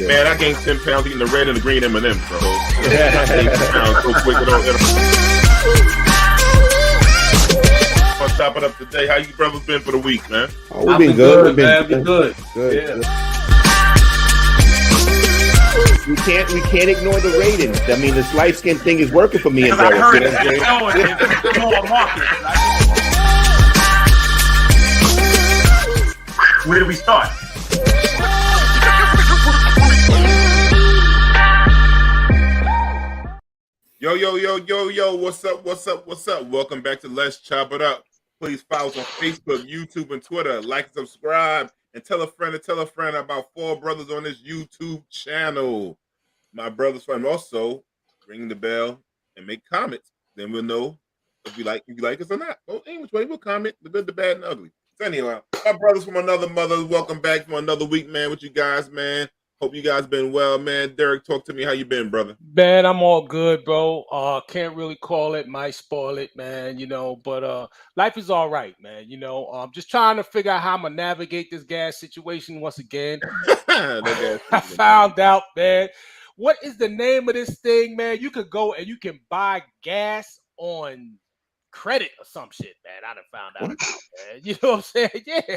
Yeah. Man, I gained 10 pounds eating the red and the green M&Ms, bro. I gained 10 pounds so quick. I'll chop it up today. How you brothers been for the week, man? Oh, we've been good. We've been good. Good. We can't ignore the ratings. I mean, this light skin thing is working for me and Derek. I heard it. Where do we start? Yo, what's up? Welcome back to Let's Chop It Up. Please follow us on Facebook, YouTube, and Twitter. Like, subscribe, and tell a friend about four brothers on this YouTube channel. My brothers from also ring the bell and make comments. Then we'll know if you like us or not. Well, which way we'll comment, the good, the bad, and the ugly. So anyhow, my brothers from another mother, welcome back from another week, man, with you guys, man. Hope you guys been well, man. Derek, talk to me. How you been, brother? Man, I'm all good, bro. Can't really call it, might spoil it, man, but life is all right, man. I'm just trying to figure out how I'm gonna navigate this gas situation once again. I found out, man. What is the name of this thing, man? You could go and you can buy gas on credit or some shit, man. I done found out about, man. You know what I'm saying? Yeah.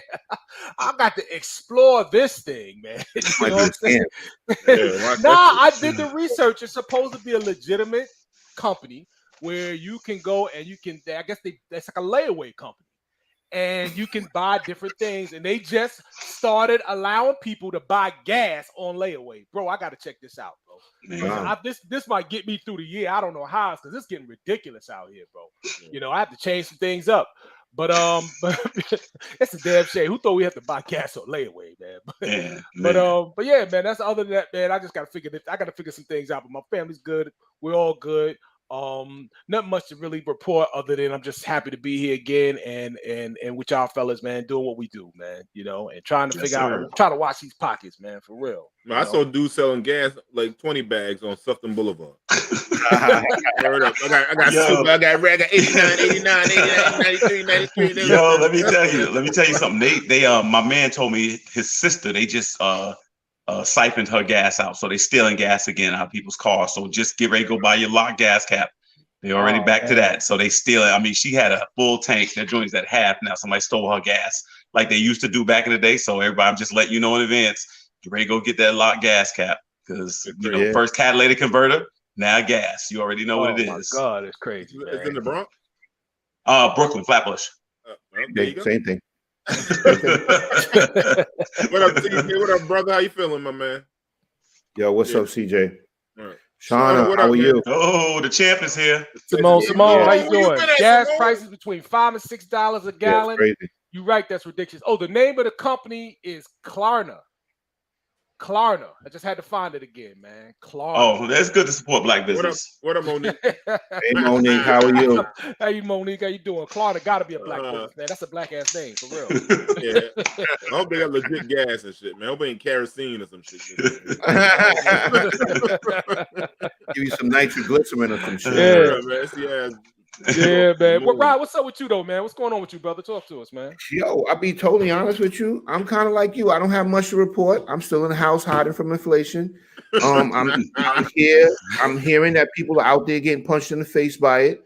I got to explore this thing, man. You know what I'm saying? I did the research. It's supposed to be a legitimate company where you can go and you can, I guess that's like a layaway company. And you can buy different things. And they just started allowing people to buy gas on layaway. Bro, I got to check this out, bro. This might get me through the year. I don't know how, because it's getting ridiculous out here, bro. I have to change some things up. But it's a damn shame. Who thought we had to buy gas on layaway, man? But yeah, man, that's other than that, man. I just got to figure this. I got to figure some things out. But my family's good. We're all good. Not much to really report other than I'm just happy to be here again and with y'all fellas, man, doing what we do, man, and trying to figure out, try to watch these pockets, man, for real. I saw dudes selling gas like 20 bags on Sufton Boulevard. I got 89, 93, 93. Yo, let me tell you something. They my man told me his sister, they just siphoned her gas out, so they stealing gas again out of people's cars. So just get ready to go buy your locked gas cap. They already back to that, so they steal it. I mean, she had a full tank. That joint's at half now. Somebody stole her gas like they used to do back in the day. So everybody, I'm just letting you know in advance. Get ready to go get that locked gas cap, because first catalytic converter, now gas. You already know what it is. Oh my God, it's crazy. It's in the Bronx. Brooklyn, Flatbush. Same thing. What up, CJ? What up, brother? How you feeling, my man? Yo, what's up, CJ? Right. Shauna, how are you? Oh, the champ is here. Simone, how you doing? Gas prices between $5 and $6 a gallon. Crazy. You're right, that's ridiculous. Oh, the name of the company is Klarna. I just had to find it again, man. Klarna. Oh, that's good to support black business. What up, Monique? Hey, Monique, how are you? Hey, Monique, how you doing? Klarna got to be a black business, man. That's a black ass name, for real. Yeah. I hope they got legit gas and shit, man. I hope they ain't kerosene or some shit. Give you some nitroglycerin or some shit. Yeah. Yeah, man. Rod, what's up with you though, man? What's going on with you, brother? Talk to us, man. Yo, I'll be totally honest with you. I'm kind of like you. I don't have much to report. I'm still in the house hiding from inflation. I'm here. I'm hearing that people are out there getting punched in the face by it,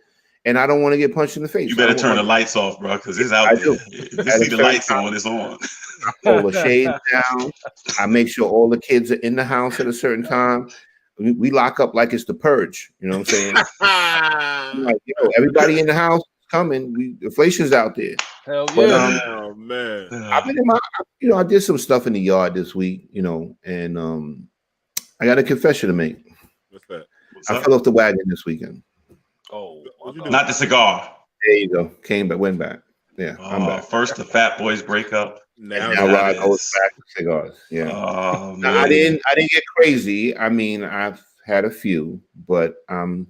and I don't want to get punched in the face. You better turn the lights off, bro, because it's out there. If you see the lights on, it's on. I pull the shades down. I make sure all the kids are in the house at a certain time. We lock up like it's the purge. You know what I'm saying? I'm like, everybody in the house is coming. Inflation's out there. Hell yeah. But, oh man. I've been in my, I did some stuff in the yard this week, and I got a confession to make. What's that? I fell off the wagon this weekend. Oh, not the cigar. There you go. Came back, went back. Yeah, I'm back. First the Fat Boys break up. Now Rod goes back to cigars. Yeah. Oh, now, I didn't get crazy. I mean, I've had a few, but I'm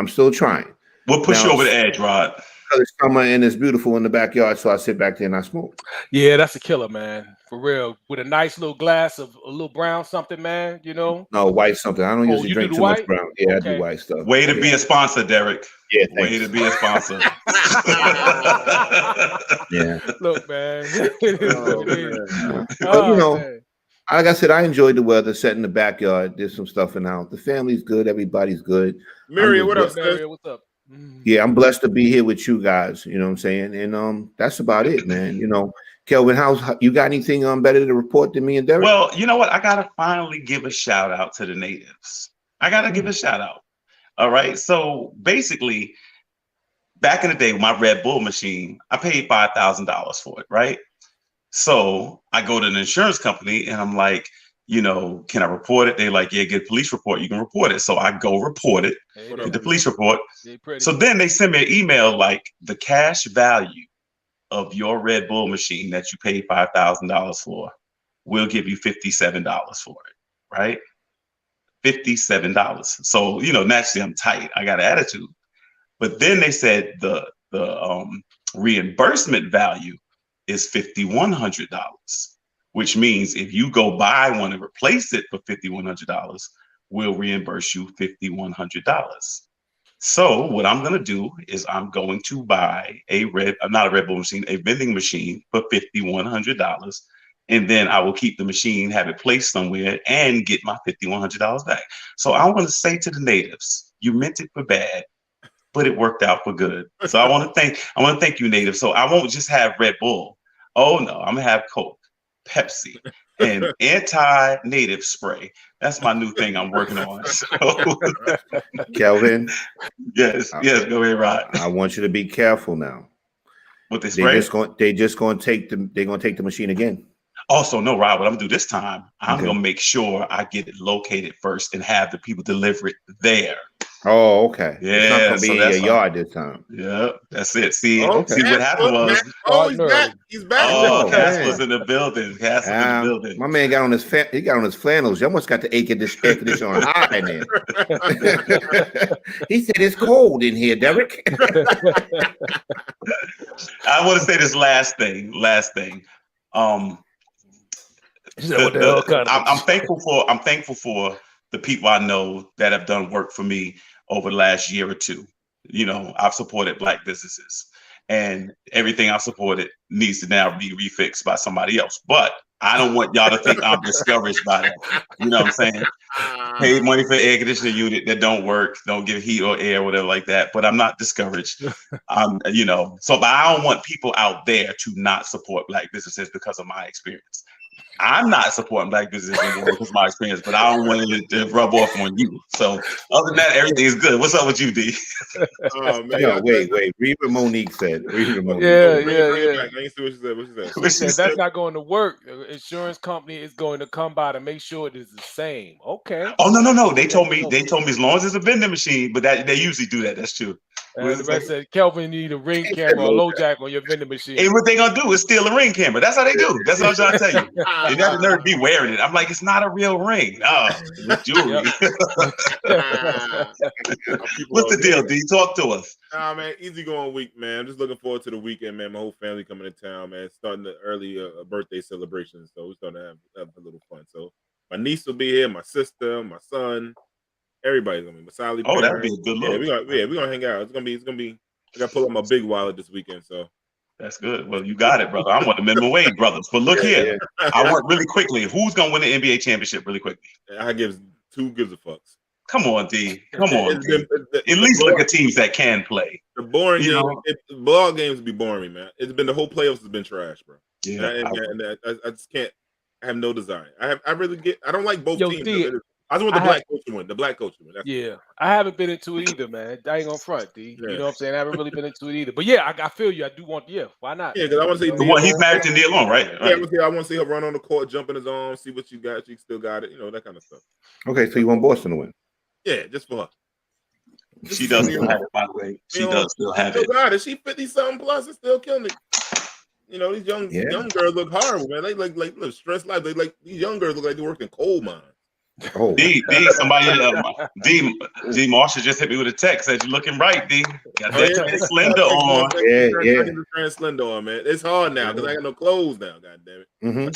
still trying. What pushed you over the edge, Rod? Because it's summer and it's beautiful in the backyard, so I sit back there and I smoke. Yeah, that's a killer, man. For real. With a nice little glass of a little brown something, man, No, white something. I don't usually drink too much brown. Yeah, okay. I do white stuff. Way to be a sponsor, Derek. Yeah, way to be a sponsor. Yeah. Look, man. But, Like I said, I enjoyed the weather. Sat in the backyard, did some stuff in the house. The family's good. Everybody's good. Miriam, what up, sis? Mario, what's up? Yeah, I'm blessed to be here with you guys. You know what I'm saying? And that's about it, man. You know, Kelvin, you got anything better to report than me and Derek? Well, you know what? I gotta finally give a shout out to the natives. I gotta give a shout out. All right. So basically, back in the day with my Red Bull machine, I paid $5,000 for it, right? So I go to an insurance company and I'm like, you know, can I report it? They're like, yeah, get a police report. You can report it. So I go report it, get the police report. So then they send me an email like the cash value of your Red Bull machine that you paid $5,000 for, we'll give you $57 for it, right? $57. So, you know, naturally I'm tight. I got an attitude. But then they said the reimbursement value is $5,100, which means if you go buy one and replace it for $5,100, we'll reimburse you $5,100. So what I'm going to do is I'm going to buy not a Red Bull machine, a vending machine for $5,100. And then I will keep the machine, have it placed somewhere and get my $5,100 back. So I want to say to the natives, you meant it for bad, but it worked out for good. So I want to thank you, natives. So I won't just have Red Bull. Oh no, I'm gonna have Coke, Pepsi, and anti-native spray. That's my new thing I'm working on. So, Kelvin. Yes, go ahead, Rod. I want you to be careful now. With the spray? They're just gonna take the machine again. Also, no, Rod, what I'm gonna do this time, I'm gonna make sure I get it located first and have the people deliver it there. Oh, okay. Yeah, it's not gonna be in your yard this time. Yeah, that's it. See, see Okay. what happened was. He's back. He's back. Oh, Cass was in the building. Cass was in the building. My man got on his flannels. You almost got the air conditioner on high in there. He said it's cold in here, Derek. I want to say this last thing. I'm thankful for the people I know that have done work for me over the last year or two. You know, I've supported Black businesses, and everything I've supported needs to now be refixed by somebody else. But I don't want y'all to think I'm discouraged by that. You know what I'm saying? Pay money for air conditioning unit that don't work, don't give heat or air, whatever like that. But I'm not discouraged. But I don't want people out there to not support Black businesses because of my experience. I'm not supporting Black businesses anymore because of my experience, but I don't want it to rub off on you. So other than that, everything is good. What's up with you, D? Oh, man. No, wait. Read what Monique said. Yeah. I ain't see what she said. That's not going to work. The insurance company is going to come by to make sure it is the same. Okay. Oh no. They told me as long as it's a vending machine, but that they usually do that. That's true. And the rest said, Kelvin, you need a ring camera or low jack on your vending machine. And what they gonna do is steal a ring camera. That's how they do. That's what I'm trying to tell you. They never nerd be wearing it. I'm like, it's not a real ring. Oh, it's jewelry. What's the deal, D? Talk to us. Nah, man, easy going week, man. I'm just looking forward to the weekend, man. My whole family coming to town, man. Starting the early birthday celebration, so we're starting to have a little fun. So my niece will be here, my sister, my son. Everybody's gonna be Masali. Oh, that would be a good look. We're gonna hang out. It's gonna be. I gotta pull up my big wallet this weekend. So that's good. Well, you got it, brother. I'm one of the minimum wage brothers. But look here, I want really quickly. Who's gonna win the NBA championship really quickly? I give two gives a fucks. Come on, D. Come on. At least look at teams that can play. The boring game, ball games be boring, man. It's been the whole playoffs has been trash, bro. Yeah, I just can't. I have no desire. I don't like both teams. D, I just want the black coach to win. The black coach to win. Yeah, I haven't been into it either, man. I ain't gonna front, D. You know what I'm saying? I haven't really been into it either. But yeah, I feel you. I do want. Yeah, why not? Yeah, because I want to see. He's married to Nia Long, right? Yeah, I want to see her run on the court, jump in his arms, see what you got. She still got it. You know, that kind of stuff. Okay, so you want Boston to win? Yeah, just for her. She does still have it, by the way. She does still have it. Got it. She 50-something plus and still killing it. You know, these young girls look horrible, man. They like live stress life. They like these young girls look like they work in coal mines. Oh, D, somebody, D Marsha just hit me with a text. Said you're looking right, D. Got that Slender on. Yeah. Slender on, man. It's hard now because I got no clothes now. God damn it. Mm-hmm.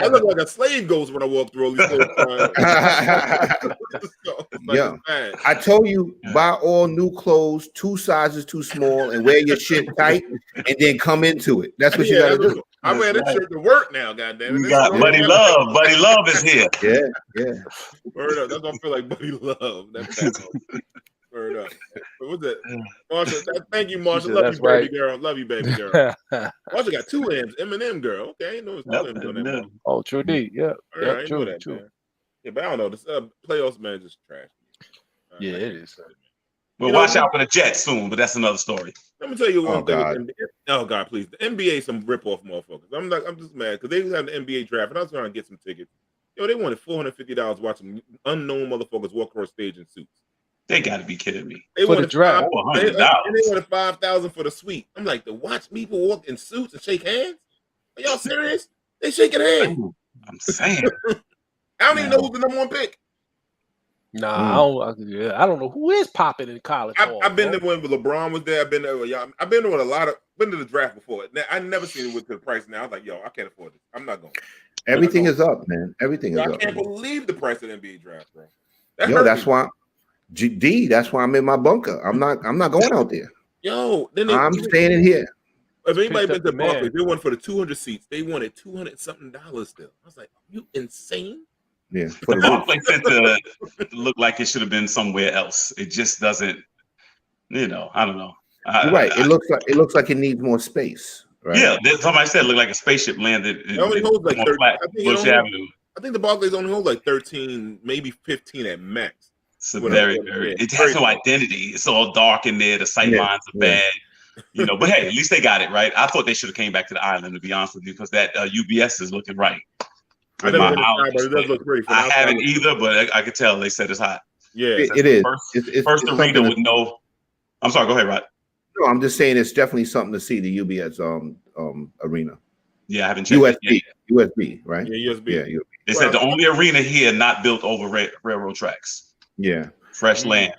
I look like a slave ghost when I walk through all these clothes. I told you, buy all new clothes, 2 sizes too small, and wear your shit tight, and then come into it. That's what you got to do. I wear this shirt to work now, goddamn it. We got Buddy Love. Buddy Love is here. Yeah. Word up. That's gonna feel like Buddy Love. That's word up. But what's that? Marsha, thank you, Marsha. Love you, baby girl. Love you, baby girl. Marsha got two M's. Eminem girl. Okay, no, it's two M's on that. Oh, true D. Yeah. All right, true. That, true. Yeah, but I don't know. This playoffs, man, just trash. Yeah, it is. We'll watch out for the Jets soon, but that's another story. Let me tell you one thing. Oh God, please! The NBA, some rip-off motherfuckers. I'm just mad because they was having the NBA draft, and I was trying to get some tickets. Yo, they wanted $450 watching unknown motherfuckers walk across stage in suits. They got to be kidding me. They wanted the draft. They wanted $5,000 for the suite. I'm like, to watch people walk in suits and shake hands? Are y'all serious? They shaking hands. I'm saying. I don't even know who's the number one pick. Nah, I don't know who is popping in college. I've been there when LeBron was there. I've been there with y'all. I've been there with been to the draft before. I never seen it with the price now. I was like, yo, I can't afford this. I'm not going. Everything is up, man. Everything is up. I can't believe the price of the NBA draft, bro. That's why. That's why I'm in my bunker. I'm not going out there. Yo, I'm staying in here. If anybody been to Barclays, they went for the 200 seats. They wanted $200 something still. I was like, you insane? Yeah, the Barclays Center looked like it should have been somewhere else. It just doesn't. I don't know. You're right. It looks like it needs more space. Right? Yeah, somebody said it looked like a spaceship landed. It only holds like 13. Bush Avenue. I think the Barclays only hold like 13, maybe 15 at max. It's very. It has no identity. It's all dark in there. The sight lines are bad. But hey, at least they got it right. I thought they should have came back to the island, to be honest with you, because that UBS is looking right. I haven't either, but I could tell they said it's hot. Yeah, it is. First arena with no. I'm sorry. Go ahead, Rod. No, I'm just saying it's definitely something to see, the UBS arena. Yeah, I haven't checked USB, right? Yeah, USB. Yeah, USB. They said the only arena here not built over railroad tracks. Yeah, fresh land.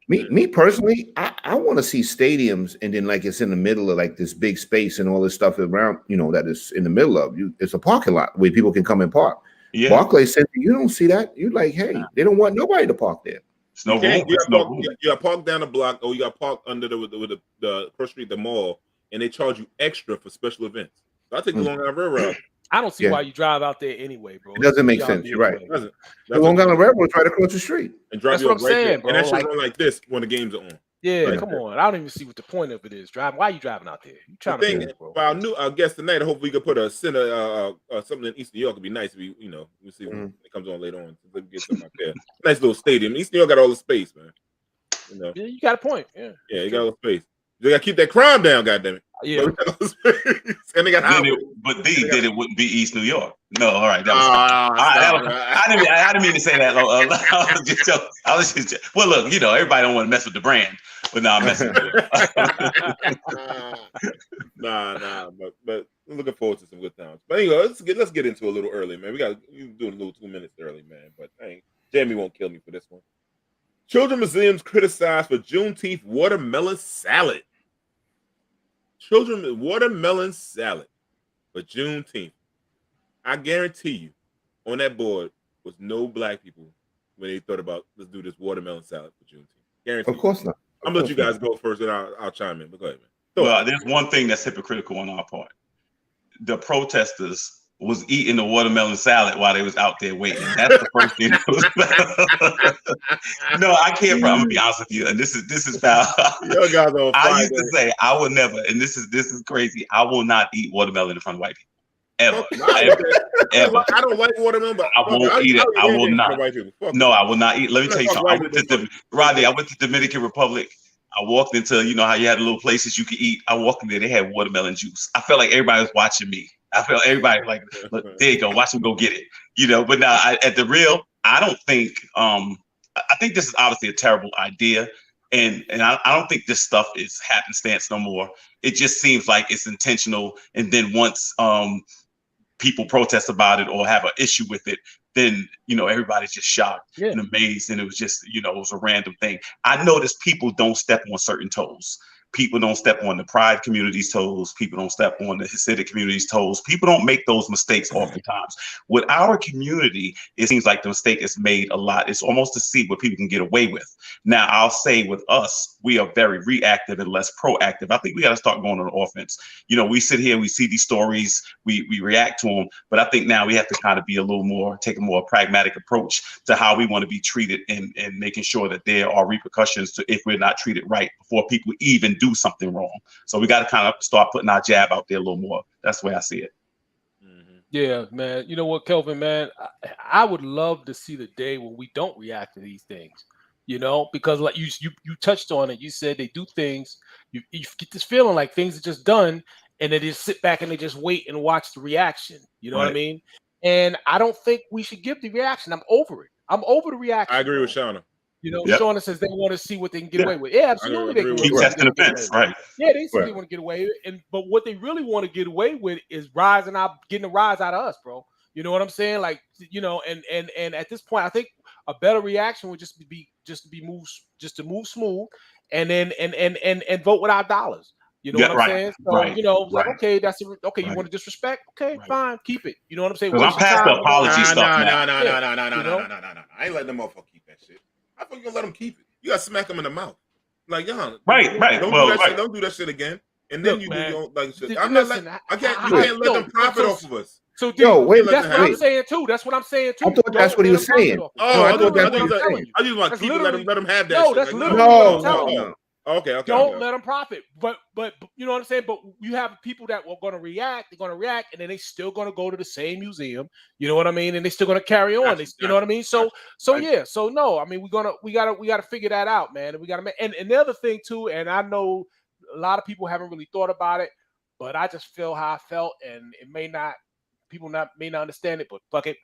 Me personally, I want to see stadiums, and then like it's in the middle of like this big space and all this stuff around, that is in the middle of you. It's a parking lot where people can come and park. Yeah. Barclays Center, you don't see that. You're like, hey, they don't want nobody to park there. It's no room. You got parked down the block, or you got parked under the cross street, the mall, and they charge you extra for special events. So I take the Long Island Railroad. I don't see why you drive out there anyway, bro. It doesn't make sense. You're right. The Long Island Railroad right across the street. And drive That's what I'm saying, bro. And that shit run like this when the games are on. Yeah, come on. I don't even see what the point of it is. Why are you driving out there? You trying to bro. For our guest tonight, I hope we could put a center something in East New York. It'd be nice if we'll see when it comes on later on. So we can get something out there. Nice little stadium. East New York got all the space, man. Yeah, you got a point. Yeah, you got all the space. They gotta keep that crime down, goddammit. Yeah. And they got then it wouldn't be East New York. No, all right. I didn't mean to say that. I was just well, look, everybody don't want to mess with the brand, but now I'm messing with it. but I'm looking forward to some good times. But anyway, let's get into a little early, man. You doing a little 2 minutes early, man. But Jamie won't kill me for this one. Children museums criticized for Juneteenth watermelon salad. Children watermelon salad for Juneteenth. I guarantee you, on that board was no black people when they thought about let's do this watermelon salad for Juneteenth. Guarantee. Of course not. I'm gonna let you guys go first, and I'll chime in. But go ahead, man. Well, there's one thing that's hypocritical on our part. The protesters was eating the watermelon salad while they was out there waiting. That's the first thing. No, I can't. I'm gonna be honest with you, and this is how I used to say I will never. And this is crazy. I will not eat watermelon in front of white people ever. Ever. I don't like watermelon, but I won't eat it. I will not. No, I will not eat. Let me tell you something. I went to Dominican Republic. I walked into, how you had little places you could eat. I walked in there. They had watermelon juice. I felt like everybody was watching me. I felt everybody like, look, there you go, watch them go get it, But now, at the real, I don't think. I think this is obviously a terrible idea, and I don't think this stuff is happenstance no more. It just seems like it's intentional, and then once people protest about it or have an issue with it, then everybody's just shocked and amazed, and it was just it was a random thing. I noticed people don't step on certain toes. People don't step on the Pride community's toes. People don't step on the Hasidic community's toes. People don't make those mistakes oftentimes. With our community, it seems like the mistake is made a lot. It's almost to see what people can get away with. Now, I'll say with us, we are very reactive and less proactive. I think we got to start going on offense. You know, we sit here, we see these stories, we react to them, but I think now we have to kind of be a little more, take a more pragmatic approach to how we want to be treated and making sure that there are repercussions to if we're not treated right before people even do something wrong. So we got to kind of start putting our jab out there a little more. That's the way I see it. Yeah, man. You know what, Kelvin, man? I would love to see the day when we don't react to these things, you know, because like you touched on it. You said they do things. You get this feeling like things are just done and they just sit back and they just wait and watch the reaction. You know what I mean? And I don't think we should give the reaction. I'm over it. I'm over the reaction. I agree with Shauna. You know, Shauna says they want to see what they can get away with. Yeah, absolutely. They can keep testing the fence, right? Yeah, they say they want to get away with, but what they really want to get away with is getting a rise out of us, bro. You know what I'm saying? Like, you know, and at this point, I think a better reaction would just to move smooth, and then and vote with our dollars. You know what I'm saying? So, you know, like, okay, you want to disrespect? Okay, fine, keep it. You know what I'm saying? I'm past the apology stuff now. No. I ain't letting them motherfucker keep that shit. I think you gonna let them keep it. You gotta smack them in the mouth. Like, y'all. Right. Don't do that shit again. And then you do like shit. I'm not like you can't let them profit off of us. So wait, that's what I'm saying too. That's what I'm saying too. I thought that's what he was saying. I thought that's what he was saying. I just want to keep it, let them have that. No, that's literally no. Okay. Don't let them profit. But you know what I'm saying? But you have people that were going to react. They're going to react, and then they still going to go to the same museum. You know what I mean? And they still going to carry on. You know what I mean? So yeah. So no, I mean we gotta figure that out, man. And we gotta and the other thing too. And I know a lot of people haven't really thought about it, but I just feel how I felt, and it may not understand it, but fuck it.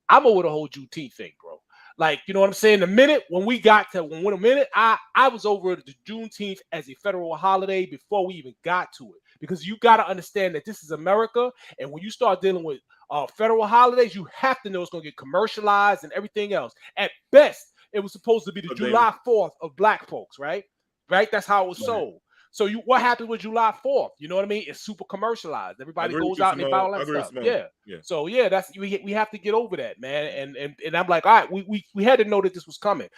I'm over the whole Juneteenth thing, bro. Like, you know what I'm saying? The minute I was over the Juneteenth as a federal holiday before we even got to it, because you got to understand that this is America, and when you start dealing with federal holidays, you have to know it's going to get commercialized and everything else. At best, it was supposed to be the July 4th of black folks, right? Right? That's how it was sold. So what happened with July 4th? You know what I mean? It's super commercialized. Everybody goes out and they buy all that stuff. Yeah. So yeah, that's we have to get over that, man. And I'm like, all right, we had to know that this was coming.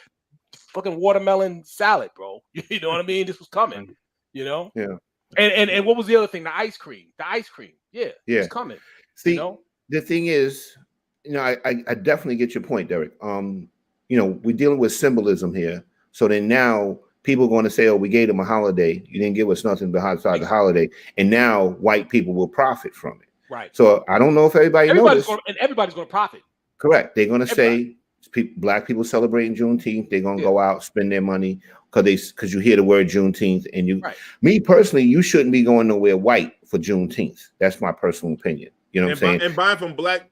Fucking watermelon salad, bro. You know what I mean? This was coming. You know? Yeah. And what was the other thing? The ice cream. Yeah. It's coming. See, you know? The thing is, you know, I definitely get your point, Derek. You know, we're dealing with symbolism here. So then now people are going to say, oh, we gave them a holiday. You didn't give us nothing besides the holiday. And now white people will profit from it. Right. So I don't know if everybody's going to profit. Correct. They're going to say black people celebrating Juneteenth. They're going to go out, spend their money because you hear the word Juneteenth. And me personally, you shouldn't be going nowhere white for Juneteenth. That's my personal opinion. You know what I'm saying? And buying from black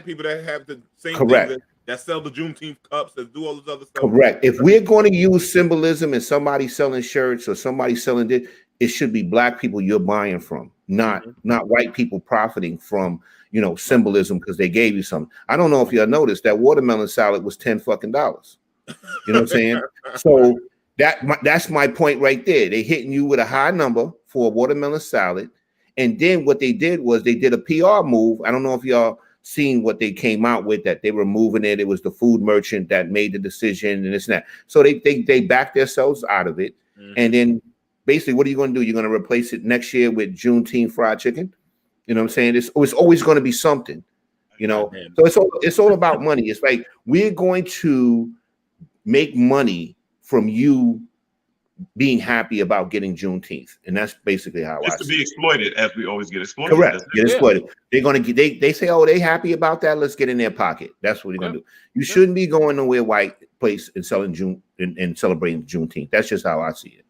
people that have the same Correct. thing that sell the Juneteenth cups, that do all this other stuff. Correct. If we're going to use symbolism and somebody selling shirts or somebody selling this, it should be black people you're buying from, not white people profiting from, you know, symbolism because they gave you something. I don't know if you noticed that watermelon salad was $10 fucking. You know what I'm saying? So that's my point right there. They hitting you with a high number for a watermelon salad. And then what they did was they did a PR move. I don't know if y'all seen what they came out with, that they were moving it. It was the food merchant that made the decision and this and that. So they backed themselves out of it. And then basically, what are you going to do? You're going to replace it next year with Juneteenth fried chicken. You know what I'm saying? It's always going to be something, you know? So it's all about money. It's like, we're going to make money from you being happy about getting Juneteenth, and that's basically how it's to be exploited, as we always get exploited. Correct, get exploited. They're gonna get. They say, oh, they happy about that. Let's get in their pocket. That's what they're gonna do. You shouldn't be going nowhere white place and selling and celebrating Juneteenth. That's just how I see it.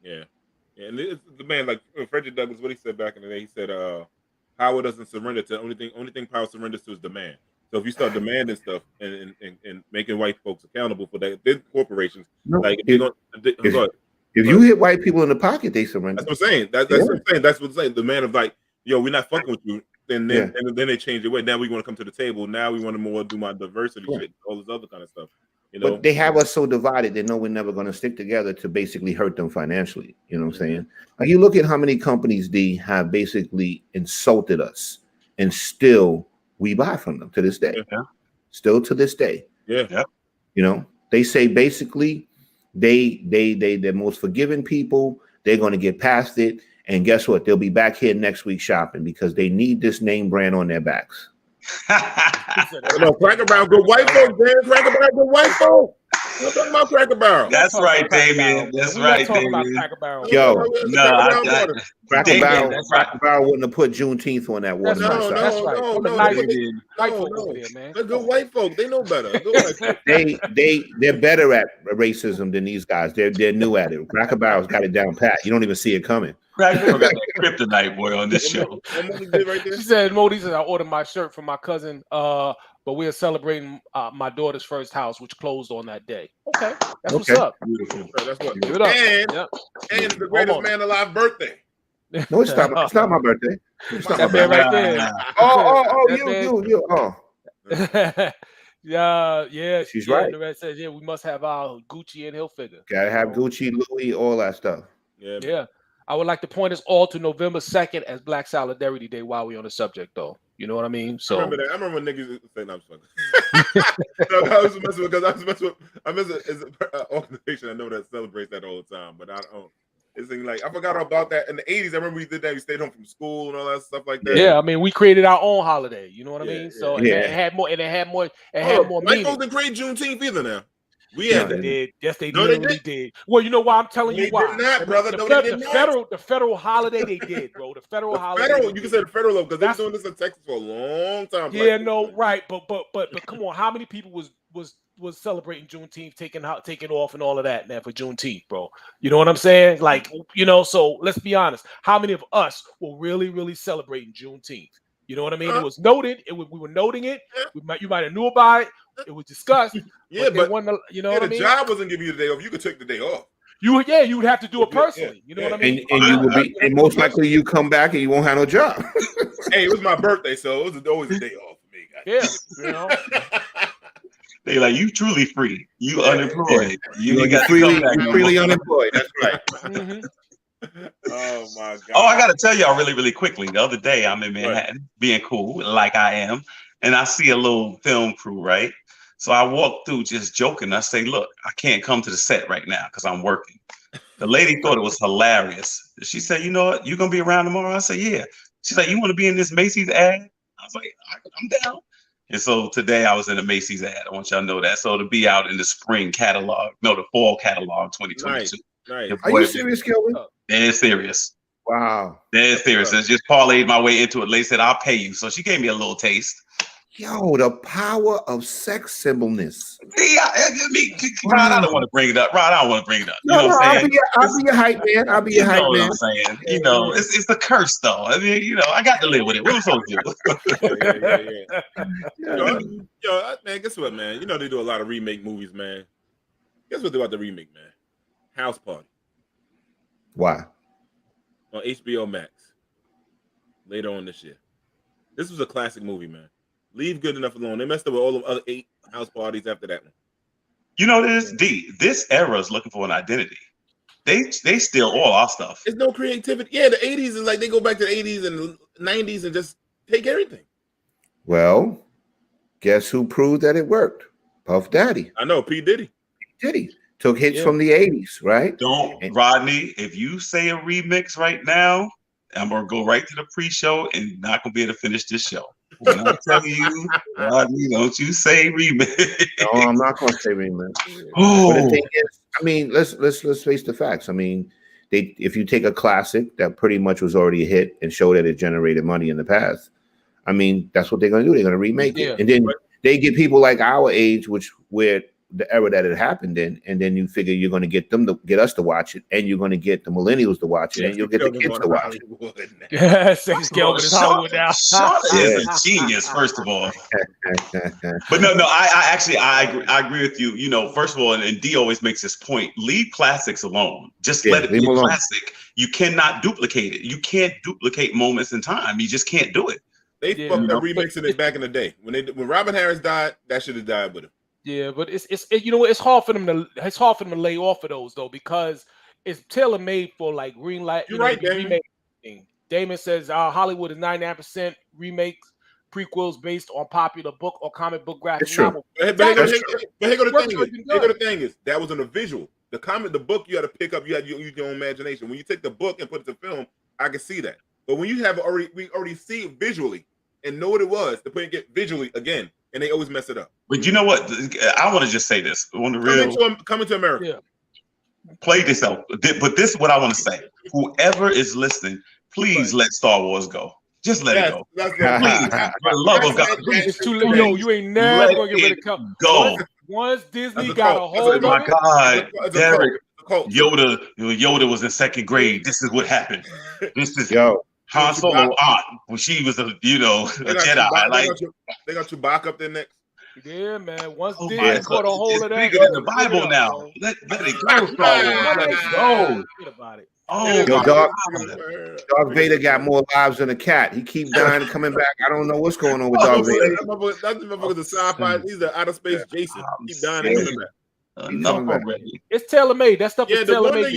Yeah, and it's the man like Frederick Douglass. What he said back in the day, he said, "Power doesn't surrender to only thing power surrenders to is demand." So if you start demanding stuff and making white folks accountable for that, then corporations if you hit white people in the pocket, they surrender. That's what I'm saying. That's what I'm saying. That's what I'm saying. The man of like, yo, we're not fucking with you. Then they change their way. Now we want to come to the table. Now we want to more do my diversity shit, all this other kind of stuff. You know, but they have us so divided. They know we're never going to stick together to basically hurt them financially. You know what I'm saying? Like you look at how many companies have basically insulted us, and still we buy from them to this day. Yeah. Still to this day. Yeah. Yep. You know, they say basically they're most forgiving people. They're going to get past it. And guess what? They'll be back here next week shopping because they need this name brand on their backs. No, Cracker Barrel, good white folk, man. Cracker Barrel, good white folk. We're talking about Cracker Barrel. That's right, Damien. That's right, Damien. Yo, Cracker Damien, Barrel, Cracker Barrel wouldn't have put Juneteenth on that watermelon salad. That's right. White folk over there, man. They're good white folk. They know better. Good white folk. They're better at racism than these guys. They're new at it. Cracker Barrel's got it down pat. You don't even see it coming. Cracker Barrel got that kryptonite boy on this show. She said, Modi said, I ordered my shirt from my cousin, but we are celebrating my daughter's first house, which closed on that day. Okay, that's what's up. Beautiful. That's what. Give it up. And the greatest man alive birthday. No, it's not. It's not my birthday. It's not my That man birthday. right there. You. Oh. Yeah. She's right. The rest says, yeah, we must have our Gucci and Hilfiger. Gotta have Gucci, Louis, all that stuff. Yeah. I would like to point us all to November 2nd as Black Solidarity Day while we're on the subject, though. You know what I mean? So I remember that. I remember when niggas saying I'm fucking. No, I was messing with because I miss an organization I know that celebrates that all the time, but I don't. It's like I forgot about that in the 80s. I remember we did that. We stayed home from school and all that stuff like that. Yeah, I mean, we created our own holiday. You know what I mean? So yeah. it had more. White meaning. folks didn't create Juneteenth either. Now we had that. They did. Yes, they No, they literally did. Well, you know why I'm telling you why? They did not, brother. No, they did not. The federal holiday they did, bro. The federal holiday. Federal, you can say the federal level because they've been doing this in Texas for a long time. Yeah, no, right. But come on, how many people was celebrating Juneteenth, taking off and all of that, man, for Juneteenth, bro? You know what I'm saying? Like, you know, so let's be honest. How many of us were really celebrating Juneteenth? You know what I mean? It was noted. We were noting it. You might have knew about it. It was discussed. Yeah, but you know what I mean? The job wasn't giving you the day off. You could take the day off. You would have to do it personally. You know what I mean? And you would be, and most likely you come back and you won't have no job. Hey, it was my birthday, so it was always a day off for me, guys. Yeah, you know. They like, you truly free. You unemployed. You got freely unemployed. That's right. Mm-hmm. Oh my god. Oh, I gotta tell y'all really quickly. The other day I'm in Manhattan being cool, like I am, and I see a little film crew, right? So I walk through just joking. I say, look, I can't come to the set right now because I'm working. The lady thought it was hilarious. She said, you know what? You gonna be around tomorrow? I said, yeah. She's like, you want to be in this Macy's ad? I was like, I'm down. And so today I was in a Macy's ad. I want y'all to know that. So to be out in the spring catalog, no, the fall catalog 2022. Nice. Are you serious, Kelvin? Dead serious. Wow. Dead serious. I just parlayed my way into it. Lady said, I'll pay you. So she gave me a little taste. Yo, the power of sex symbolness. Rod, I don't want to bring it up. Rod, I don't want to bring it up. You know what I'm saying? I'll be your hype man. I'll be your hype man. You know what I'm saying? You know, it's a curse, though. I mean, you know, I got to live with it. What am I supposed to do? Yo, man, guess what, man? You know they do a lot of remake movies, man. Guess what they're about to remake, man? House Party. Why? On HBO Max. Later on this year. This was a classic movie, man. Leave Good Enough alone. They messed up with all the other 8 house parties after that one. You know this era is looking for an identity. They steal all our stuff. There's no creativity. Yeah, the 80s is like they go back to the 80s and the 90s and just take everything. Well, guess who proved that it worked? Puff Daddy. I know, P. Diddy. Took hits from the 80s, right? Rodney, if you say a remix right now, I'm going to go right to the pre-show and not going to be able to finish this show. When I'm telling you, Rodney, don't you say remix. No, I'm not going to say remix. Oh. But the thing is, I mean, let's face the facts. I mean, if you take a classic that pretty much was already a hit and show that it generated money in the past, I mean, that's what they're going to do. They're going to remake it. And then they get people like our age, where the era that it happened in, and then you figure you're going to get them to get us to watch it, and you're going to get the millennials to watch it, and you'll get the kids to watch it. Yes, Kelvin is Hollywood now. Charlotte is a genius, first of all. But no, I agree with you. You know, first of all, and D always makes this point: leave classics alone. Just let it be a classic. You cannot duplicate it. You can't duplicate moments in time. You just can't do it. They fucked up remixing it back in the day when Robin Harris died. That should have died with him. Yeah, but you know, it's hard for them to lay off of those though, because it's tailor made for like green light. You're right, Damon. Damon says Hollywood is 99% remakes, prequels based on popular book or comic book graphic novel. But here go the thing is that wasn't a visual. The book you had to pick up. You had use your own imagination. When you take the book and put it to film, I can see that. But when you have we already see it visually and know what it was, to put it visually again, and they always mess it up. But you know what? I want to just say this. Coming to America. Yeah. Play this out. But this is what I want to say. Whoever is listening, please let Star Wars go. Just let it go. Please, for the love of God. It's too late. Yo, you ain't never gonna get rid of go. Once Disney got a hold of it. Oh my God, Derek, Yoda was in second grade. This is what happened. This is Han Solo aunt when she was a Jedi. They got Chewbacca up there next. Yeah, man. Once Disney caught a hold of that, it's bigger than the Bible now. Let it go, Star Wars. Let it go. Forget about it. Oh, Darth Vader got more lives than a cat. He keep dying and coming back. I don't know what's going on with Darth Vader. That's the motherfucker, the sci-fi. He's the outer space Jason. Keep dying and coming back. It's tailor made. That stuff is tailor made. I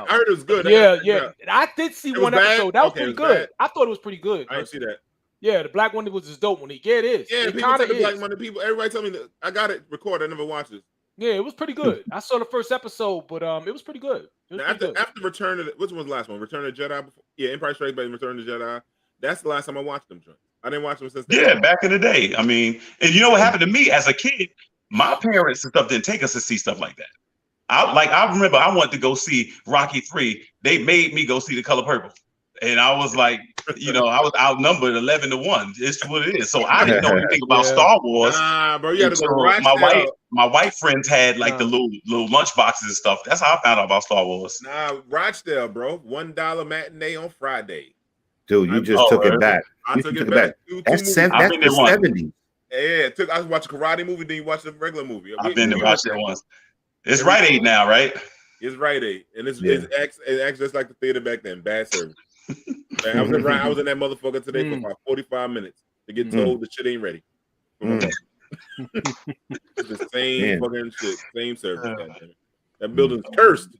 heard it was good. Yeah. I did see one episode. That was pretty good. I thought it was pretty good. I didn't see that. Yeah, the black one was just dope one. Yeah, it is. Yeah, people take the black one. Everybody tell me that I got it recorded. I never watched it. Yeah, it was pretty good. I saw the first episode, but it was pretty good. After Return of which one was the last one? Return of the Jedi. Empire Strikes Back and Return of the Jedi. That's the last time I watched them. I didn't watch them since then. Yeah, back in the day. I mean, and you know what happened to me as a kid? My parents and stuff didn't take us to see stuff like that. I remember I wanted to go see Rocky 3. They made me go see The Color Purple. And I was like, I was outnumbered 11-1. It's what it is. So I didn't know anything about Star Wars. Bro, you had to go my white friends had like the little lunch boxes and stuff. That's how I found out about Star Wars. Rochdale, bro. $1 matinee on Friday. Dude, you just took it back. I took it back. That's the 70s. Yeah, I was watching a karate movie, then you watch the regular movie. I've been to watch that once. It's Rite Aid now, right? It's Rite Aid, and it acts just like the theater back then. Bad service. Man, I was in that motherfucker today for about 45 minutes to get told the shit ain't ready. The same fucking shit, same service. That building's cursed.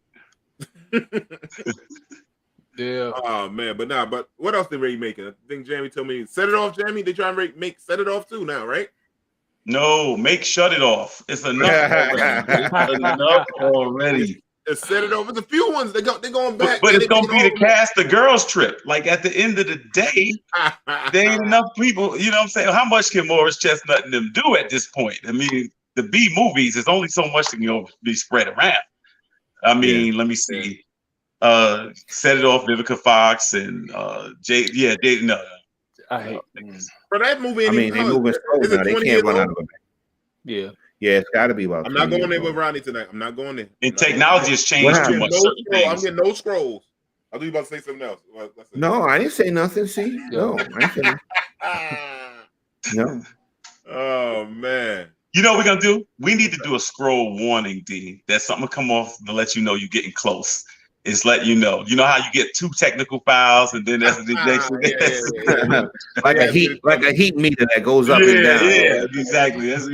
Yeah. Oh man, but what else they ready making? I think Jamie told me Set It Off. Jamie, they try and make Set It Off too now, right? No, make Shut It Off. It's enough already. It's enough already. Set It Off. There's a few ones they're going back. But it's gonna be the cast the girls trip. Like at the end of the day, there ain't enough people. You know what I'm saying? How much can Morris Chestnut and them do at this point? I mean, the B movies is only so much that can be spread around. I mean, let me see. Set It Off, Vivica Fox and Jay. Yeah, no. I hate for that movie. I mean, they moving slow now. They can't run out of it. Yeah. Yeah, it's got to be about. I'm not going there with Ronnie tonight. I'm not going there. And technology has changed too much. I'm getting no scrolls. I thought you about to say something else. No, I didn't say nothing. See, no, I didn't say nothing. No. Oh man. You know what we're gonna do? We need to do a scroll warning, D. That something will come off to let you know you're getting close. It's let you know. You know how you get 2 technical files and then that's the next like a heat meter that goes up and down. Yeah, exactly. That's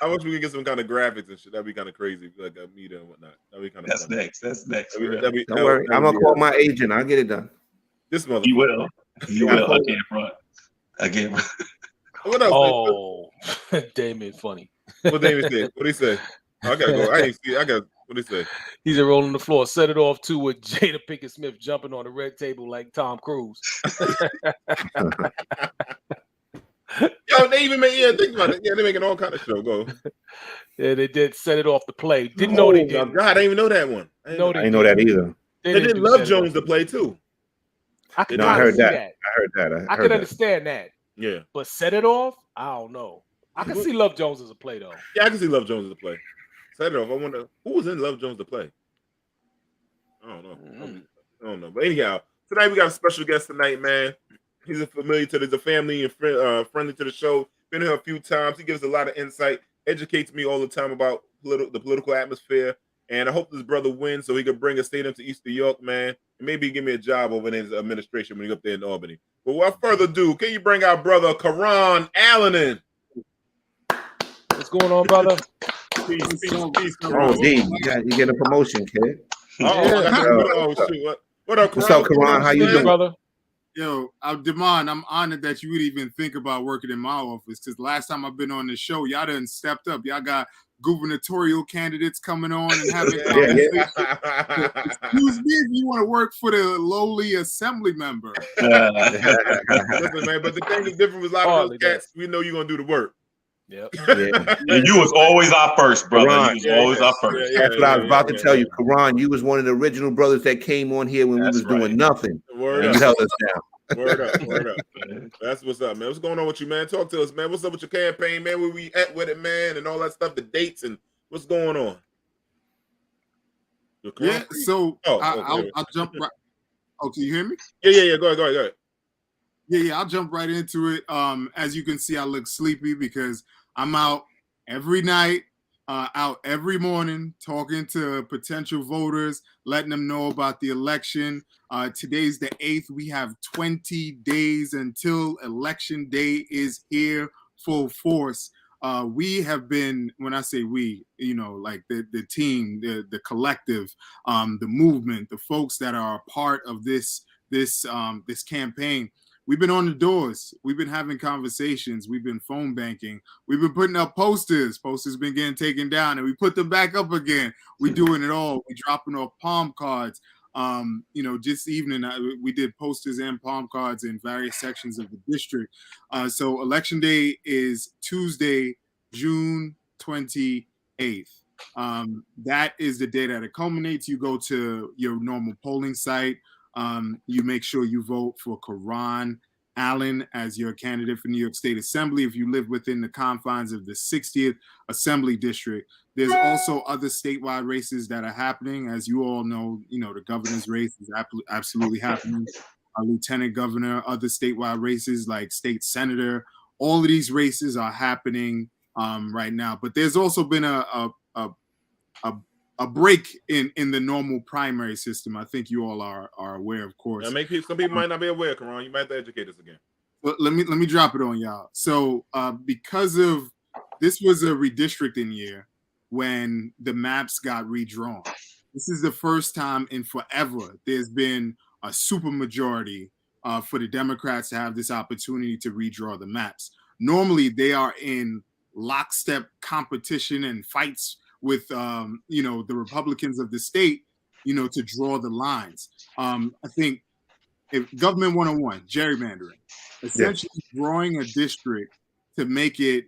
I wish we could get some kind of graphics and shit. That'd be kind of crazy, like a meter and whatnot. That'd be kind of. That's fun. Next. That's next. Don't worry, I'm gonna call my agent. I'll get it done. This mother. You will. You will. Again. What else? Oh, Damon, funny. What Damon said? What he say? I gotta go. I didn't see. I got. What he say? He's a rolling the floor. Set It Off too with Jada Pinkett Smith jumping on the red table like Tom Cruise. Yo, they even made think about it. Yeah, they're making all kind of show. Go. Yeah, they did Set It Off the play. Didn't know they did. God, I didn't even know that one. I didn't know that either. They did Love Jones to play too. I heard that. I could understand that. Yeah, but Set It Off, I don't know. I can see Love Jones as a play though. Yeah, I can see Love Jones as a play. Set It Off. I wonder who was in Love Jones to play. I don't know. I don't know. But anyhow, tonight we got a special guest tonight, man. He's familiar to the family and friendly to the show. Been here a few times. He gives a lot of insight, educates me all the time about the political atmosphere. And I hope this brother wins so he can bring a stadium to East New York, man. And maybe give me a job over in his administration when he's up there in Albany. But without further ado, can you bring our brother Keron Alleyne in? What's going on, brother? Peace, Oh, D, you get a promotion, kid. Oh, shoot. What up, Karan? What's up, Karan? How you doing, brother? Yo, Demond, I'm honored that you would even think about working in my office, because last time I've been on the show, y'all done stepped up. Y'all got gubernatorial candidates coming on and having conversations. Excuse me if you want to work for the lowly assembly member. Listen, man, but the thing that's different with a lot of those cats, we know you're going to do the work. Yep. And you was always our first, brother. Karan, You was always our first. That's what I was about to tell you. Karan, you was one of the original brothers that came on here when we was doing nothing. Word and up. you held us down. Word up. That's what's up, man. What's going on with you, man? Talk to us, man. What's up with your campaign, man? Where we at with it, man? And all that stuff, the dates and what's going on? Yeah, so I'll jump right. Oh, can you hear me? Yeah. Go ahead. Yeah, I'll jump right into it. As you can see, I look sleepy because I'm out every night, out every morning, talking to potential voters, letting them know about the election. Today's the 8th. We have 20 days until election day is here, full force. We have been, when I say we, like the team, the collective, the movement, the folks that are a part of this campaign. We've been on the doors. We've been having conversations. We've been phone banking. We've been putting up posters. Posters been getting taken down, and we put them back up again. We're doing it all. We're dropping off palm cards. Just evening, we did posters and palm cards in various sections of the district. So election day is Tuesday, June 28th. That is the day that it culminates. You go to your normal polling site. You make sure you vote for Keron Alleyne as your candidate for New York State Assembly if you live within the confines of the 60th Assembly District. There's also other statewide races that are happening. As you all know, the governor's race is absolutely happening. Lieutenant governor, other statewide races like state senator. All of these races are happening right now. But there's also been a break in the normal primary system. I think you all are aware, of course. Some people might not be aware, Karan. You might have to educate us again. But let me drop it on y'all. So because of this was a redistricting year when the maps got redrawn. This is the first time in forever there's been a supermajority for the Democrats to have this opportunity to redraw the maps. Normally they are in lockstep competition and fights with the Republicans of the state, to draw the lines. I think if government 101, gerrymandering, essentially drawing a district to make it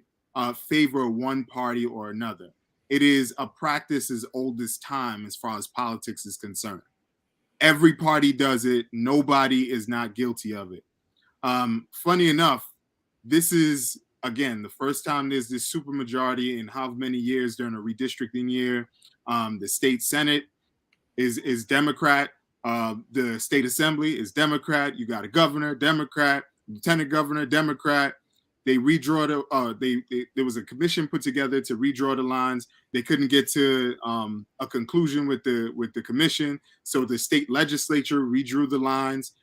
favor one party or another. It is a practice as old as time as far as politics is concerned. Every party does it. Nobody is not guilty of it. Funny enough, this is, again, the first time there's this supermajority in how many years during a redistricting year. The state Senate is Democrat. The state Assembly is Democrat. You got a governor, Democrat, lieutenant governor, Democrat. They redraw there was a commission put together to redraw the lines. They couldn't get to a conclusion with the commission, so the state legislature redrew the lines.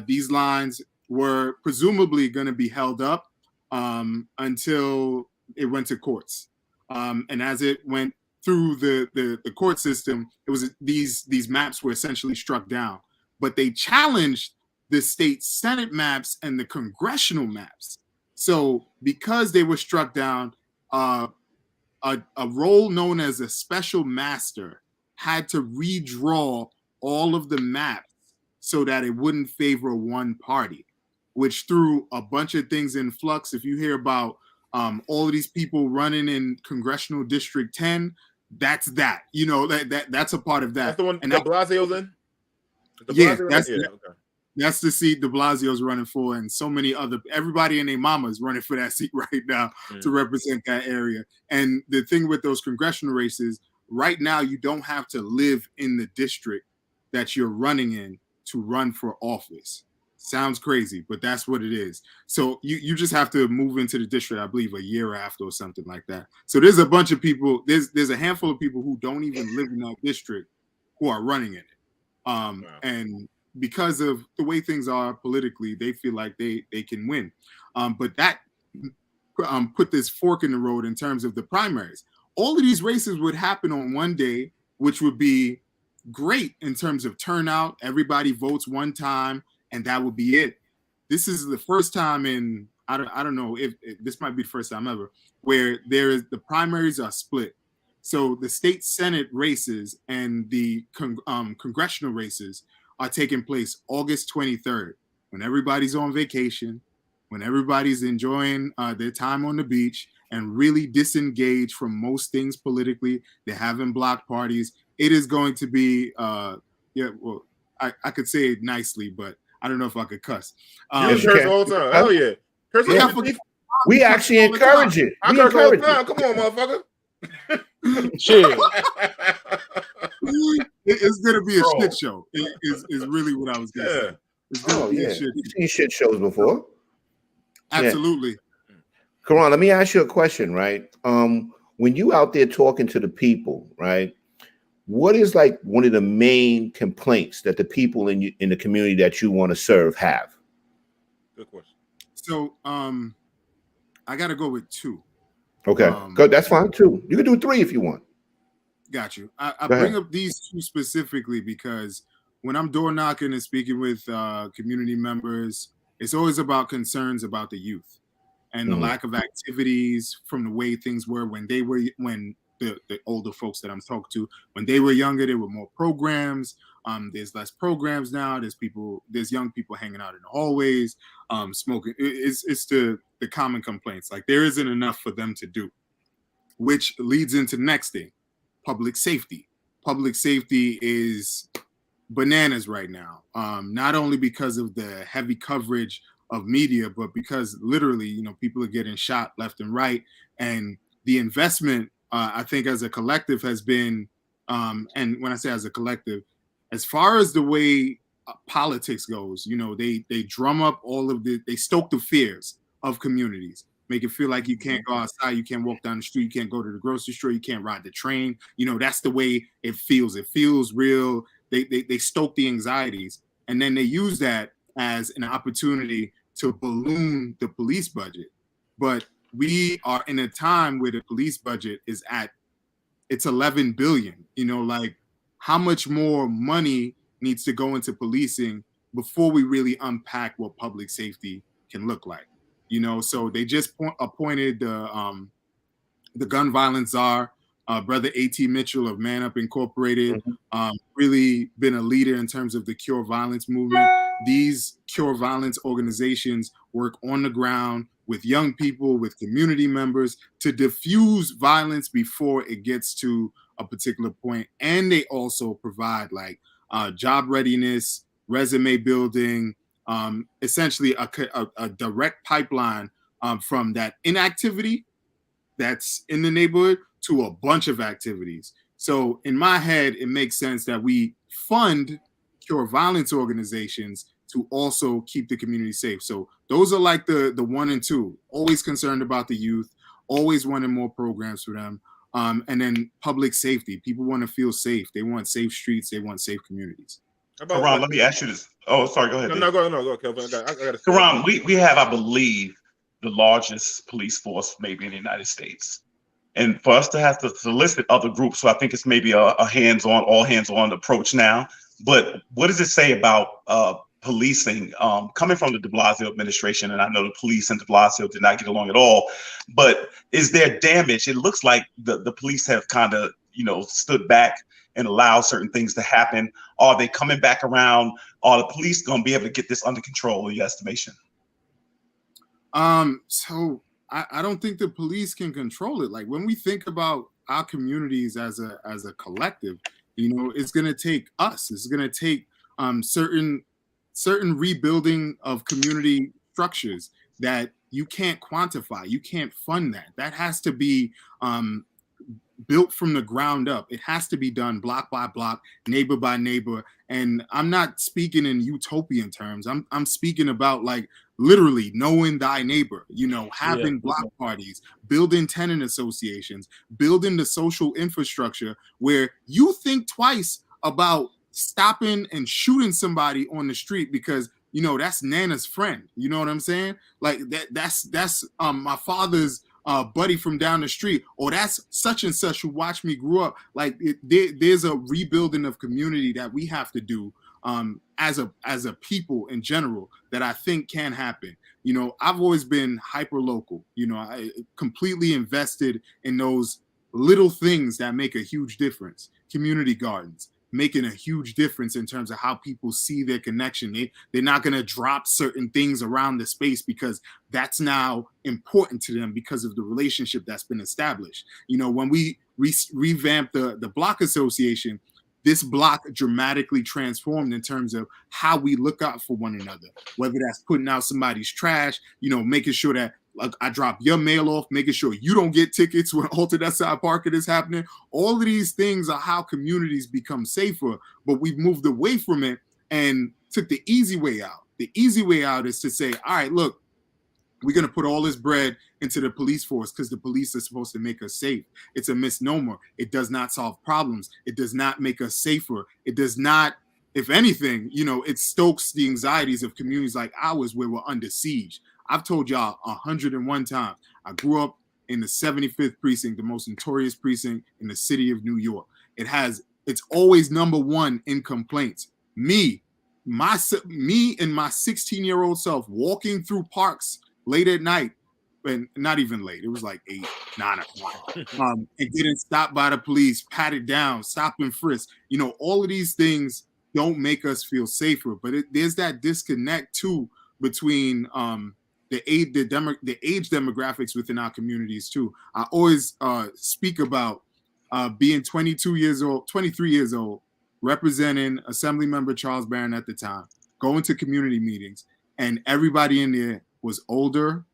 These lines were presumably going to be held up until it went to courts. And as it went through the court system, it was these maps were essentially struck down. But they challenged the state Senate maps and the congressional maps. So because they were struck down, a role known as a special master had to redraw all of the maps so that it wouldn't favor one party, which threw a bunch of things in flux. If you hear about all of these people running in Congressional District 10, that's that. That's a part of that. That's the one and de Blasio's in? That's the seat de Blasio's running for, and so many other, everybody and their mama is running for that seat right now to represent that area. And the thing with those congressional races, right now, you don't have to live in the district that you're running in to run for office. Sounds crazy, but that's what it is. So you just have to move into the district, I believe, a year after or something like that. So there's a bunch of people, there's a handful of people who don't even live in that district who are running in it. And because of the way things are politically, they feel like they can win. But that put this fork in the road in terms of the primaries. All of these races would happen on one day, which would be great in terms of turnout. Everybody votes one time, and that would be it. This is the first time in I don't know if this might be the first time ever where the primaries are split. So the state Senate races and the congressional races are taking place August 23rd, when everybody's on vacation, when everybody's enjoying their time on the beach and really disengaged from most things politically. They're having block parties. It is going to be, I could say it nicely, but I don't know if I could cuss. You curse all the time. Hell yeah. We actually encourage it. I curse all the time. Come on, motherfucker. Chill. It's gonna be a shit show. Is really what I was gonna say. It's gonna be a shit. You've seen shit shows before. Absolutely. Yeah. Keron, let me ask you a question, right? When you out there talking to the people, right? What is like one of the main complaints that the people in the community that you want to serve have? Good question. So I gotta go with 2. Okay, good. That's fine too. You can do 3 if you want. Got you. I bring up these 2 specifically because when I'm door knocking and speaking with community members, it's always about concerns about the youth and the lack of activities from the way things were when the older folks that I'm talking to, when they were younger, there were more programs. There's less programs now. There's young people hanging out in the hallways, smoking. It's the common complaints. Like there isn't enough for them to do, which leads into the next thing, public safety. Public safety is bananas right now. Not only because of the heavy coverage of media, but because literally, people are getting shot left and right. And the investment, I think as a collective has been, and when I say as a collective, as far as the way politics goes, they drum up they stoke the fears of communities, make it feel like you can't go outside, you can't walk down the street, you can't go to the grocery store, you can't ride the train. That's the way it feels. It feels real. They stoke the anxieties, and then they use that as an opportunity to balloon the police budget. But we are in a time where the police budget is it's 11 billion. Like how much more money needs to go into policing before we really unpack what public safety can look like? So they just appointed the gun violence czar, brother A.T. Mitchell of Man Up Incorporated, really been a leader in terms of the Cure Violence movement. These Cure Violence organizations work on the ground with young people, with community members to diffuse violence before it gets to a particular point. And they also provide like job readiness, resume building, essentially a direct pipeline from that inactivity that's in the neighborhood to a bunch of activities. So in my head, it makes sense that we fund cure violence organizations to also keep the community safe. So those are like the 1 and 2, always concerned about the youth, always wanting more programs for them. And then public safety. People want to feel safe. They want safe streets. They want safe communities. Keron, let me ask you this. Oh, sorry, go ahead. No, go, Kelvin. I got Keron, we have, I believe, the largest police force maybe in the United States. And for us to have to solicit other groups, so I think it's maybe a hands-on, all hands-on approach now. But what does it say about policing coming from the de Blasio administration? And I know the police and de Blasio did not get along at all. But is there damage? It looks like the police have kind of, stood back and allowed certain things to happen. Are they coming back around? Are the police going to be able to get this under control in your estimation? So I don't think the police can control it. Like when we think about our communities as a collective, it's going to take us. It's going to take certain rebuilding of community structures that you can't quantify. You can't fund that. That has to be built from the ground up. It has to be done block by block, neighbor by neighbor. And I'm not speaking in utopian terms. I'm speaking about like literally knowing thy neighbor, having block parties, building tenant associations, building the social infrastructure where you think twice about stopping and shooting somebody on the street because you know, that's Nana's friend. You know what I'm saying? Like that's my father's buddy from down the street, or that's such and such who watched me grow up. Like there's a rebuilding of community that we have to do as a people in general that I think can happen. You know, I've always been hyper local. You know, I completely invested in those little things that make a huge difference. Community gardens making a huge difference in terms of how people see their connection. They're not going to drop certain things around the space because that's now important to them because of the relationship that's been established. You know, when we revamped the block association, this block dramatically transformed in terms of how we look out for one another, whether that's putting out somebody's trash, you know, making sure that like I drop your mail off, making sure you don't get tickets when alternate side parking is happening. All of these things are how communities become safer, but we've moved away from it and took the easy way out. The easy way out is to say, all right, look, we're going to put all this bread into the police force because the police are supposed to make us safe. It's a misnomer. It does not solve problems. It does not make us safer. It does not, if anything, you know, it stokes the anxieties of communities like ours where we're under siege. I've told y'all 101 times, I grew up in the 75th precinct, the most notorious precinct in the city of New York. It's always number one in complaints. Me and my 16-year-old self walking through parks late at night, and not even late, it was like 8, 9 o'clock, and getting stopped by the police, patted down, stop and frisk. You know, all of these things don't make us feel safer, but there's that disconnect too between the age demographics within our communities too. I always speak about being 23 years old, representing Assemblymember Charles Barron at the time, going to community meetings, and everybody in there was older,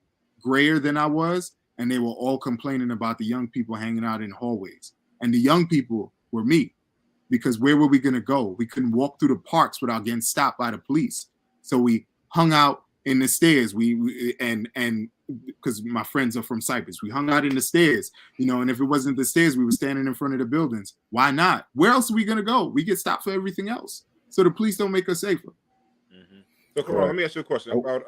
grayer than I was, and they were all complaining about the young people hanging out in hallways. And the young people were me, because where were we going to go? We couldn't walk through the parks without getting stopped by the police. So we hung out in the stairs. And because my friends are from Cyprus, we hung out in the stairs, you know, and if it wasn't the stairs, we were standing in front of the buildings. Why not? Where else are we going to go? We get stopped for everything else. So the police don't make us safer. Mm-hmm. So Keron, let me ask you a question about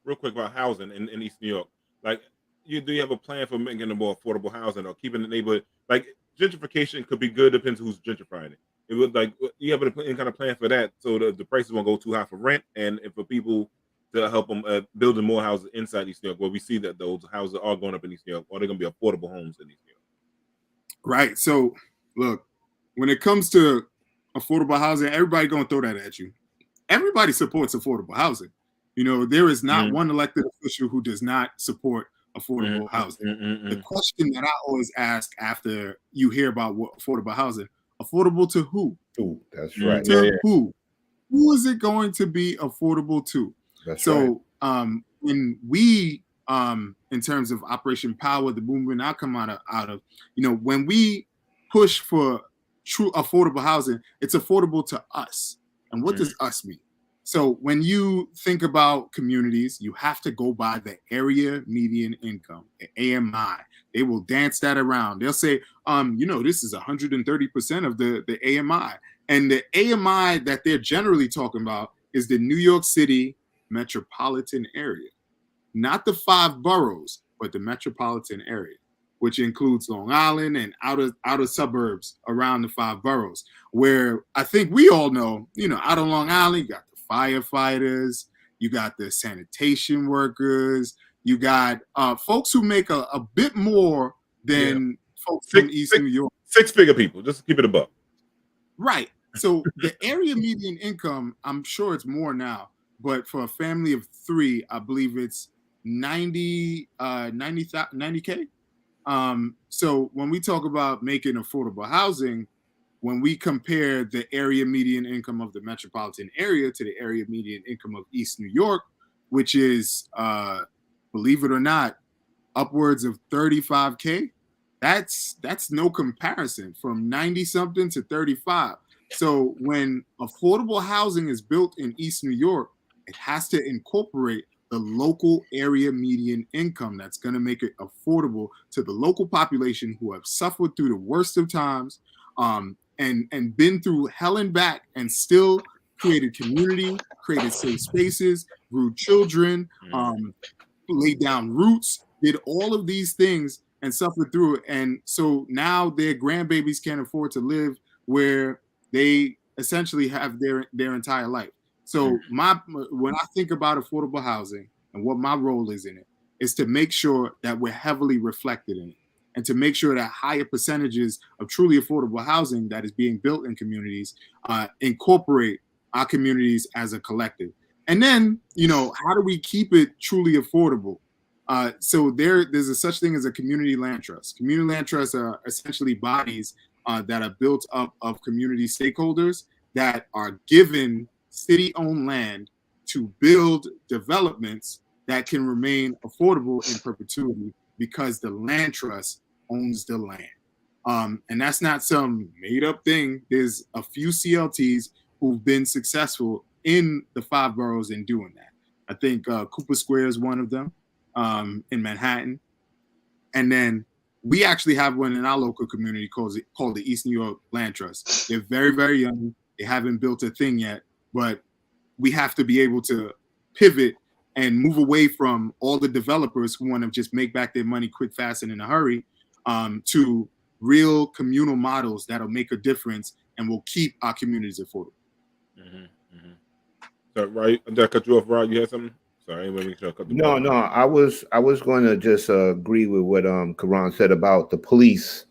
real quick about housing in East New York. Like, do you have a plan for making a more affordable housing or keeping the neighborhood? Like, gentrification could be good, depends who's gentrifying it. It would, like, you have any kind of plan for that so the prices won't go too high for rent and for people to help them building more houses inside East New York, where we see that those houses are going up in East New York, or they're going to be affordable homes in East New York. Right. So, look, when it comes to affordable housing, everybody going to throw that at you. Everybody supports affordable housing. You know, there is not one elected official who does not support affordable housing. The question that I always ask after you hear about what affordable housing, affordable to who? Ooh, that's right. To who? Who is it going to be affordable to? That's so right. When we, in terms of Operation Power, the movement I come out of, you know, when we push for true affordable housing, it's affordable to us. And what does us mean? So when you think about communities, you have to go by the area median income, the AMI. They will dance that around. They'll say, you know, this is 130% of the AMI. And the AMI that they're generally talking about is the New York City metropolitan area, not the 5 boroughs, but the metropolitan area, which includes Long Island and outer suburbs around the 5 boroughs, where I think we all know, you know, out on Long Island, you got the firefighters, you got the sanitation workers, you got folks who make a bit more than folks from East New York. 6-figure people, just keep it above. Right. So the area median income, I'm sure it's more now, but for a family of 3, I believe it's 90K. So when we talk about making affordable housing, when we compare the area median income of the metropolitan area to the area median income of East New York, which is, believe it or not, upwards of 35K, that's no comparison from 90 something to 35. So when affordable housing is built in East New York, it has to incorporate the local area median income that's going to make it affordable to the local population who have suffered through the worst of times, and been through hell and back and still created community, created safe spaces, grew children, laid down roots, did all of these things and suffered through it. And so now their grandbabies can't afford to live where they essentially have their entire life. So when I think about affordable housing and what my role is in it, is to make sure that we're heavily reflected in it and to make sure that higher percentages of truly affordable housing that is being built in communities incorporate our communities as a collective. And then, how do we keep it truly affordable? So there's a such thing as a community land trust. Community land trusts are essentially bodies that are built up of community stakeholders that are given city-owned land to build developments that can remain affordable in perpetuity because the land trust owns the land. And that's not some made-up thing. There's a few CLTs who've been successful in the 5 boroughs in doing that. I think Cooper Square is one of them in Manhattan. And then we actually have one in our local community called the East New York Land Trust. They're very, very young. They haven't built a thing yet, but we have to be able to pivot and move away from all the developers who want to just make back their money quick, fast, and in a hurry to real communal models that'll make a difference and will keep our communities affordable. So, right, did I cut you off, Rod? You had something? Sorry, make sure I cut you off. No. I was going to just agree with what Keron said about the police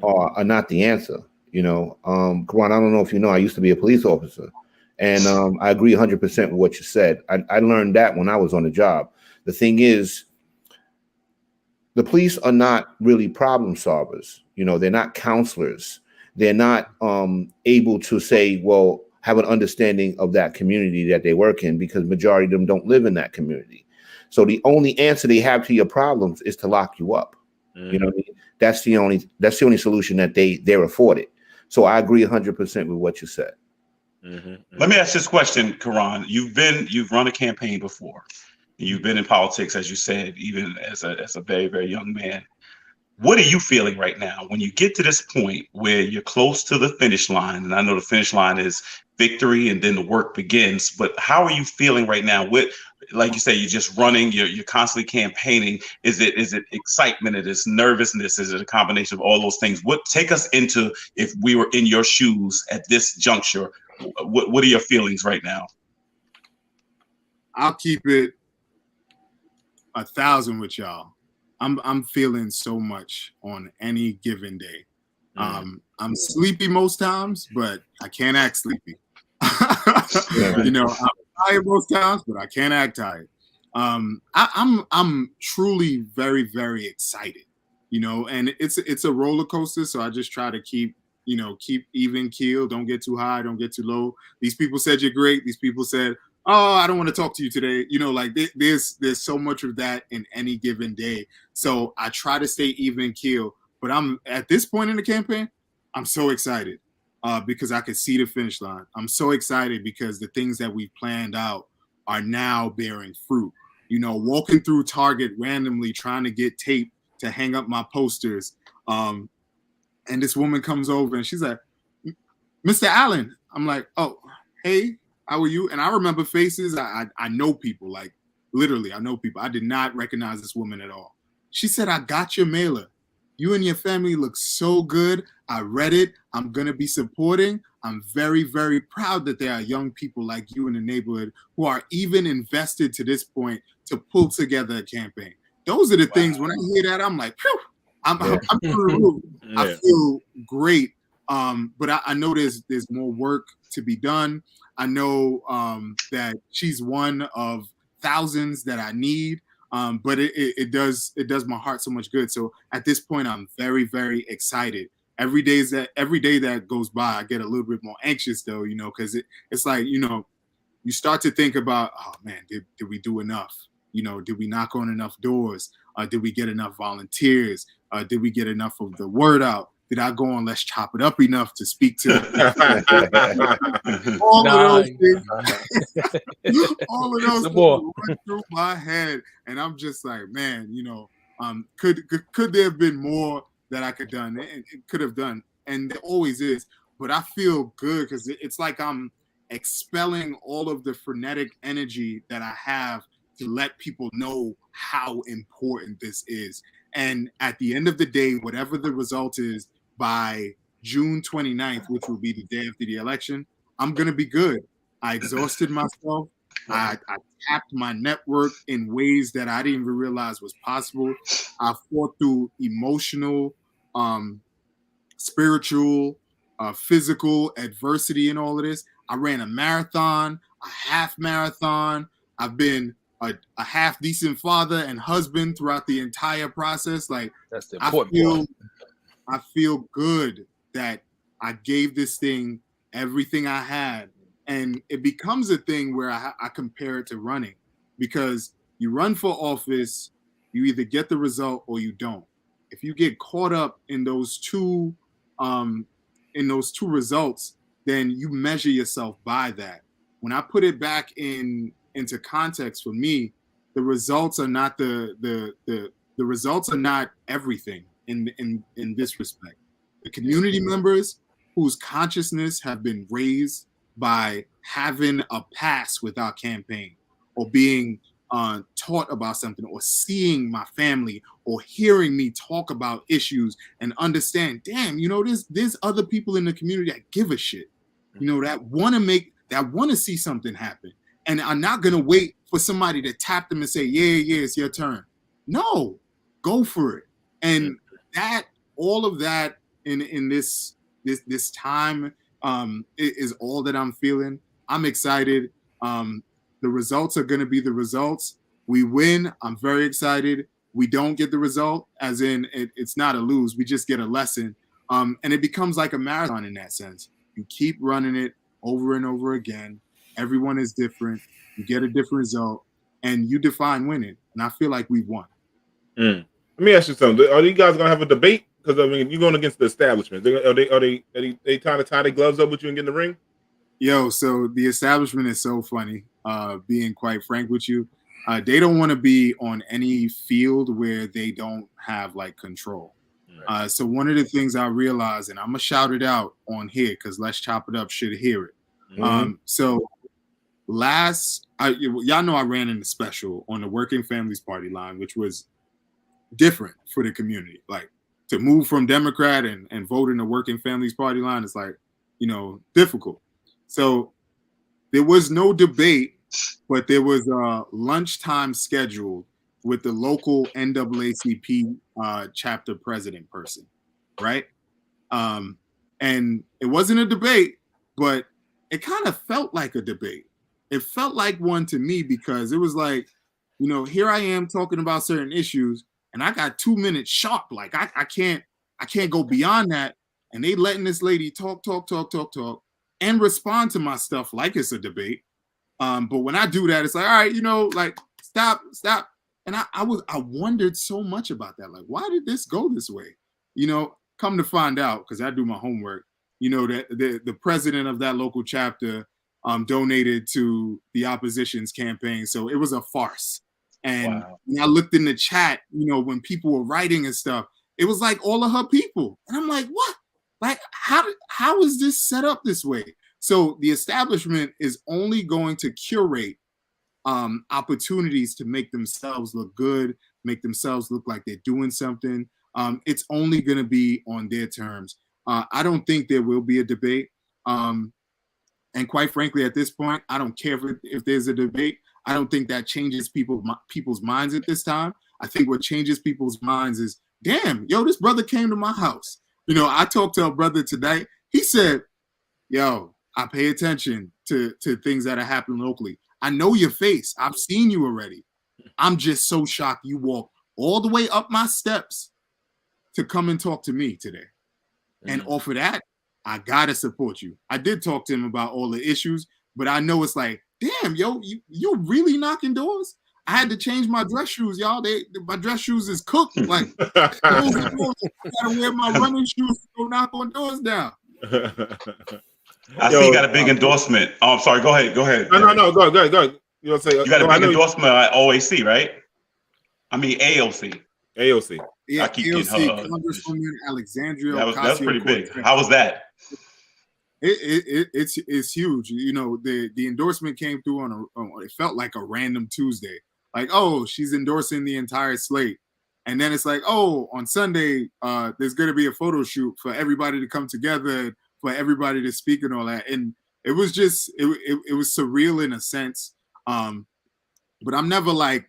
are not the answer. Keron, I don't know if you know, I used to be a police officer, and I agree 100% with what you said. I learned that when I was on the job. The thing is, the police are not really problem solvers. They're not counselors. They're not able to say, well, have an understanding of that community that they work in, because majority of them don't live in that community. So the only answer they have to your problems is to lock you up. You know what I mean? That's the only solution that they're afforded. So I agree 100% with what you said. Let me ask this question, Keron. You've run a campaign before. You've been in politics, as you said, even as a very, very young man. What are you feeling right now when you get to this point where you're close to the finish line? And I know the finish line is victory and then the work begins, but how are you feeling right now? Like you say, you're just running, you're constantly campaigning. Is it excitement? Is it nervousness? Is it a combination of all those things? Take us into, if we were in your shoes at this juncture, what are your feelings right now? I'll keep it 1,000 with y'all. I'm feeling so much on any given day. I'm sleepy most times, but I can't act sleepy. I'm tired most times, but I can't act tired. I'm truly very, very excited. And it's a roller coaster. So I just try to keep even keel. Don't get too high. Don't get too low. These people said you're great. These people said, oh, I don't want to talk to you today. There's so much of that in any given day. So I try to stay even keel. But I'm at this point in the campaign, I'm so excited because I can see the finish line. I'm so excited because the things that we planned out are now bearing fruit. Walking through Target randomly trying to get tape to hang up my posters. And this woman comes over and she's like, Mr. Alleyne. I'm like, oh, hey. How are you? And I remember faces. I know people, like literally, I know people. I did not recognize this woman at all. She said, I got your mailer. You and your family look so good. I read it. I'm going to be supporting. I'm very, very proud that there are young people like you in the neighborhood who are even invested to this point to pull together a campaign. Those are the things when I hear that, I'm like, phew, I'm through the roof. Yeah. I feel great. But I know there's more work to be done. I know that she's one of thousands that I need, but it does my heart so much good. So at this point, I'm very, very excited. Every day that goes by, I get a little bit more anxious though, because it's like, you start to think about, oh man, did we do enough? Did we knock on enough doors? Did we get enough volunteers? Did we get enough of the word out? Did I go on Let's Chop It Up enough to speak to all of those things? All of those things went through my head, and I'm just like, man, could there have been more that I could have done, and it always is. But I feel good because it's like I'm expelling all of the frenetic energy that I have to let people know how important this is. And at the end of the day, whatever the result is by June 29th, which will be the day after the election, I'm going to be good. I exhausted myself. I tapped my network in ways that I didn't even realize was possible. I fought through emotional, spiritual, physical adversity and all of this. I ran a marathon, a half marathon. I've been a half decent father and husband throughout the entire process. Like, that's the important part. I feel good that I gave this thing everything I had. And it becomes a thing where I compare it to running, because you run for office, you either get the result or you don't. If you get caught up in those two results, then you measure yourself by that. When I put it back into context, for me, the results are not the results are not everything in this respect. The community members whose consciousness have been raised by having a pass with our campaign, or being taught about something, or seeing my family, or hearing me talk about issues and understand, damn, there's other people in the community that give a shit, that want to see something happen, and are not going to wait for somebody to tap them and say, yeah, it's your turn. No, go for it. And that, all of that in this time is all that I'm feeling. I'm excited. The results are going to be the results. We win, I'm very excited. We don't get the result, as in it's not a lose. We just get a lesson. And it becomes like a marathon in that sense. You keep running it over and over again. Everyone is different. You get a different result, and you define winning. And I feel like we've won. Let me ask you something. Are you guys going to have a debate? Because, I mean, you're going against the establishment. Are they trying to tie their gloves up with you and get in the ring? Yo, so the establishment is so funny, being quite frank with you. They don't want to be on any field where they don't have, like, control. Right. So one of the things I realized, and I'm going to shout it out on here because Let's Chop It Up should hear it. So y'all know I ran in the special on the Working Families Party line, which was different for the community. Like, to move from Democrat and vote in the Working Families Party line is like, difficult. So there was no debate, but there was a lunchtime scheduled with the local NAACP chapter president person, right? And it wasn't a debate, but it kind of felt like a debate. It felt like one to me, because it was like, here I am talking about certain issues, and I got 2 minutes sharp. Like, I can't go beyond that. And they letting this lady talk, and respond to my stuff like it's a debate. But when I do that, it's like, all right, like, stop. And I wondered so much about that. Like, why did this go this way? Come to find out, because I do my homework, that the president of that local chapter donated to the opposition's campaign. So it was a farce. And when I looked in the chat, when people were writing and stuff, it was like all of her people. And I'm like, what? Like, how is this set up this way? So the establishment is only going to curate opportunities to make themselves look good, make themselves look like they're doing something. It's only going to be on their terms. I don't think there will be a debate. And quite frankly, at this point, I don't care if there's a debate. I don't think that changes people's minds at this time. I think what changes people's minds is, damn, this brother came to my house. I talked to a brother tonight. He said, yo, I pay attention to things that are happening locally. I know your face. I've seen you already. I'm just so shocked you walked all the way up my steps to come and talk to me today. And off of that, I got to support you. I did talk to him about all the issues, but I know it's like, damn, you really knocking doors? I had to change my dress shoes, y'all. My dress shoes is cooked. Like, I gotta wear my running shoes to go knock on doors now. I see you got a big endorsement. Oh, I'm sorry. Go ahead. No. Go ahead. You got a big endorsement at OAC, right? I mean AOC. Yeah, I keep AOC, getting her. Congresswoman Alexandria. That was pretty big. How was that? It's huge. You know, the endorsement came through on it felt like a random Tuesday. Like, oh, she's endorsing the entire slate. And then it's like, oh, on Sunday, there's gonna be a photo shoot for everybody to come together, for everybody to speak and all that. And it was just it was surreal in a sense. But I'm never like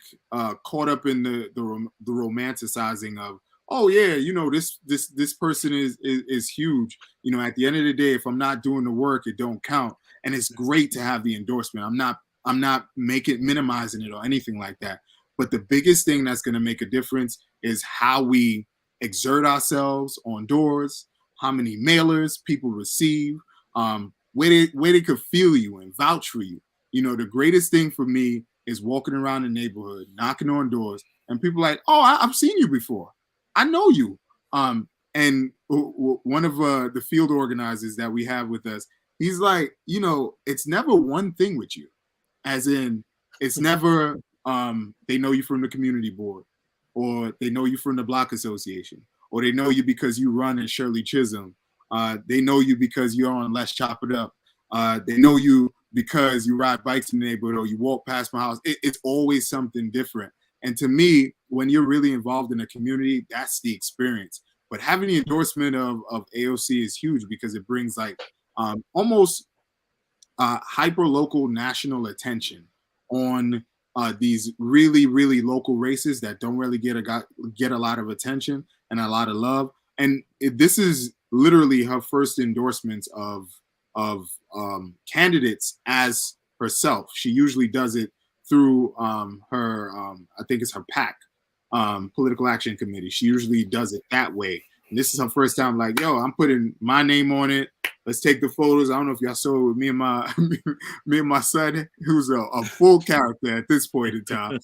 caught up in the romanticizing of, oh yeah, you know, this person is huge. You know, at the end of the day, if I'm not doing the work, it don't count. And it's great to have the endorsement. I'm not minimizing it or anything like that. But the biggest thing that's going to make a difference is how we exert ourselves on doors, how many mailers people receive, where they could feel you and vouch for you. You know, the greatest thing for me is walking around the neighborhood, knocking on doors, and people like, oh, I've seen you before. I know you. And one of the field organizers that we have with us, he's like, you know, it's never one thing with you. As in, it's never they know you from the community board, or they know you from the block association, or they know you because you run in Shirley Chisholm. They know you because you're on Let's Chop It Up. They know you because you ride bikes in the neighborhood or you walk past my house. It's always something different. And to me, when you're really involved in a community, that's the experience. But having the endorsement of AOC is huge because it brings like almost hyper local national attention on these really, really local races that don't really get a lot of attention and a lot of love. And this is literally her first endorsements of candidates as herself. She usually does it through her, I think it's her PAC, Political Action Committee. She usually does it that way. And this is her first time like, yo, I'm putting my name on it. Let's take the photos. I don't know if y'all saw it with me and my son, who's a full character at this point in time.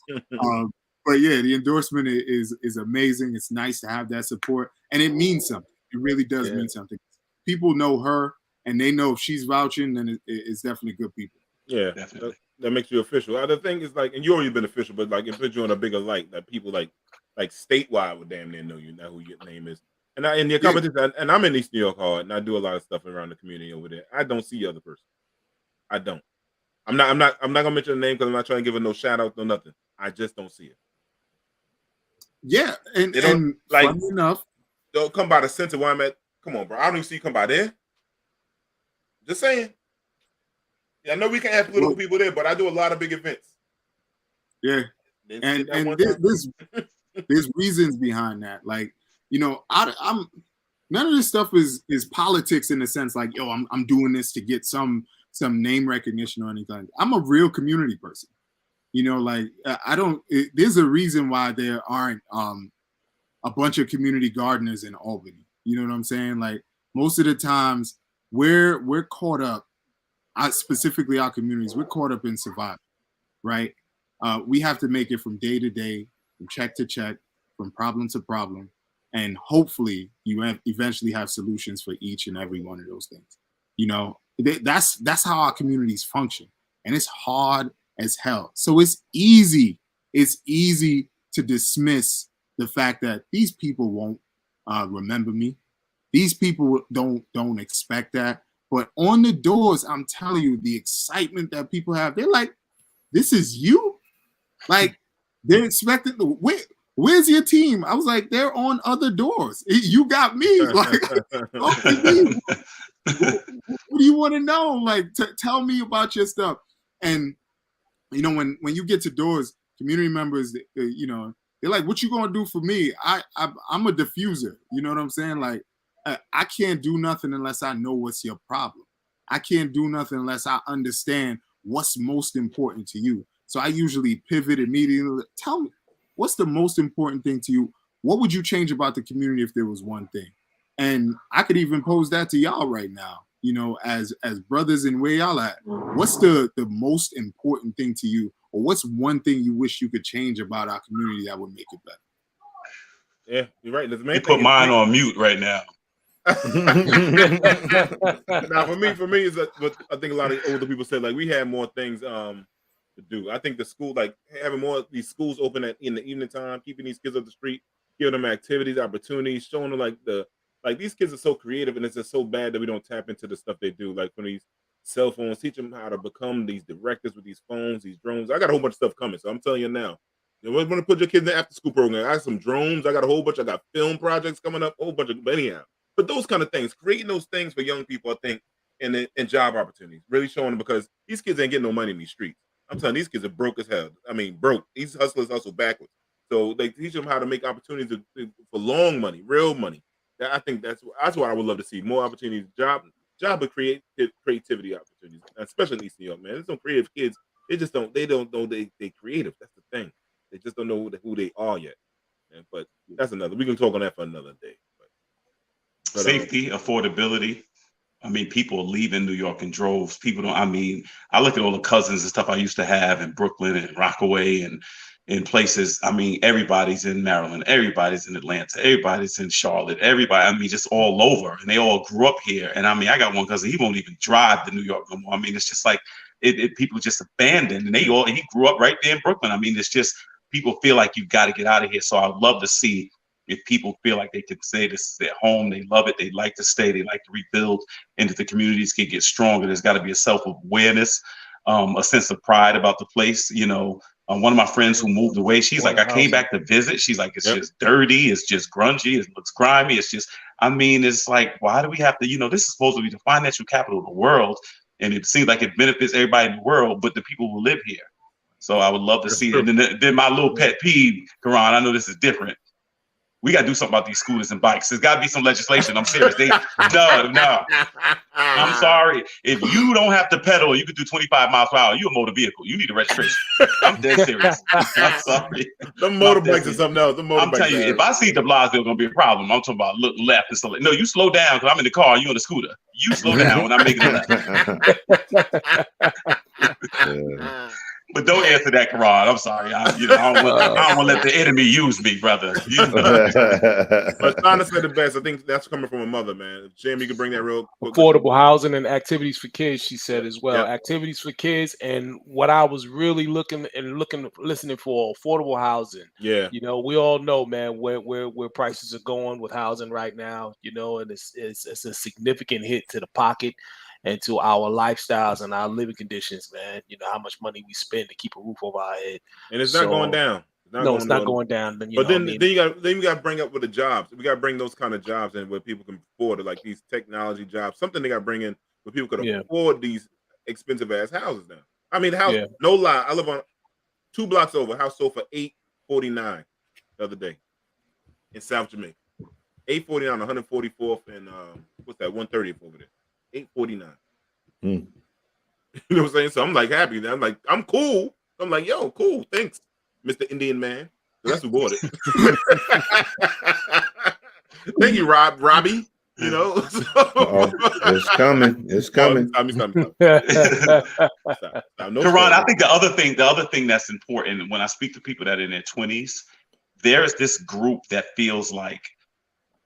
But yeah, the endorsement is amazing. It's nice to have that support, and it means something. It really does mean something. People know her, and they know if she's vouching, then it's definitely good people. Yeah, definitely. That makes you official. The thing is like, and you already been official, but like it puts you on a bigger light that people like statewide would damn near know you, know who your name is. And in the competition, and I'm in East New York hard, and I do a lot of stuff around the community over there. I don't see the other person. I don't. I'm not gonna mention the name because I'm not trying to give her no shout out, no nothing. I just don't see it. Yeah, and like funny enough, don't come by the center where I'm at. Come on, bro. I don't even see you come by there. Just saying. Yeah, I know we can't have political people there, but I do a lot of big events. Yeah, and there's reasons behind that. Like, you know, I'm none of this stuff is politics in the sense like, yo, I'm doing this to get some name recognition or anything. I'm a real community person. You know, like there's a reason why there aren't a bunch of community gardeners in Albany. You know what I'm saying? Like most of the times we're caught up, specifically our communities, we're caught up in survival, right? We have to make it from day to day, from check to check, from problem to problem. And hopefully you eventually have solutions for each and every one of those things. You know, that's how our communities function. And it's hard as hell. So it's easy to dismiss the fact that these people won't remember me. These people don't expect that. But on the doors, I'm telling you, the excitement that people have, they're like, this is you? Like, they're expecting, where's your team? I was like, they're on other doors. You got me. Like, what do you want to know? Like, tell me about your stuff. And, you know, when you get to doors, community members, you know, they're like, what you going to do for me? I'm a diffuser. You know what I'm saying? Like, I can't do nothing unless I know what's your problem. I can't do nothing unless I understand what's most important to you. So I usually pivot immediately. Tell me, what's the most important thing to you? What would you change about the community if there was one thing? And I could even pose that to y'all right now, you know, as brothers and where y'all at. What's the most important thing to you? Or what's one thing you wish you could change about our community that would make it better? Yeah, you're right. You put mine on mute right now. Now, for me, is what I think a lot of older people said. Like we had more things to do. I think the school, like having more of these schools open in the evening time, keeping these kids up the street, giving them activities, opportunities, showing them like the Like these kids are so creative, and it's just so bad that we don't tap into the stuff they do. Like from these cell phones, teach them how to become these directors with these phones, these drones. I got a whole bunch of stuff coming, so I'm telling you now. You want to put your kids in the after school program? I got some drones. I got a whole bunch. I got film projects coming up. A whole bunch of. But anyhow, but those kind of things, creating those things for young people, I think, and job opportunities, really showing them because these kids ain't getting no money in these streets. I'm telling you, these kids are broke as hell. I mean, broke. These hustlers hustle backwards. So they teach them how to make opportunities for long money, real money. I think that's what I would love to see. More opportunities, job of creativity opportunities, especially in East New York, man. There's some creative kids. They don't know they creative. That's the thing. They just don't know who they are yet. But that's another. We can talk on that for another day. But safety, affordability. I mean, people are leaving New York in droves. People don't. I mean, I look at all the cousins and stuff I used to have in Brooklyn and Rockaway and in places. I mean, everybody's in Maryland, everybody's in Atlanta, everybody's in Charlotte, everybody. I mean, just all over, and they all grew up here. And I mean, I got one cousin. He won't even drive to New York no more. I mean, it's just like people just abandoned, and he grew up right there in Brooklyn. I mean, it's just people feel like you've got to get out of here. So I'd love to see if people feel like they can say this is their home, they love it, they like to stay, they like to rebuild, and if the communities can get stronger, there's got to be a self-awareness, a sense of pride about the place. You know, one of my friends who moved away, she's like, I came back to visit. She's like, it's just dirty, it's just grungy, it looks grimy. It's just, I mean, it's like, why do we have to, you know, this is supposed to be the financial capital of the world, and it seems like it benefits everybody in the world, but the people who live here. So I would love to see it. And then my little pet peeve, Keron, I know this is different. We got to do something about these scooters and bikes. There's got to be some legislation. I'm serious. No. I'm sorry. If you don't have to pedal, you can do 25 miles per hour. You're a motor vehicle. You need a registration. I'm dead serious. I'm sorry. The motorbikes is something else. I'm telling you, if I see de Blasio, going to be a problem. I'm talking about look left and stuff. No, you slow down because I'm in the car. You on the scooter. You slow down when I'm making a left. But don't answer that, Keron. I'm sorry. I don't want to let the enemy use me, brother. You know? But Donna said the best. I think that's coming from a mother, man. Jamie, you can bring that real quick. Affordable housing and activities for kids, she said as well. Yeah. Activities for kids, and what I was really listening for, affordable housing. Yeah. You know, we all know, man, where prices are going with housing right now. You know, and it's a significant hit to the pocket and to our lifestyles and our living conditions, man. You know, how much money we spend to keep a roof over our head. And it's not going down. It's not going down. Then you got to bring up with the jobs. We got to bring those kind of jobs in where people can afford it, like these technology jobs. Something they got to bring in where people could afford these expensive ass houses now. I mean, no lie, I live on 2 blocks over. House sold for $849 the other day in South Jamaica. $849 on 144th and what's that? 130th over there. $849. You know what I'm saying? So I'm like happy. I'm like, I'm cool. I'm like, yo, cool. Thanks, Mr. Indian man. So that's who bought it. Thank you, Robbie. You know, it's coming. It's coming. Keron, I think the other thing that's important when I speak to people that are in their 20s, there's this group that feels like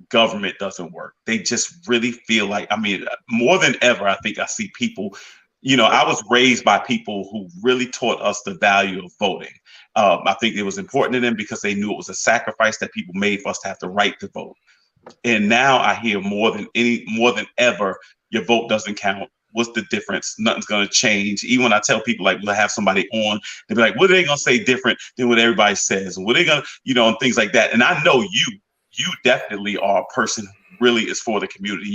government doesn't work. They just really feel like, I mean, more than ever, I think I see people, you know, I was raised by people who really taught us the value of voting. I think it was important to them because they knew it was a sacrifice that people made for us to have the right to vote. And now I hear more than ever, your vote doesn't count. What's the difference? Nothing's going to change. Even when I tell people, like, we'll have somebody on, they'll be like, what are they going to say different than what everybody says? And what are they going to, you know, and things like that. And I know you definitely are a person who really is for the community.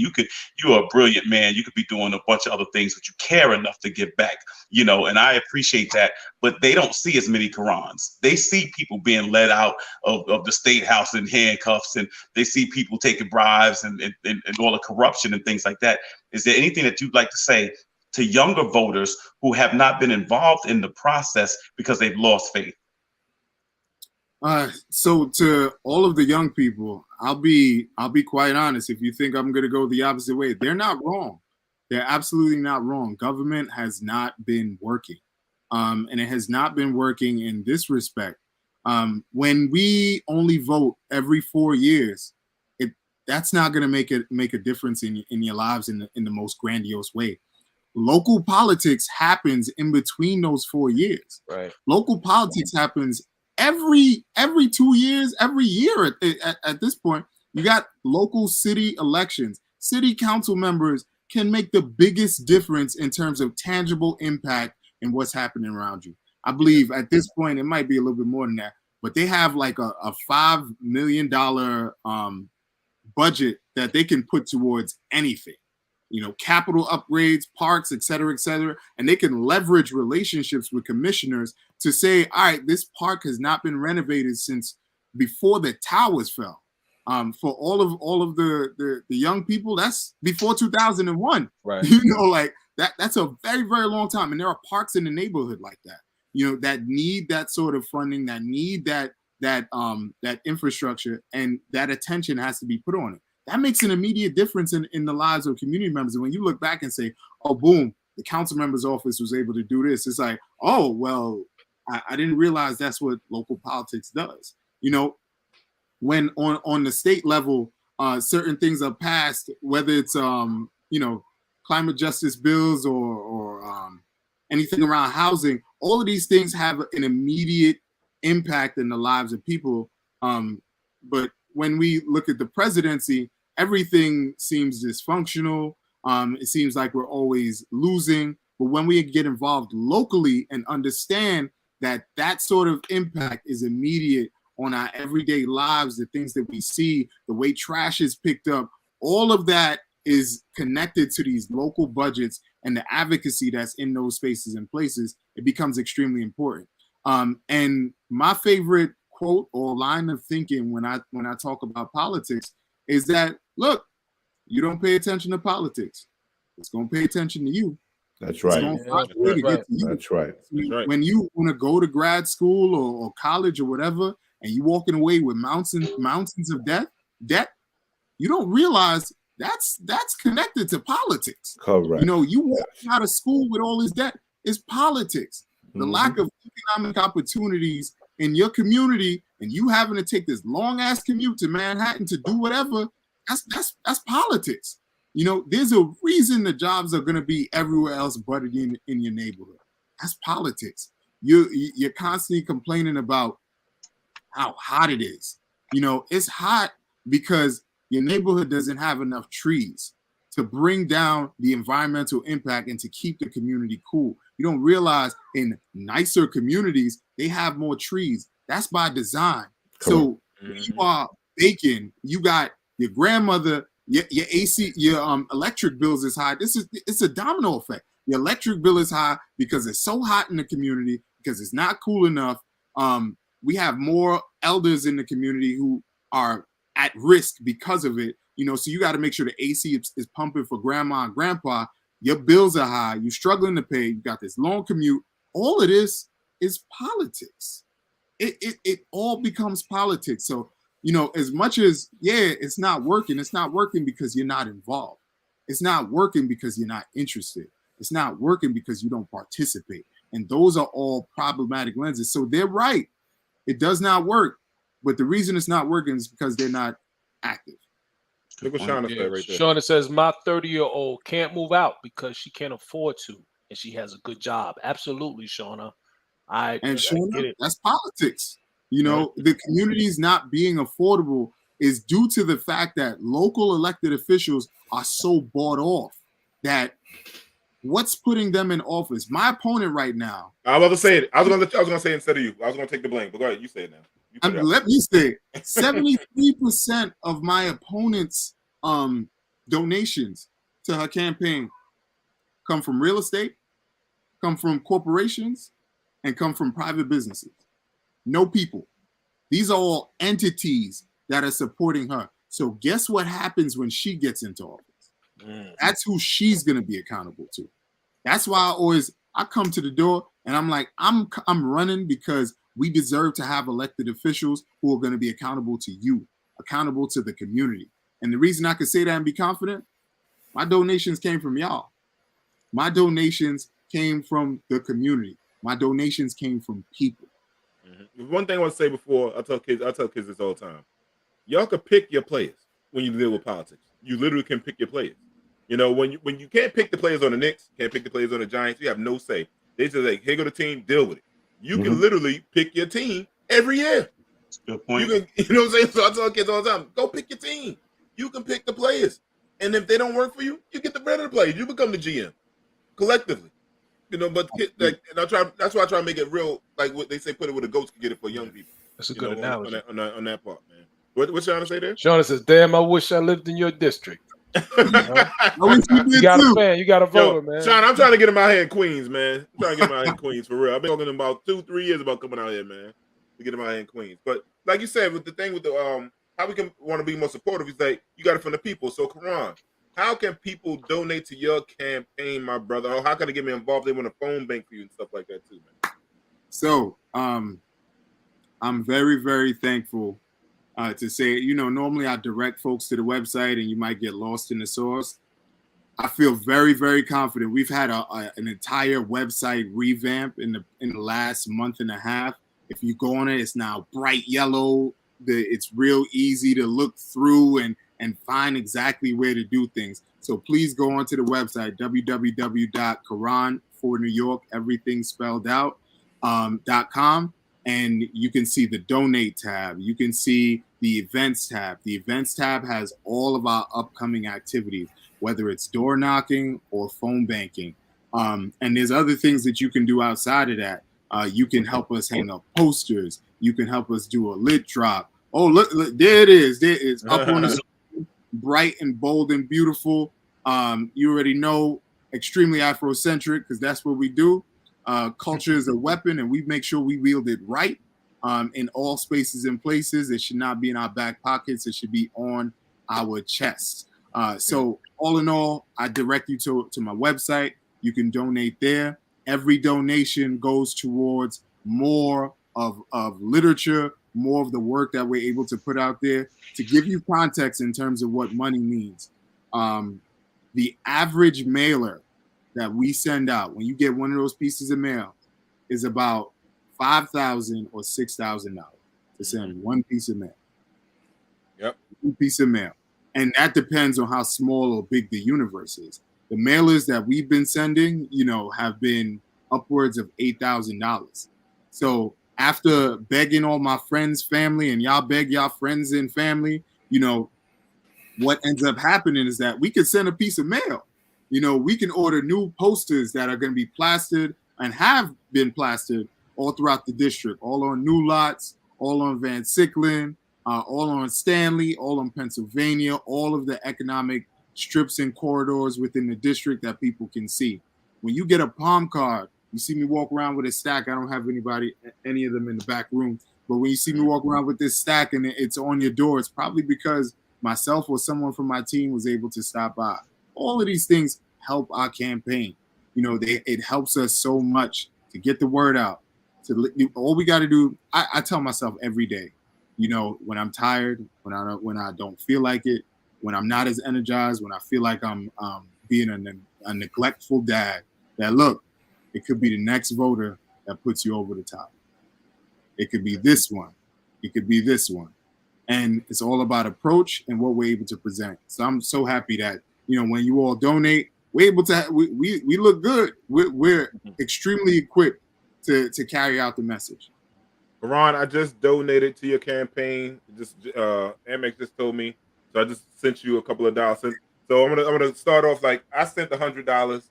You're a brilliant man. You could be doing a bunch of other things, but you care enough to give back, you know, and I appreciate that. But they don't see as many Kerons. They see people being let out of the state house in handcuffs, and they see people taking bribes and all the corruption and things like that. Is there anything that you'd like to say to younger voters who have not been involved in the process because they've lost faith? So to all of the young people, I'll be quite honest. If you think I'm going to go the opposite way, they're not wrong. They're absolutely not wrong. Government has not been working, and it has not been working in this respect. When we only vote every 4 years, that's not going to make a difference in your lives in the most grandiose way. Local politics happens in between those 4 years. Right. Local politics happens every 2 years, every year at this point. You got local city elections. City council members can make the biggest difference in terms of tangible impact in what's happening around you. I believe at this point, it might be a little bit more than that, but they have like a $5 million budget that they can put towards anything, capital upgrades, parks, et cetera, and they can leverage relationships with commissioners to say, all right, this park has not been renovated since before the towers fell. For all of the young people, that's before 2001. Right. Like that's a very, very long time. And there are parks in the neighborhood like that, that need that sort of funding, that need that infrastructure, and that attention has to be put on it. That makes an immediate difference in the lives of community members. And when you look back and say, oh, boom, the council member's office was able to do this, it's like, oh, well, I didn't realize that's what local politics does. When on the state level, certain things are passed, whether it's climate justice bills or anything around housing, all of these things have an immediate impact in the lives of people. But when we look at the presidency, everything seems dysfunctional. It seems like we're always losing. But when we get involved locally and understand that sort of impact is immediate on our everyday lives, the things that we see, the way trash is picked up, all of that is connected to these local budgets and the advocacy that's in those spaces and places. It becomes extremely important. And my favorite quote or line of thinking when I talk about politics is that, look, you don't pay attention to politics, it's going to pay attention to you. That's right. That's right. When you want to go to grad school or college or whatever, and you walking away with mountains of debt, you don't realize that's connected to politics. Correct. You walking out of school with all this debt is politics. The lack of economic opportunities in your community, and you having to take this long ass commute to Manhattan to do whatever, that's politics. There's a reason the jobs are going to be everywhere else but in your neighborhood. That's politics. You're constantly complaining about how hot it is. It's hot because your neighborhood doesn't have enough trees to bring down the environmental impact and to keep the community cool. You don't realize in nicer communities, they have more trees. That's by design. So when you are baking, you got your grandmother, your AC, your electric bills is high. It's a domino effect. Your electric bill is high because it's so hot in the community, because it's not cool enough. We have more elders in the community who are at risk because of it. So you got to make sure the AC is pumping for grandma and grandpa. Your bills are high. You're struggling to pay. You got this long commute. All of this is politics. It all becomes politics. So, as much as, it's not working because you're not involved. It's not working because you're not interested. It's not working because you don't participate. And those are all problematic lenses. So they're right. It does not work. But the reason it's not working is because they're not active. Look what Shauna said right there. Shauna says, my 30-year-old can't move out because she can't afford to, and she has a good job. Absolutely, Shauna. Shauna, that's politics. The communities not being affordable is due to the fact that local elected officials are so bought off that what's putting them in office? My opponent right now. I was about to say it. I was going to say it instead of you. I was going to take the blame. But go ahead. You say it now. Let me say 73% of my opponent's donations to her campaign come from real estate, come from corporations, and come from private businesses. No people. These are all entities that are supporting her. So guess what happens when she gets into office? That's who she's going to be accountable to. That's why I come to the door and I'm like, I'm running because we deserve to have elected officials who are going to be accountable to you, accountable to the community. And the reason I can say that and be confident, my donations came from y'all. My donations came from the community. My donations came from people. One thing I want to say before, I tell kids this all the time. Y'all can pick your players when you deal with politics. You literally can pick your players. When you can't pick the players on the Knicks, can't pick the players on the Giants, you have no say. They just like, here go the team, deal with it. You can literally pick your team every year. Good point. You know what I'm saying? So I tell kids all the time, go pick your team. You can pick the players. And if they don't work for you, you get the better players. You become the GM collectively. You know, but like, and that's why I try to make it real, like what they say, put it where the goats can get it for young people. That's a good analogy. On that part, man. What's trying to say there? Shauna says, damn, I wish I lived in your district. I wish you did You got too. a fan, you got a voter, man. Sean, I'm trying to get him out here in Queens, man. I'm trying to get him out here in Queens for real. I've been talking about 2-3 years about coming out here, man, to get him out here in Queens. But like you said, with the thing with the how we can want to be more supportive is like you got it from the people. So Keron, how can people donate to your campaign, my brother? Or how can they get me involved? They want a phone bank for you and stuff like that too, man. So I'm very, very thankful to say, you know, normally I direct folks to the website and you might get lost in the sauce. I feel very, very confident. We've had an entire website revamp in the last month and a half. If you go on it, it's now bright yellow. It's real easy to look through and find exactly where to do things. So please go onto the website, www.Keron for New York, everything spelled out, .com. And you can see the donate tab. You can see the events tab. The events tab has all of our upcoming activities, whether it's door knocking or phone banking. And there's other things that you can do outside of that. You can help us hang up posters. You can help us do a lit drop. Oh, look, there it is. There it is up on the screen, bright and bold and beautiful. You already know, extremely Afrocentric, because that's what we do. Culture is a weapon, and we make sure we wield it right in all spaces and places. It should not be in our back pockets. It should be on our chests. So all in all, I direct you to my website. You can donate there. Every donation goes towards more of literature, more of the work that we're able to put out there. To give you context in terms of what money means, the average mailer that we send out, when you get one of those pieces of mail, is about $5,000 or $6,000 to send one piece of mail. Yep. One piece of mail. And that depends on how small or big the universe is. The mailers that we've been sending, you know, have been upwards of $8,000. So after begging all my friends, family, and y'all beg y'all friends and family, you know, what ends up happening is that we can send a piece of mail. You know, we can order new posters that are going to be plastered and have been plastered all throughout the district, all on New Lots, all on Van Sicklen, all on Stanley, all on Pennsylvania, all of the economic strips and corridors within the district that people can see. When you get a palm card, you see me walk around with a stack. I don't have any of them in the back room, but when you see me walk around with this stack and it's on your door, it's probably because myself or someone from my team was able to stop by. All of these things help our campaign. You know, it helps us so much to get the word out. All we got to do, I tell myself every day, you know, when I'm tired, when I don't feel like it, when I'm not as energized, when I feel like I'm being a neglectful dad, that look, it could be the next voter that puts you over the top. It could be this one. It could be this one. And it's all about approach and what we're able to present. So I'm so happy that, you know, when you all donate, we're able to, we look good. We're extremely equipped to carry out the message. Keron, I just donated to your campaign. Just Amex just told me, so I just sent you a couple of dollars. So I'm gonna start off like I sent $100.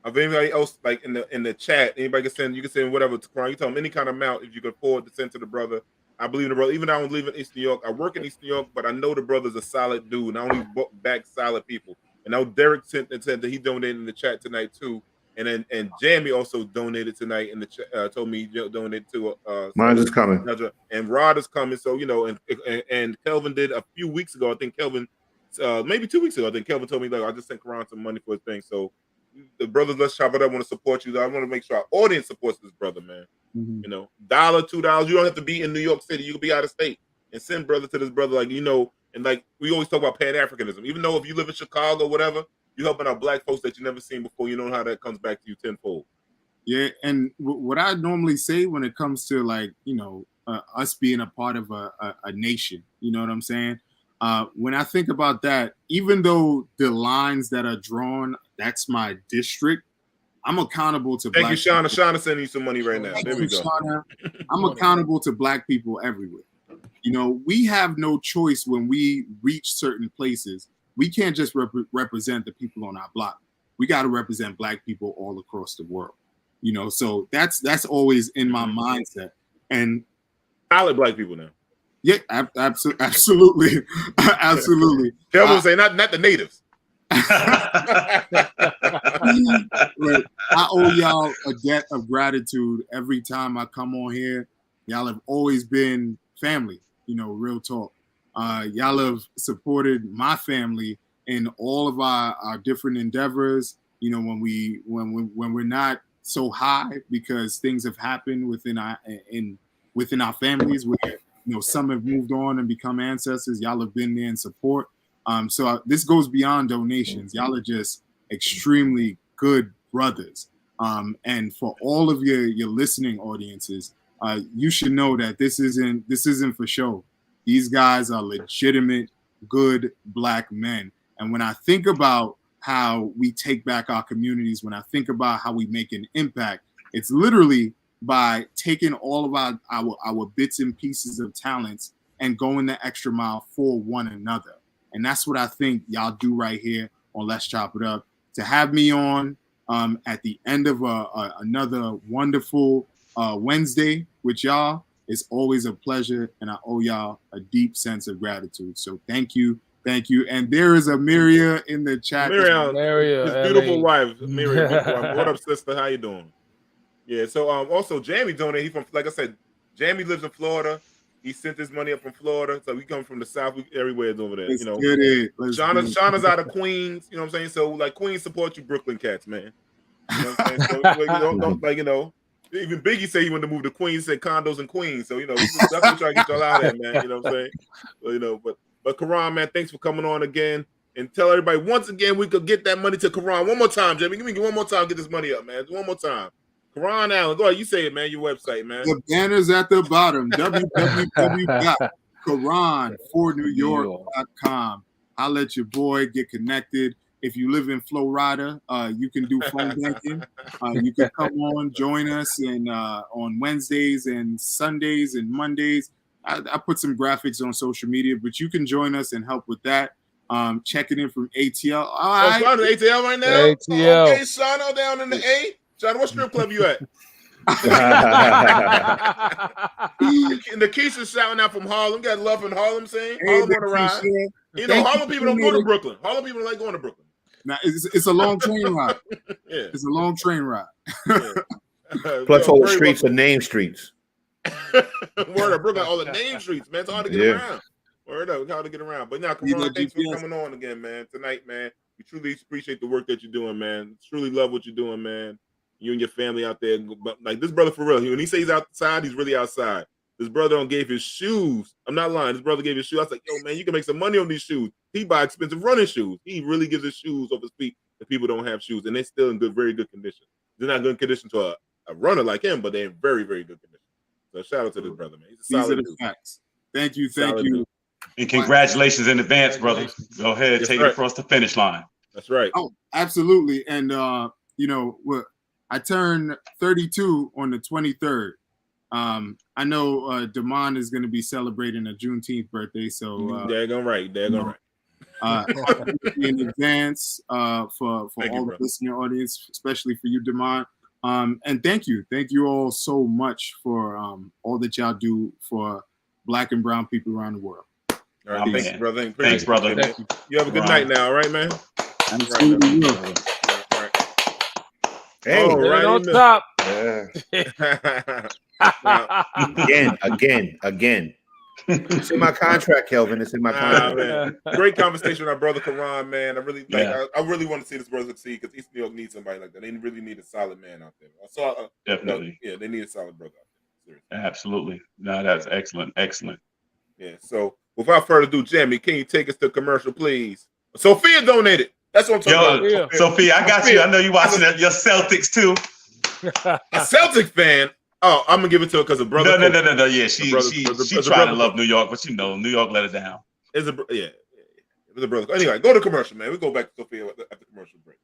If anybody else like in the chat, anybody can send, you can send whatever to Keron. You tell them any kind of amount if you can afford to send to the brother. I believe in the brother. Even though I don't live in East New York, I work in East New York, but I know the brother's a solid dude, and I only back solid people. And now Derek said that he donated in the chat tonight too. And Jamie also donated tonight in the chat, told me he donated to mine is coming. And Rod is coming. So, you know, and Kelvin did a few weeks ago. I think Kelvin, maybe 2 weeks ago, I think Kelvin told me, like, I just sent Keron some money for his thing. So the brothers, let's chop it up. I want to support you. I want to make sure our audience supports this brother, man. Mm-hmm. You know, $1, $2. You don't have to be in New York City. You can be out of state and send brother to this brother. Like, you know, and like we always talk about Pan-Africanism. Even though if you live in Chicago, whatever, you're helping out black folks that you never seen before. You know how that comes back to you tenfold. Yeah, and what I normally say when it comes to, like, you know, us being a part of a nation, you know what I'm saying? When I think about that, even though the lines that are drawn, that's my district, I'm accountable to Thank black you, Shauna. people. Shauna sending you some money right now. There we go. Shauna, I'm accountable to black people everywhere. we have no choice when we reach certain places. We can't just represent the people on our block. We got to represent Black people all across the world. So that's always in my mindset. And solid Black people now. Yeah, absolutely, absolutely. Kelvin say not the natives. I owe y'all a debt of gratitude every time I come on here. Y'all have always been family, real talk. Y'all have supported my family in all of our different endeavors. When we're not so high because things have happened within our families where some have moved on and become ancestors. Y'all have been there in support. So this goes beyond donations. Y'all are just extremely good brothers. And for all of your listening audiences, you should know that this isn't for show. These guys are legitimate, good Black men. And when I think about how we take back our communities, when I think about how we make an impact, it's literally by taking all of our bits and pieces of talents and going the extra mile for one another. And that's what I think y'all do right here on Let's Chop It Up. To have me on at the end of another wonderful Wednesday with y'all is always a pleasure, and I owe y'all a deep sense of gratitude. So thank you. And there is a Miria in the chat. Miria, his beautiful wife, Miria. What up, sister? How you doing? Yeah. So also Jamie donated. He from, like I said, Jamie lives in Florida. He sent his money up from Florida, so we come from the South. We everywhere's over there. Shauna's out of Queens. You know what I'm saying? So like Queens support you, Brooklyn cats, man. You know what I'm saying? So even Biggie said he wanted to move to Queens. He said condos in Queens. So that's what trying to get y'all out of there, man. You know what I'm saying? But Keron, man, thanks for coming on again. And tell everybody once again we could get that money to Keron. One more time, Jamie. Give me one more time. Get this money up, man. One more time. Keron Alleyne. Go ahead. You say it, man. Your website, man. The banner's at the bottom. www.keron4newyork.com. I'll let your boy get connected. If you live in Florida, you can do phone banking. You can come on, join us on Wednesdays and Sundays and Mondays. I put some graphics on social media, but you can join us and help with that. Checking in from ATL. All right. Shauna's ATL right now? ATL. Okay, Shauna down in the A. Shauna, what strip club you at? And the Keisha's shouting out from Harlem. Got love in Harlem, saying Harlem on the ride. Harlem people don't go to Brooklyn. Harlem people like going to Brooklyn. Now it's a long train ride. Yeah. It's a long train ride. Plus, all the streets are name streets. Word up, Brooklyn, all the name streets, man. It's hard to get around. Word up, it's hard to get around. But now, come on, thanks for coming on again, man. Tonight, man. We truly appreciate the work that you're doing, man. Truly love what you're doing, man. You and your family out there. But like this brother, for real, when he says he's outside, he's really outside. This brother gave his shoes. I'm not lying. This brother gave his shoes. I was like, yo, man, you can make some money on these shoes. He buy expensive running shoes. He really gives his shoes off his feet if people don't have shoes. And they're still in very good condition. They're not good condition to a runner like him, but they're in very, very good condition. So shout out to this brother, man. He's a solid dude. Facts. Thank you. Dude. And congratulations in advance, brother. Go ahead, take it across the finish line. That's right. Oh, absolutely. And I turned 32 on the 23rd. I know Damon is going to be celebrating a Juneteenth birthday, so daggone right. In advance for all the listening audience, especially for you, Damon. And thank you all so much for all that y'all do for Black and brown people around the world. All right, thanks, brother. Thanks, brother. You have a good night now, all right, man? Absolutely. All right. Hey, right on top. Yeah. Again. It's in my contract, Kelvin. It's in my contract. Man. Great conversation with our brother Keron, man. I really want to see this brother succeed because East New York needs somebody like that. They really need a solid man out there. Definitely. They need a solid brother out there. Seriously. Absolutely. No, that's excellent. Yeah. So without further ado, Jamie, can you take us to commercial, please? Sophia donated. That's what I'm talking about. Sophia, I got you. I know you're watching your Celtics too. A Celtic fan. Oh, I'm gonna give it to her because of brother. No. Yeah, she trying to love New York, but New York let her down. It's a brother. Anyway, go to commercial, man. We go back to Sophia at the commercial break.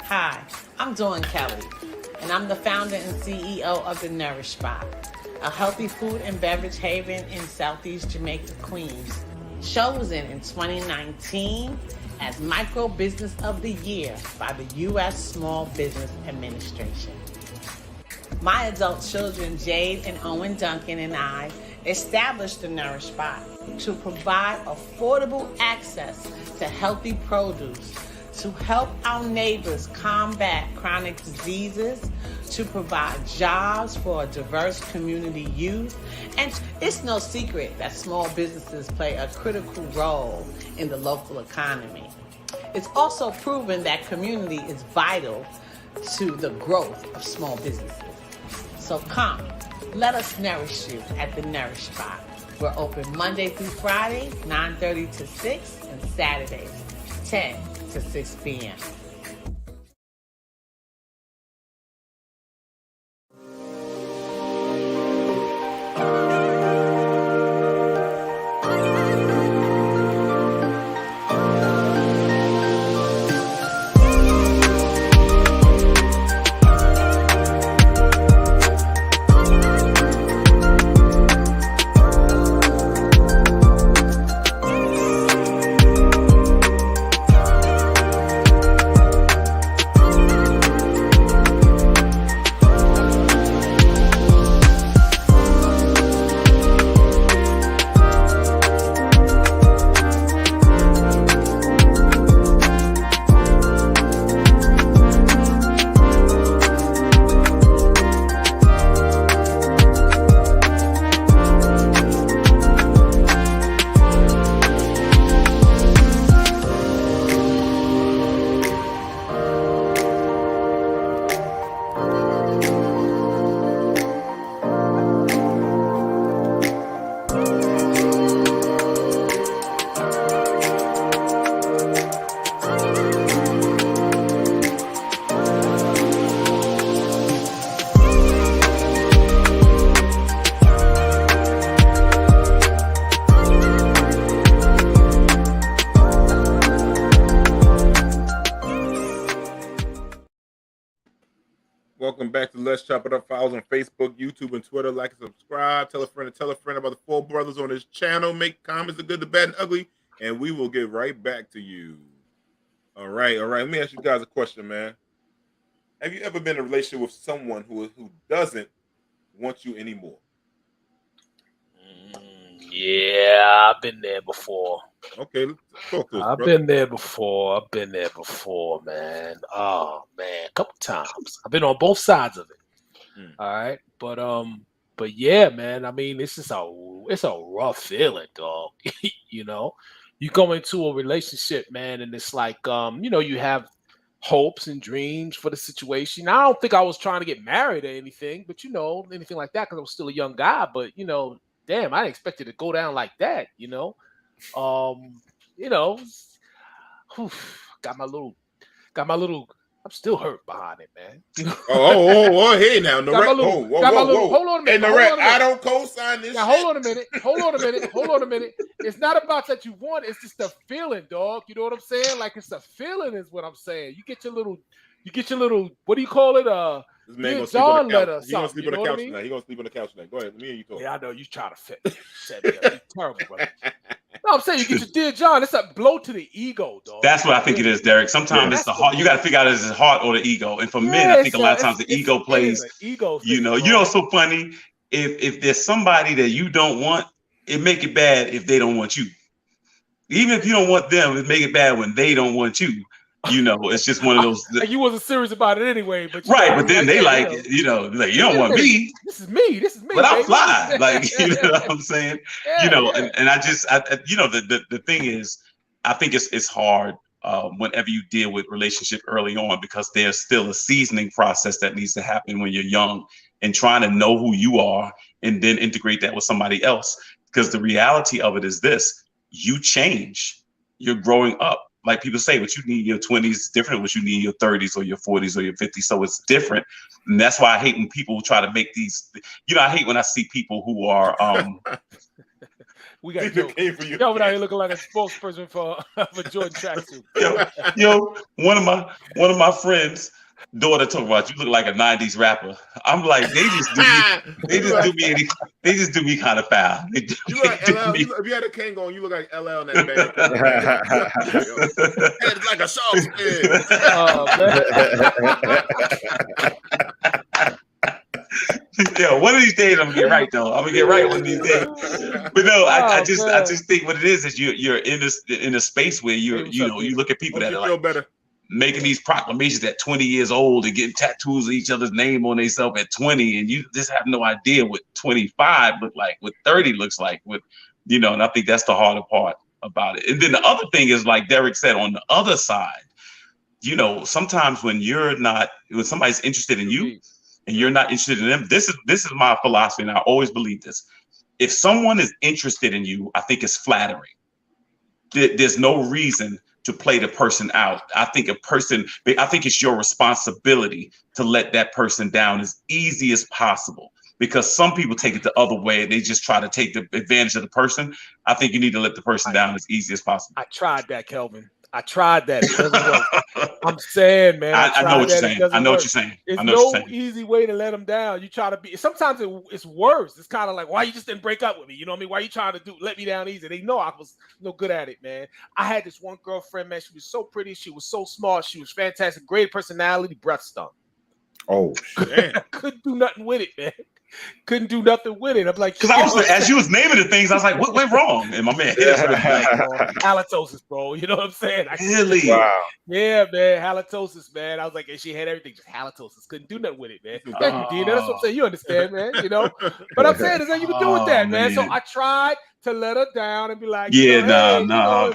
Hi, I'm Dawn Kelly, and I'm the founder and CEO of The Nourish Spot, a healthy food and beverage haven in Southeast Jamaica, Queens, chosen in 2019 as Micro Business of the Year by the U.S. Small Business Administration. My adult children, Jade and Owen Duncan, and I established The Nourish Spot to provide affordable access to healthy produce, to help our neighbors combat chronic diseases, to provide jobs for a diverse community youth. And it's no secret that small businesses play a critical role in the local economy. It's also proven that community is vital to the growth of small businesses. So come, let us nourish you at The Nourish Spot. We're open Monday through Friday, 9:30 to 6, and Saturdays, 10 to 6 p.m. Welcome back to Let's Chop It Up. Follow us on Facebook, YouTube, and Twitter. Like and subscribe. Tell a friend about the four brothers on this channel. Make comments, the good, the bad, and ugly, and we will get right back to you. All right. Let me ask you guys a question, man. Have you ever been in a relationship with someone who doesn't want you anymore? Yeah, I've been there before. Okay, let's talk to us, I've brother. been there before. man. Oh man, a couple times. I've been on both sides of it. All right, but yeah, man. I mean, it's a rough feeling, dog. You know, you go into a relationship, man, and it's like, you have hopes and dreams for the situation. I don't think I was trying to get married or anything, but anything like that, because I was still a young guy. But damn, I didn't expect it to go down like that. Got my little. I'm still hurt behind it, man. Hey now, no, hold on a minute. I don't co-sign this. Now hold on a minute. It's not about that you want. It's just the feeling, dog. You know what I'm saying? Like, it's the feeling is what I'm saying. You get your little. What do you call it? This man Dear John letter. He's gonna sleep on the couch tonight. He's gonna sleep on the couch tonight. Go ahead, me and you talk. Yeah, I know you trying to set me up. You're terrible, brother. No, I'm saying you get your Dear John. It's a blow to the ego, dog. That's what I think it is, Derek. Sometimes it's the heart. You got to figure out is it heart or the ego. And for men, I think a lot of times the ego plays. Ego thing, you know what's so funny? If there's somebody that you don't want, it make it bad if they don't want you. Even if you don't want them, it make it bad when they don't want you. It's just one of those. You wasn't serious about it anyway, but right. But then they like you don't want me. This is me. But I'm fly. Like, you know what I'm saying? Yeah. And I the thing is, I think it's hard whenever you deal with relationship early on, because there's still a seasoning process that needs to happen when you're young and trying to know who you are and then integrate that with somebody else. Because the reality of it is this: you change. You're growing up. Like people say, what you need in your 20s is different than what you need in your 30s or your 40s or your 50s. So it's different. And that's why I hate when people try to make these, I hate when I see people who are We got He Joe. came for you. Calvin out here looking like a spokesperson for Jordan tracksuit. Yo, one of my friends' daughter talking about you look like a '90s rapper. I'm like, they just do me kind of foul. You look like LL. If you had a cane on, you look like LL in that bag. Head like a shark's fin. Yo, one of these days I'm gonna get right though. I'm gonna get right one of these days. But no, I just think what it is you're in a space where you look at people that are like better. Making these proclamations at 20 years old and getting tattoos of each other's name on themselves at 20, and you just have no idea what 25 look like, what 30 looks like, and I think that's the harder part about it. And then the other thing is, like Derek said, on the other side, sometimes when somebody's interested in you and you're not interested in them, this is my philosophy, and I always believe this. If someone is interested in you, I think it's flattering. There's no reason to play the person out. I think it's your responsibility to let that person down as easy as possible, because some people take it the other way. They just try to take the advantage of the person. I think you need to let the person down as easy as possible. I tried that, Kelvin. I tried that. It doesn't work. I'm saying, man. I know what you're saying. I know what you're saying. It's no easy way to let them down. You try to be. Sometimes it's worse. It's kind of like, why you just didn't break up with me? You know what I mean? Why you trying to let me down easy? They know I was no good at it, man. I had this one girlfriend, man. She was so pretty. She was so smart. She was fantastic. Great personality. Breath stunk. Oh, shit. Couldn't do nothing with it, man. Couldn't do nothing with it. I'm like, because as you was naming the things, I was like, what went wrong? And my man, halitosis, bro. You know what I'm saying? Really? Wow. Yeah, man. Halitosis, man. I was like, and she had everything, just halitosis. Couldn't do nothing with it, man. Thank you, Dina. That's what I'm saying. You understand, man. But I'm saying there's nothing you can do with that, man. So I tried to let her down and be like, no.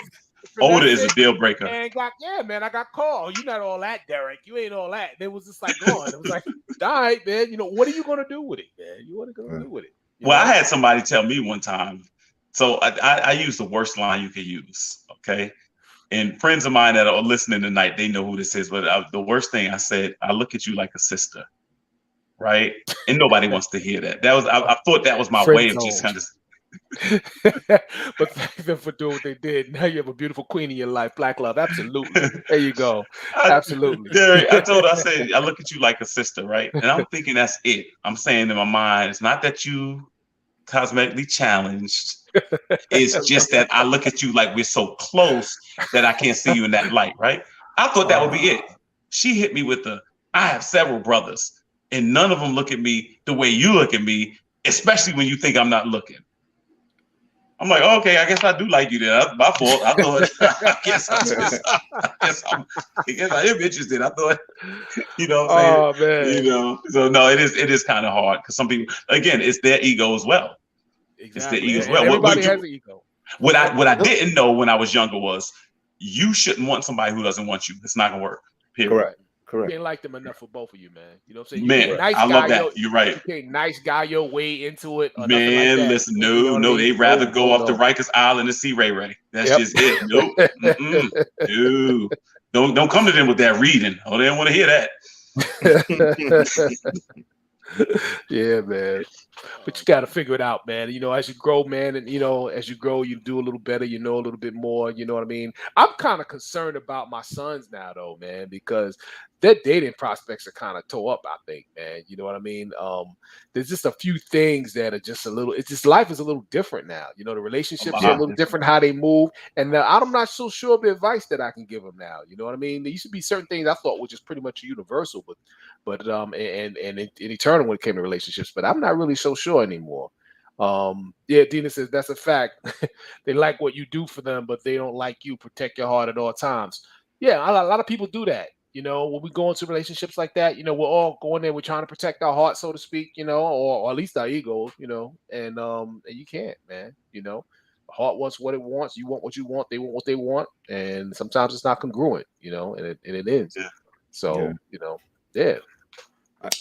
Older is a deal breaker. And I got called. You're not all that, Derek. You ain't all that. And it was just like going. It was like, all right, man. What are you gonna do with it, man? You want to go do with it? I had somebody tell me one time. So I use the worst line you can use. Okay, and friends of mine that are listening tonight, they know who this is. But the worst thing I said, I look at you like a sister, right? And nobody wants to hear that. I thought that was my way of just kind of. But thank them for doing what they did. Now you have a beautiful queen in your life. Black love, absolutely. There you go. Absolutely. I said, I look at you like a sister, right? And I'm thinking that's it. I'm saying in my mind, it's not that you cosmetically challenged. It's just that I look at you like we're so close that I can't see you in that light, right? I thought that would be it. She hit me with I have several brothers, and none of them look at me the way you look at me, especially when you think I'm not looking. I'm like, okay, I guess I do like you there. That's my fault. I thought, I guess I am interested. I thought, what I'm saying? Man. So no, it is kind of hard because some people, again, it's their ego as well. Exactly. It's their ego as well. Everybody has an ego. What I didn't know when I was younger was you shouldn't want somebody who doesn't want you. It's not gonna work. Period. Correct. You ain't like them enough for both of you, man. You know what I'm saying? Man, I love that. You're right. You can't nice guy your way into it. Man, like listen, no, they'd rather go off to Rikers Island and see Ray Ray. That's just it. Nope. Dude. Don't come to them with that reading. Oh, they don't want to hear that. Yeah, man. But you got to figure it out, man. As you grow, man, and as you grow, you do a little better, a little bit more. You know what I mean? I'm kind of concerned about my sons now, though, man, because their dating prospects are kind of tore up, I think, man. You know what I mean? There's just a few things that are just life is a little different now. The relationships are a little different, how they move. And I'm not so sure of the advice that I can give them now. You know what I mean? There used to be certain things I thought were just pretty much universal, but in eternal when it came to relationships, but I'm not really so sure anymore. Dina says that's a fact. They like what you do for them, but they don't like you. Protect your heart at all times. Yeah, a lot of people do that. When we go into relationships like that, we're all going there. We're trying to protect our heart, so to speak, or at least our ego, and you can't, man. The heart wants what it wants. You want what you want. They want what they want, and sometimes it's not congruent, and it is. Yeah. So, yeah.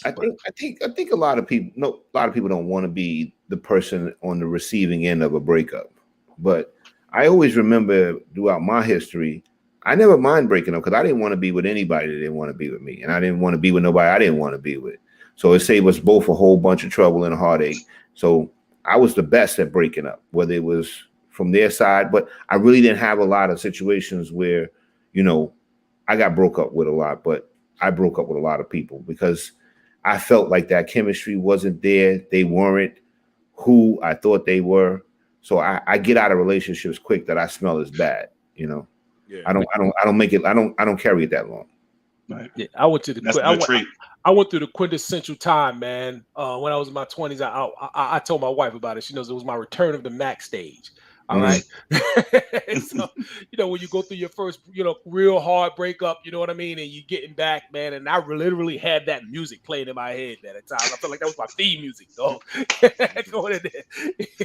I think a lot of people don't want to be the person on the receiving end of a breakup. But I always remember throughout my history, I never mind breaking up because I didn't want to be with anybody that didn't want to be with me. And I didn't want to be with nobody I didn't want to be with. So it saved us both a whole bunch of trouble and heartache. So I was the best at breaking up, whether it was from their side, but I really didn't have a lot of situations where, you know, I got broke up with a lot, but I broke up with a lot of people because I felt like that chemistry wasn't there. They weren't who I thought they were. So I get out of relationships quick that I smell as bad, you know. Yeah. I don't make it. I don't carry it that long. Right. Yeah, I went to the. That's a good trait. I went through the quintessential time, man. When I was in my 20s, I told my wife about it. She knows it was my return of the Mac stage. All right. So, you know, when you go through your first, you know, real hard breakup, you know what I mean? And you getting back, man. And I literally had that music playing in my head at the time. I felt like that was my theme music, dog. Going in there.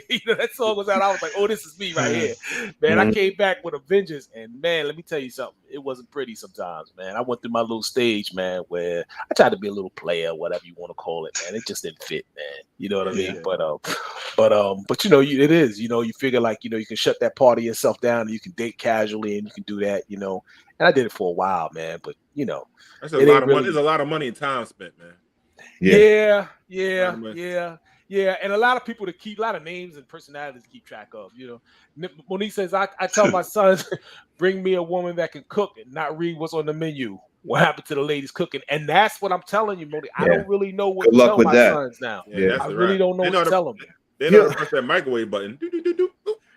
You know, that song was out. I was like, oh, this is me right here. Man, I came back with a vengeance. And man, let me tell you something. It wasn't pretty sometimes, man. I went through my little stage, man, where I tried to be a little player, whatever you want to call it, man. It just didn't fit, man. You know what I mean? But you know, it is, you know, you figure like, you know, you can shut that part of yourself down and you can date casually and you can do that, you know. And I did it for a while, man. But you know, that's a lot of money. There's a lot of money and time spent, man. Yeah. And a lot of people a lot of names and personalities to keep track of, you know. Monique says, I tell my sons, bring me a woman that can cook and not read what's on the menu. What happened to the ladies cooking? And that's what I'm telling you, Monique. I don't really know what to tell my sons now. I really don't know what to tell them. They know to press that microwave button.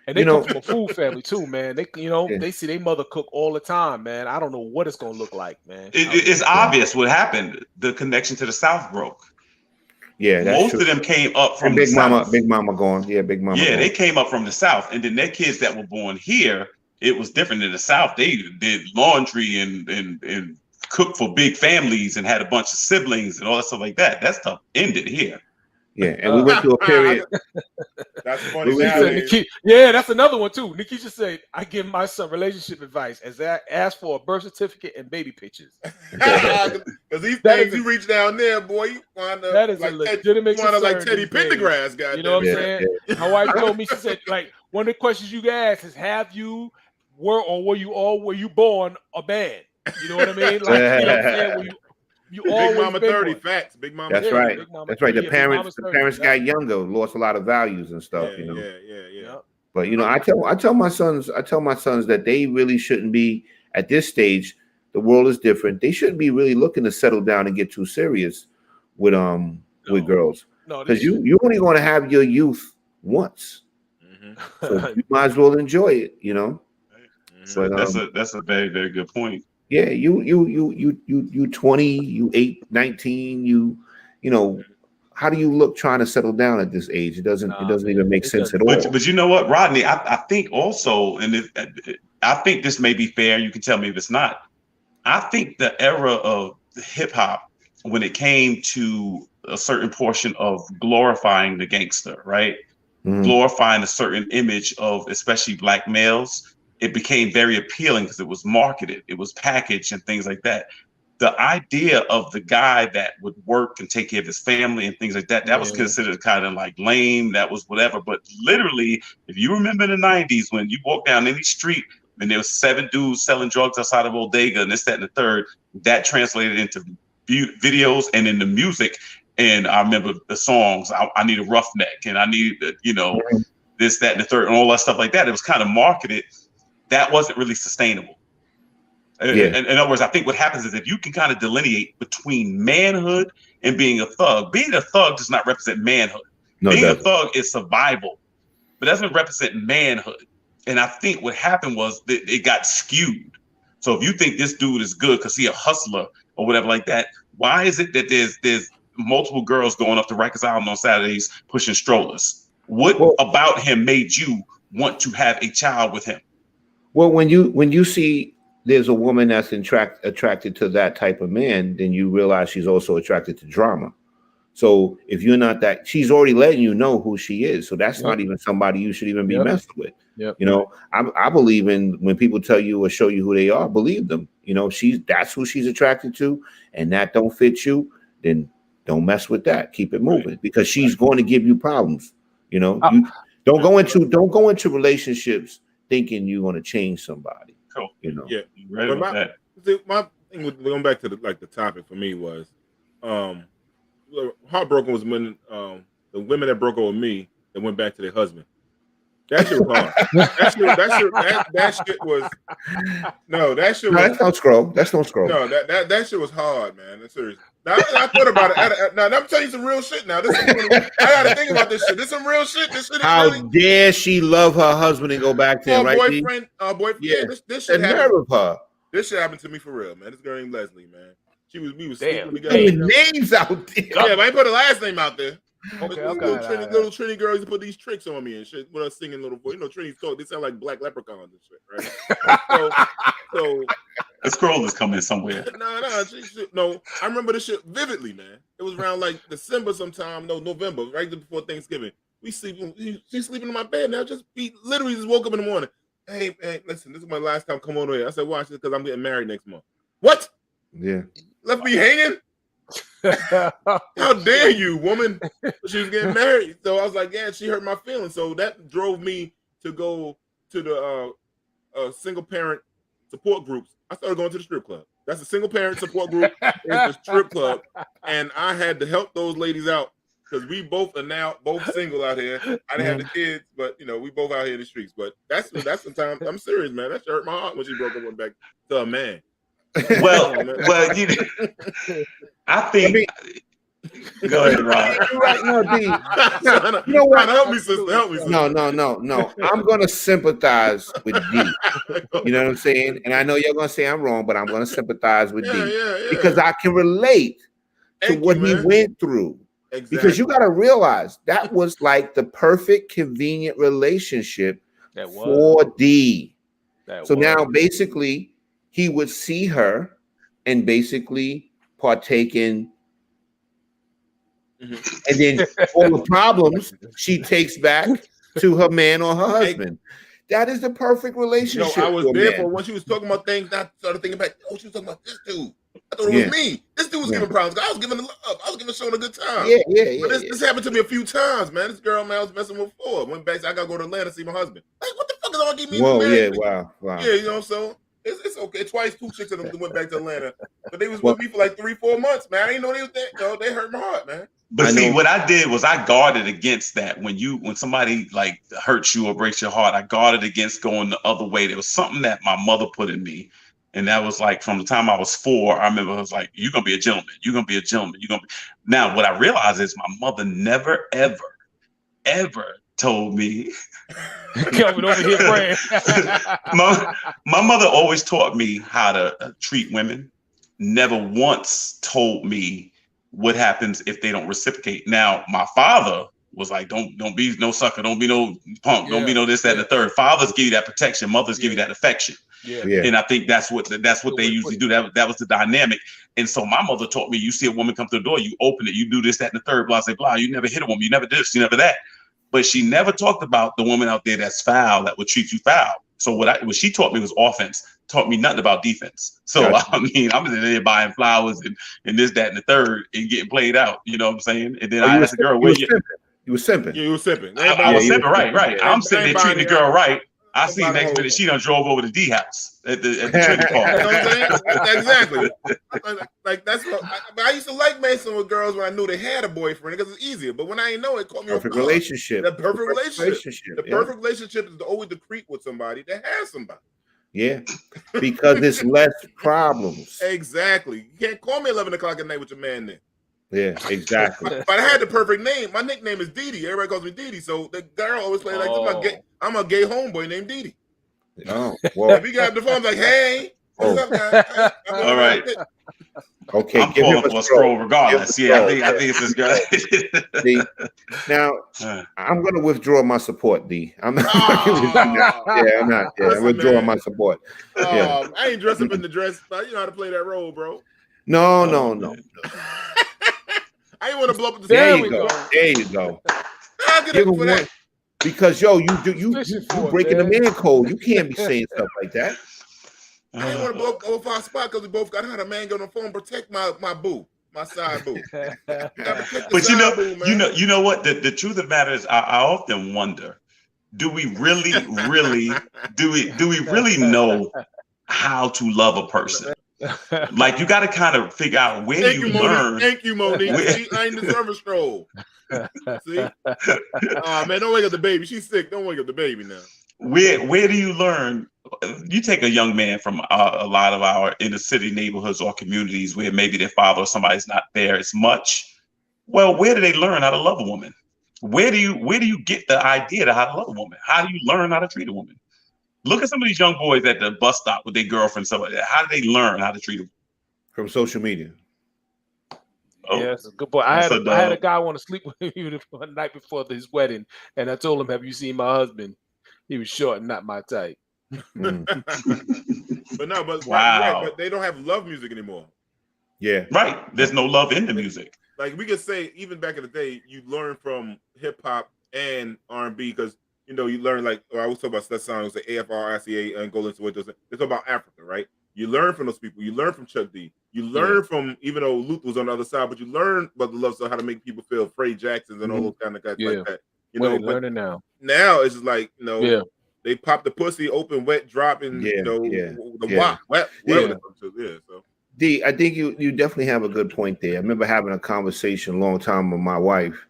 And they come from a food family too, man. They, you know, they see their mother cook all the time, man. I don't know what it's gonna look like, man. It's obvious what happened. The connection to the South broke. Yeah, that's most true. of them came up from Big the Mama, South. Big Mama gone. Yeah, Big Mama. Yeah, gone. they came up from the South, and then their kids that were born here, it was different in the South. They did laundry and cooked for big families and had a bunch of siblings and all that stuff like that. That stuff ended here. Yeah, and we went through a period. That's funny. Yeah, that's another one too. Nikisha said, "I give my son relationship advice as I ask for a birth certificate and baby pictures." Because these things you reach down there, boy, you find that is like a legitimate concern, like Teddy Pendergrass, guy. You know what I'm saying? Yeah. My wife told me, she said, like, one of the questions you ask is, were you born a man? You know what I mean? Like, you know what I'm saying? You Big Mama 30 facts. Big Mama. That's right. That's right. The parents got younger, lost a lot of values and stuff. Yeah, you know. Yeah. But you know, I tell my sons that they really shouldn't be at this stage. The world is different. They shouldn't be really looking to settle down and get too serious with girls. No, because you're only going to have your youth once, so you might as well enjoy it. You know. So that's a very, very good point. Yeah, you 20, you 19, you know, how do you look trying to settle down at this age? It doesn't even make sense at all. But you know what, Rodney, I think also, and I think this may be fair, you can tell me if it's not. I think the era of hip hop, when it came to a certain portion of glorifying the gangster, right? Glorifying a certain image of especially black males, it became very appealing because it was marketed, it was packaged and things like that. The idea of the guy that would work and take care of his family and things like that, that was considered kind of like lame, that was whatever. But literally, if you remember in the 90s, when you walk down any street and there was 7 dudes selling drugs outside of Bodega and this, that, and the third, that translated into videos and into music. And I remember the songs, I need a roughneck and I need, you know, this, that, and the third, and all that stuff like that. It was kind of marketed. That wasn't really sustainable. In other words, I think what happens is if you can kind of delineate between manhood and being a thug does not represent manhood. Being a thug is survival, but doesn't represent manhood. And I think what happened was that it got skewed. So if you think this dude is good because he's a hustler or whatever like that, why is it that there's multiple girls going up to Rikers Island on Saturdays pushing strollers? What about him made you want to have a child with him? Well, when you see there's a woman that's attracted to that type of man, then you realize she's also attracted to drama. So if you're not that, she's already letting you know who she is. So that's not even somebody you should even be messing with. You know, I believe in when people tell you or show you who they are, believe them. You know, that's who she's attracted to, and that don't fit you, then don't mess with that. Keep it moving because she's going to give you problems. You know, you don't go into relationships thinking you're going to change somebody. Cool. You know. Yeah. Right my thing with going back to the topic for me was heartbroken was when the women that broke up with me that went back to their husband. That shit was hard. That shit was no. That shit was that's no scroll. That's no scroll. no. That shit was hard, man. That's serious. Now I thought about it. Now I'm telling you some real shit. Now I gotta think about this shit. This some real shit. This shit is How really, dare she love her husband and go back to him, right? boyfriend. Yeah, this The shit nerve happened. of her. This shit happened to me for real, man. This girl named Leslie, man. We was Damn. sleeping Hey, together. names out there. Yeah, but I ain't put the last name out there. Okay, Little Trini girls who put these tricks on me and shit with us singing little voice. You know, Trini's talk. They sound like black leprechauns and shit, right? so The scroll is coming somewhere. no. I remember this shit vividly, man. It was around like December sometime, no, November, right before Thanksgiving. She's sleeping in my bed now. Literally just woke up in the morning. Hey, listen, this is my last time. Come on here. I said, watch this because I'm getting married next month. What? Yeah. Left me hanging? How dare you, woman? She was getting married. So I was like, yeah, she hurt my feelings. So that drove me to go to the single parent support groups. I started going to the strip club. That's a single parent support group in the strip club. And I had to help those ladies out because we both are now single out here. I didn't have the kids, but you know, we both out here in the streets. But that's the time. I'm serious, man. That hurt my heart when she broke up and went back to a man. Well, I think. Go ahead, Rob. You're right. No, D. You know what? Help me, sister. Help me, sister. No. I'm gonna sympathize with D. You know what I'm saying? And I know you're gonna say I'm wrong, but I'm gonna sympathize with D because I can relate to what he went through. Exactly. Because you got to realize that was like the perfect, convenient relationship for D. Now, basically, he would see her and basically partake in. And then all the problems she takes back to her man or her husband. That is the perfect relationship. I was there for when she was talking about things. I started thinking back. Oh, she was talking about this dude. I thought it was me. This dude was giving problems. I was giving the love. I was giving Sean a good time. But this happened to me a few times, man. This girl, man, I was messing with before. Went back. I gotta go to Atlanta to see my husband. Like, what the fuck is all keep me? Whoa, yeah, wow. Yeah, you know, so it's okay. Twice, 2 chicks of them went back to Atlanta, but they was with me for like 3-4 months, man. I didn't know they was there. No, they hurt my heart, man. But see, what I did was I guarded against that. When somebody like hurts you or breaks your heart, I guarded against going the other way. There was something that my mother put in me. And that was like from the time I was 4, I remember it was like, you're going to be a gentleman. You're going to be a gentleman. Now, what I realized is my mother never, ever told me. Coming over here praying. my mother always taught me how to treat women. Never once told me what happens if they don't reciprocate. Now, my father was like, don't be no sucker. Don't be no punk. Don't be no this, that, and the third. Fathers give you that protection. Mothers give you that affection. Yeah. And I think that's what they usually do. That was the dynamic. And so my mother taught me, you see a woman come through the door, you open it, you do this, that, and the third, blah, blah, blah. You never hit a woman. You never this, you never that. But she never talked about the woman out there that's foul, that would treat you foul. So what she taught me was offense, taught me nothing about defense. So, I mean, I'm in there buying flowers and this, that, and the third and getting played out. You know what I'm saying? And then I asked the girl, where you? You was simping. Yeah, you was simping. I was simping, right. I'm sitting there treating the girl right. I see next minute she done drove over to D house at the Trinity Park. You know what I'm saying? Exactly. Like that's what I used to like messing with girls when I knew they had a boyfriend because it's easier. But when I didn't know it, caught me perfect relationship. The perfect relationship. The perfect relationship is always to creep with somebody that has somebody. Yeah, because it's less problems. Exactly. You can't call me 11 o'clock at night with your man then. Yeah, exactly. If I had the perfect name, my nickname is Didi. Everybody calls me Didi. So the girl always plays like I'm a gay homeboy named Didi. Oh, well. If he got the phone, I'm like, hey, what's up, guys? All right. Okay, I'm pulling for a scroll regardless. Yeah, I think it's this guy. D. Now, I'm going to withdraw my support, D. I'm not. I'm not. Yeah, I'm withdrawing my support. I ain't dressed up in the dress, but you know how to play that role, bro. No. I ain't want to blow up the There you go. I'll get up for that. Because you breaking the man code. You can't be saying stuff like that. I didn't want to blow up over our spot because we both got how the man get on the phone protect my boo, my side boo. But you know what? The truth of the matter is, I often wonder: do we really know how to love a person? Like you got to kind of figure out where Thank you you, learn. Monique. Thank you, Monique. See, I ain't deserve a stroll. See? Man, don't wake up the baby. She's sick. Don't wake up the baby now. Where do you learn? You take a young man from a lot of our inner city neighborhoods or communities where maybe their father or somebody's not there as much. Well, where do they learn how to love a woman? Where do you get the idea to how to love a woman? How do you learn how to treat a woman? Look at some of these young boys at the bus stop with their girlfriend, stuff like that. How do they learn how to treat them? From social media. Oh, yeah, that's a good point. I had a guy want to sleep with me the night before his wedding, and I told him, "Have you seen my husband? He was short and not my type." But wow. But they don't have love music anymore. Yeah, right. There's no love in the music. Like we could say, even back in the day, you learn from hip hop and R&B because you learn I was talking about that song. It was like AFR, ICA, and Golden Sweat. It's about Africa, right? You learn from those people. You learn from Chuck D. You learn from, even though Luther was on the other side, but you learn about the love song, how to make people feel Fred Jacksons and all those kind of guys like that. Learning now. Now it's just like, they pop the pussy open, wet, drop, and wop, wet, whatever. So. D, I think you definitely have a good point there. I remember having a conversation a long time with my wife,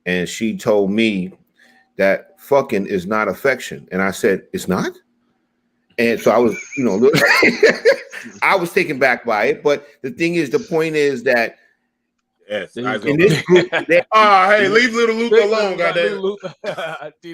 and she told me that fucking is not affection. And I said, it's not? And so I was, I was taken back by it. But the thing is, the point is that in this group, hey, leave little Luther alone, goddamn.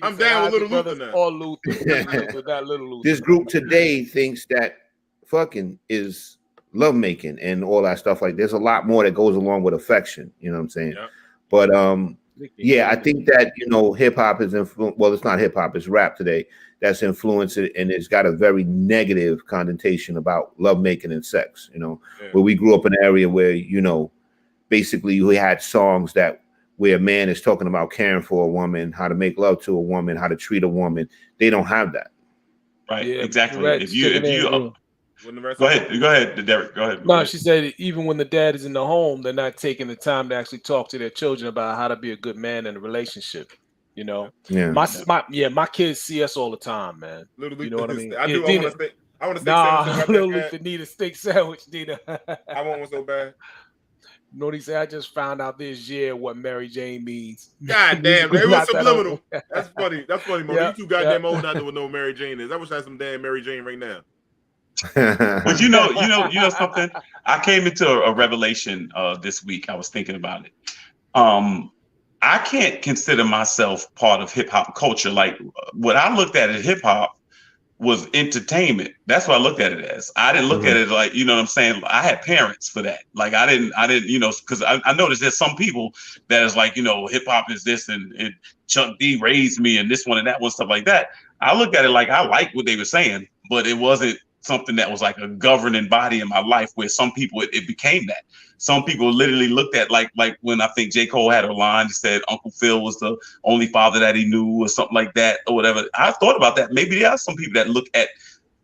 I'm down with little Luther now. Or Luther, not little Luther. This group today thinks that fucking is lovemaking and all that stuff. Like, there's a lot more that goes along with affection. You know what I'm saying? Yep. But I think that hip hop is well, it's not hip hop, it's rap today that's influenced it, and it's got a very negative connotation about lovemaking and sex. Where we grew up in an area where basically we had songs where a man is talking about caring for a woman, how to make love to a woman, how to treat a woman. They don't have that. Right. Exactly. Go ahead, Derek. Go ahead. No, she said even when the dad is in the home, they're not taking the time to actually talk to their children about how to be a good man in a relationship. Yeah. My kids see us all the time, man. You know what I mean? I want a steak sandwich. Little Luther need a steak sandwich, Dina. I want one so bad. No, he said, I just found out this year what Mary Jane means. God damn, it was subliminal. That's funny. That's funny, Mo. You too goddamn old not to know what Mary Jane is. I wish I had some damn Mary Jane right now. But you know something? I came into a revelation this week. I was thinking about it. I can't consider myself part of hip hop culture. Like what I looked at hip hop was entertainment. That's what I looked at it as. I didn't look at it like, what I'm saying? I had parents for that. Like I didn't, because I noticed there's some people that is like, hip hop is this and Chuck D raised me and this one and that one, stuff like that. I looked at it like I liked what they were saying, but it wasn't something that was like a governing body in my life where some people, it became that. Some people literally looked at like when I think J. Cole had a line, he said Uncle Phil was the only father that he knew or something like that or whatever. I thought about that. Maybe there are some people that look at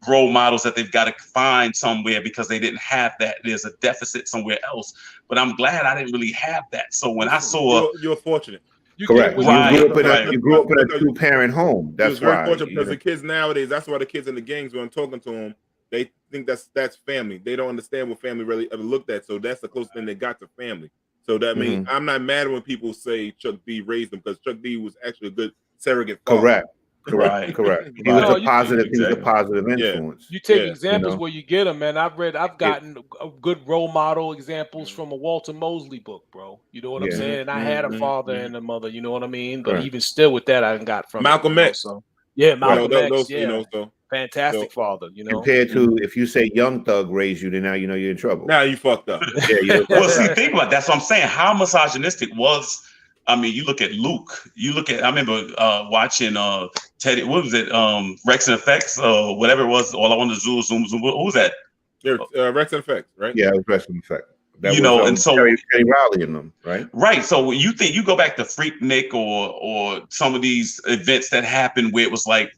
role models that they've got to find somewhere because they didn't have that. There's a deficit somewhere else. But I'm glad I didn't really have that. So when I saw... You're fortunate. Correct. You grew up in a two-parent home. That's why. Very fortunate because the kids nowadays, that's why the kids in the gangs, when I'm talking to them, they think that's family. They don't understand what family really ever looked at. So that's the closest thing they got to family. So that means I'm not mad when people say Chuck D raised them because Chuck D was actually a good surrogate father. Correct. He was a positive. He was a positive influence. You take examples where you get them, man. I've gotten good role model examples from a Walter Mosley book, bro. You know what I'm saying? And I had a father and a mother. You know what I mean? But even still, with that, I got from Malcolm X. So Malcolm X. So fantastic father. Compared to if you say Young Thug raised you, then now you're in trouble. Now you fucked up. Well, see, think about that. That's what I'm saying. How misogynistic was? I mean, you look at Luke. I remember watching Teddy. What was it? Rex and Effects, whatever it was. All I wanted to zoom. Who was that? Rex and Effects, right? Yeah, it was Rex and Effects. That and so Terry Riley in them, right? Right. So you think you go back to Freaknik or some of these events that happened where it was like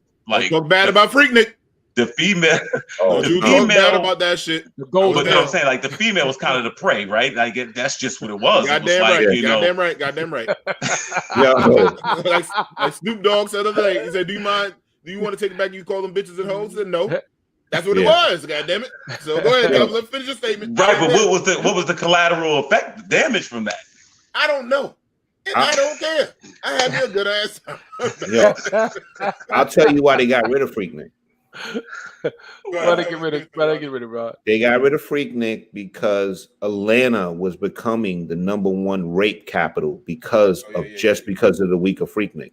talk bad about Freaknik. The female, talk bad about that shit. But I'm saying, like, the female was kind of the prey, right? Like that's just what it was. Goddamn right. like Snoop Dogg said the other day, he said, "Do you mind? Do you want to take it back? You call them bitches and hoes?" I said, "No." That's what it was. God damn it. So go ahead, Dub. Let's finish your statement. Right, but what was the collateral effect damage from that? I don't know. And I don't care. I had me a good ass. I'll tell you why they got rid of Freaknik. Why they get rid of Rod? They got rid of Freaknik because Atlanta was becoming the #1 rape capital because of the week of Freaknik.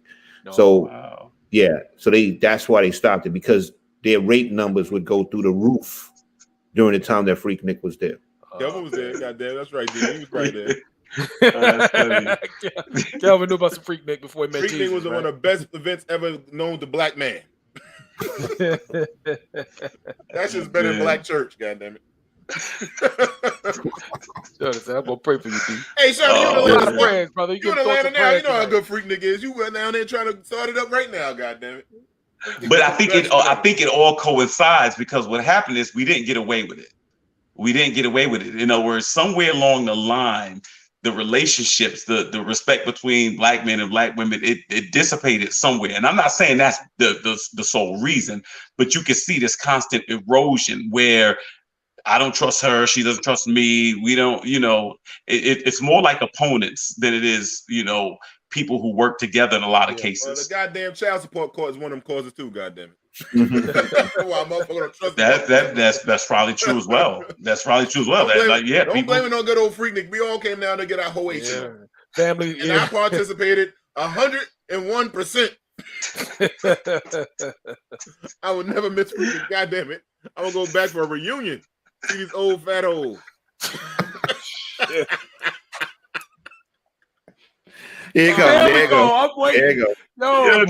So that's why they stopped it, because their rape numbers would go through the roof during the time that Freaknik was there. Kelvin was there. Goddamn, that's right, dude. He was right there. Kelvin knew about some Freaknik before he met Freaknik Jesus. was one of the best events ever known to black man. That's just better than black church, goddammit. I'm gonna pray for you, D. Hey, Shawty, you in Atlanta, friends, brother. You in Atlanta now. You know how good Freaknik is. You went down there trying to start it up right now, goddammit. But I think it all coincides, because what happened is we didn't get away with it. In other words, somewhere along the line, the relationships, the respect between black men and black women, it dissipated somewhere. And I'm not saying that's the sole reason, but you can see this constant erosion where I don't trust her, she doesn't trust me. We don't, it's more like opponents than it is, people who work together in a lot of cases. Well, the goddamn child support court is one of them causes too, goddamn it. That's probably true as well. Don't blame it on good old Freaknik. We all came down to get our whole family, and I participated 101%. I would never miss Freaknik. Goddamn it! I'm gonna go back for a reunion. See these old fat hoes. Here you go. There you go. I'm waiting. There you go. You know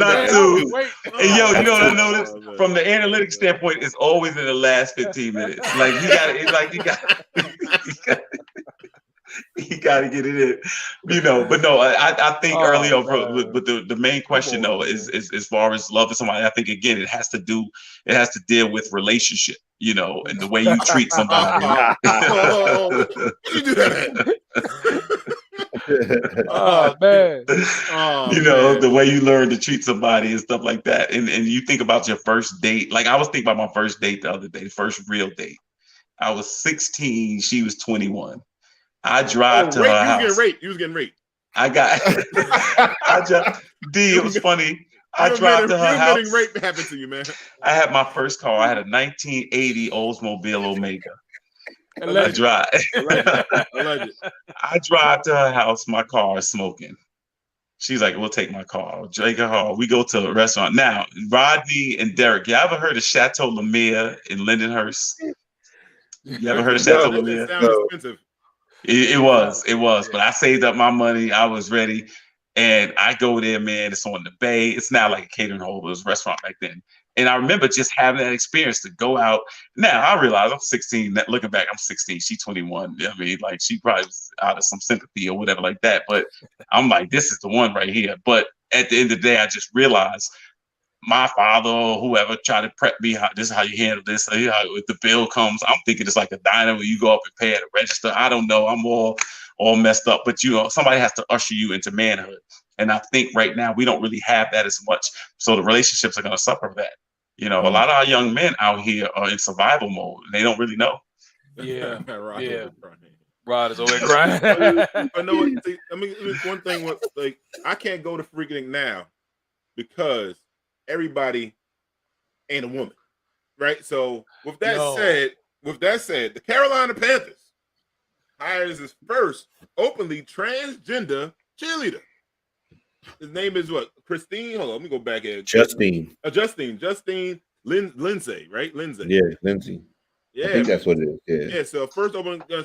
what I noticed? From the analytics standpoint, it's always in the last 15 minutes. Like you got to get it in, But no, I think early on, but the main question though is as far as love to somebody. I think again it has to deal with relationship, and the way you treat somebody. You do that. Oh man. The way you learn to treat somebody and stuff like that. And you think about your first date. Like I was thinking about my first date the other day, the first real date. I was 16, she was 21. I drive to her house. You was getting raped. It was funny. I drive to her house. Getting raped happened to you, man. I had my first car. I had a 1980 Oldsmobile Omega. I drive to her house. My car is smoking. She's like, "We'll take my car." I'll take her home. We go to a restaurant. Now, Rodney and Derek, you ever heard of Chateau Lemire in Lindenhurst? You ever heard of Chateau Lemire? It sounds expensive. It was, but I saved up my money. I was ready. And I go there, man. It's on the bay. It's now like a catering hall. It was a restaurant back then. And I remember just having that experience to go out. Now I realize I'm 16. Looking back, I'm 16. She's 21. I mean, like she probably was out of some sympathy or whatever like that. But I'm like, this is the one right here. But at the end of the day, I just realized my father or whoever tried to prep me. This is how you handle this. If the bill comes, I'm thinking it's like a diner where you go up and pay at a register. I don't know. I'm all messed up. But somebody has to usher you into manhood. And I think right now we don't really have that as much. So the relationships are going to suffer that. A lot of our young men out here are in survival mode. And they don't really know. Yeah. Rod is over there crying. But no, one thing was like I can't go to Freaknik now because everybody ain't a woman, right? So with that said, the Carolina Panthers hires his first openly transgender cheerleader. His name is what? Christine. Hold on, let me go back here. Justine Lindsay, right? Lindsay. Yeah, Lindsay. Yeah, I think that's what it is. Yeah. So first,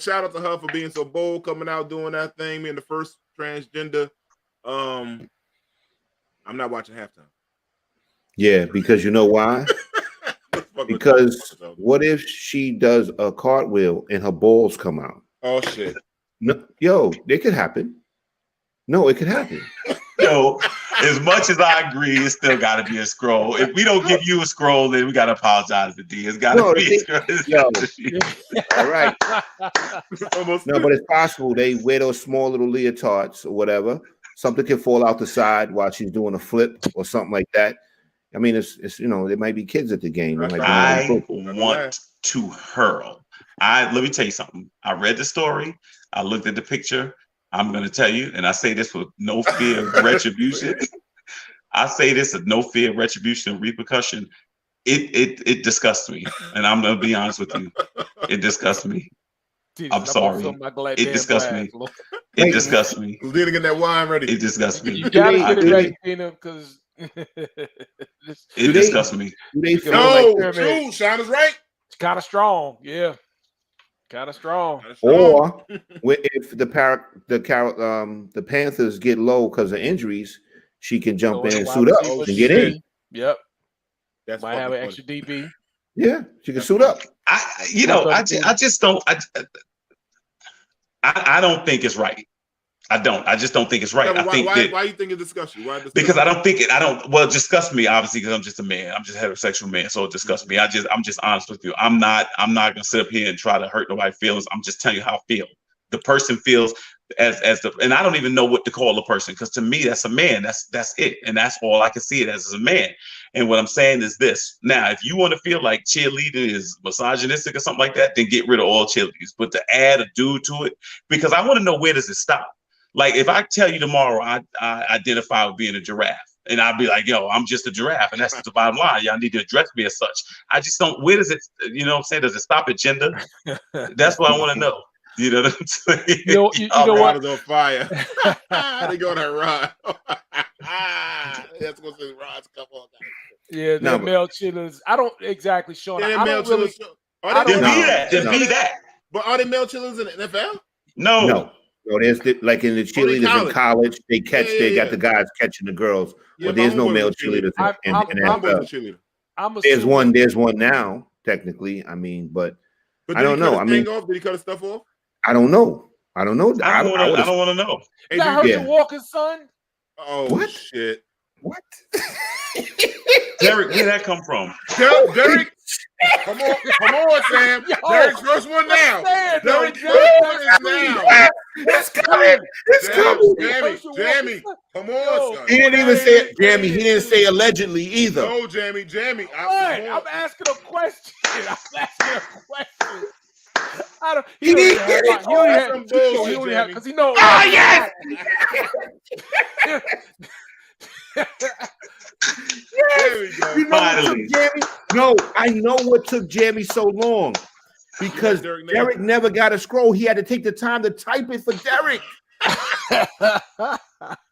shout out to her for being so bold, coming out doing that thing, being the first transgender. I'm not watching halftime. Yeah, because you know why? Because what if she does a cartwheel and her balls come out? Oh shit! No, it could happen. No, it could happen. As much as I agree, it's still got to be a scroll. If we don't give you a scroll, then we got to apologize to D. It's got to be a scroll. All right. No, but it's possible. They wear those small little leotards or whatever. Something can fall out the side while she's doing a flip or something like that. I mean, it's there might be kids at the game. There might be I want to hurl. Let me tell you something. I read the story. I looked at the picture. I'm going to tell you, and I say this with no fear of retribution. I say this with no fear of retribution and repercussion. It disgusts me, and I'm going to be honest with you. It disgusts me. I'm sorry. It disgusts me. It disgusts me. Didn't get that wine ready. It disgusts me. You gotta get it ready, Tina, because it disgusts me. No, true. Sean is right. It's kind of strong, yeah. Kind of strong. Or if the Panthers get low because of injuries, she can jump in and suit up and get in. Yep. That's might have an extra DB. Yeah, she can suit up. I just don't. I don't think it's right. I just don't think it's right. Why you think it disgusts you? Because I don't think it. Well, it disgusts me obviously because I'm just a man. I'm just a heterosexual man, so it disgusts me. I'm just honest with you. I'm not gonna sit up here and try to hurt nobody's feelings. I'm just telling you how I feel. The person feels and I don't even know what to call a person, because to me that's a man. That's it, and that's all I can see it as a man. And what I'm saying is this: now, if you want to feel like cheerleader is misogynistic or something like that, then get rid of all cheerleaders. But to add a dude to it, because I want to know, where does it stop? Like, if I tell you tomorrow I identify with being a giraffe, and I'll be like, yo, I'm just a giraffe, and that's the bottom line. Y'all need to address me as such. I just don't. Where does it? You know what I'm saying? Does it stop at gender? That's what I want to know. You know what I'm saying? You know what? Rod is on fire. They go to Rod. That's what the Rod's come on. Yeah, the male cheerleaders. I don't exactly, Sean. Yeah, I don't really. Be that. But are they male cheerleaders in the NFL? No. So there's like in the cheerleaders in college, they catch. They got the guys catching the girls. Yeah, but there's no male cheerleaders in NFL. There's one now, technically. I mean, but I don't know. Did he cut his stuff off? I don't know. I don't know. I don't want to know. Is that Herschel Walker's son? Oh, what? Shit. What? Derek, where'd that come from? Derek, come on, Sam. Yo, Derek's first one now. Derek's first one is now. It's coming. It's coming. Jamie, come on, son. He didn't even say it, Jamie. He didn't say allegedly either. No, Jamie. I'm asking a question. He didn't get it. Because he knows. Oh, yes. Yes. You know what took Jamie? No, I know what took Jamie so long. Because Derek never got a scroll. He had to take the time to type it for Derek.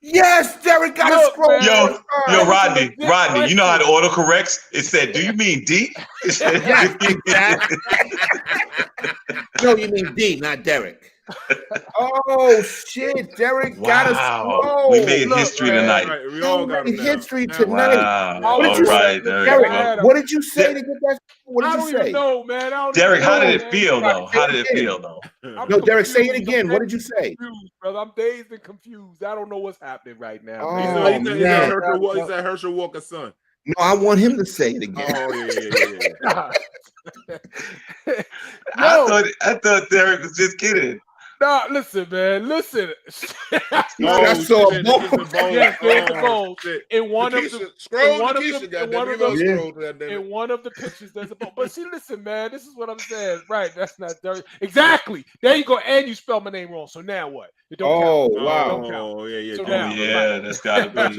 Yes, Derek got a scroll. Yo, Rodney, you know how the autocorrects? It said, do you mean D? Yes, exactly. No, you mean D, not Derek. Oh shit, Derek got a scroll. We made history tonight. Right, we all got history tonight. Wow. What did you say, Derek? What did you say to get that? What did you say? I don't even know, man. Derek, how did it feel though? No, Derek, say it again. What did you say? Brother, I'm dazed and confused. I don't know what's happening right now. Oh, Is that Herschel Walker's son? No, I want him to say it again. Oh, yeah. I thought Derek was just kidding. Nah, listen, man. Listen. I saw a bone. Yes, there's a bone. In one of the pictures, there's a bone. But see, listen, man. This is what I'm saying. Right? That's not dirty. Exactly. There you go. And you spelled my name wrong. So now what? It don't count. Wow. Don't count. Oh, yeah. So That's gotta be.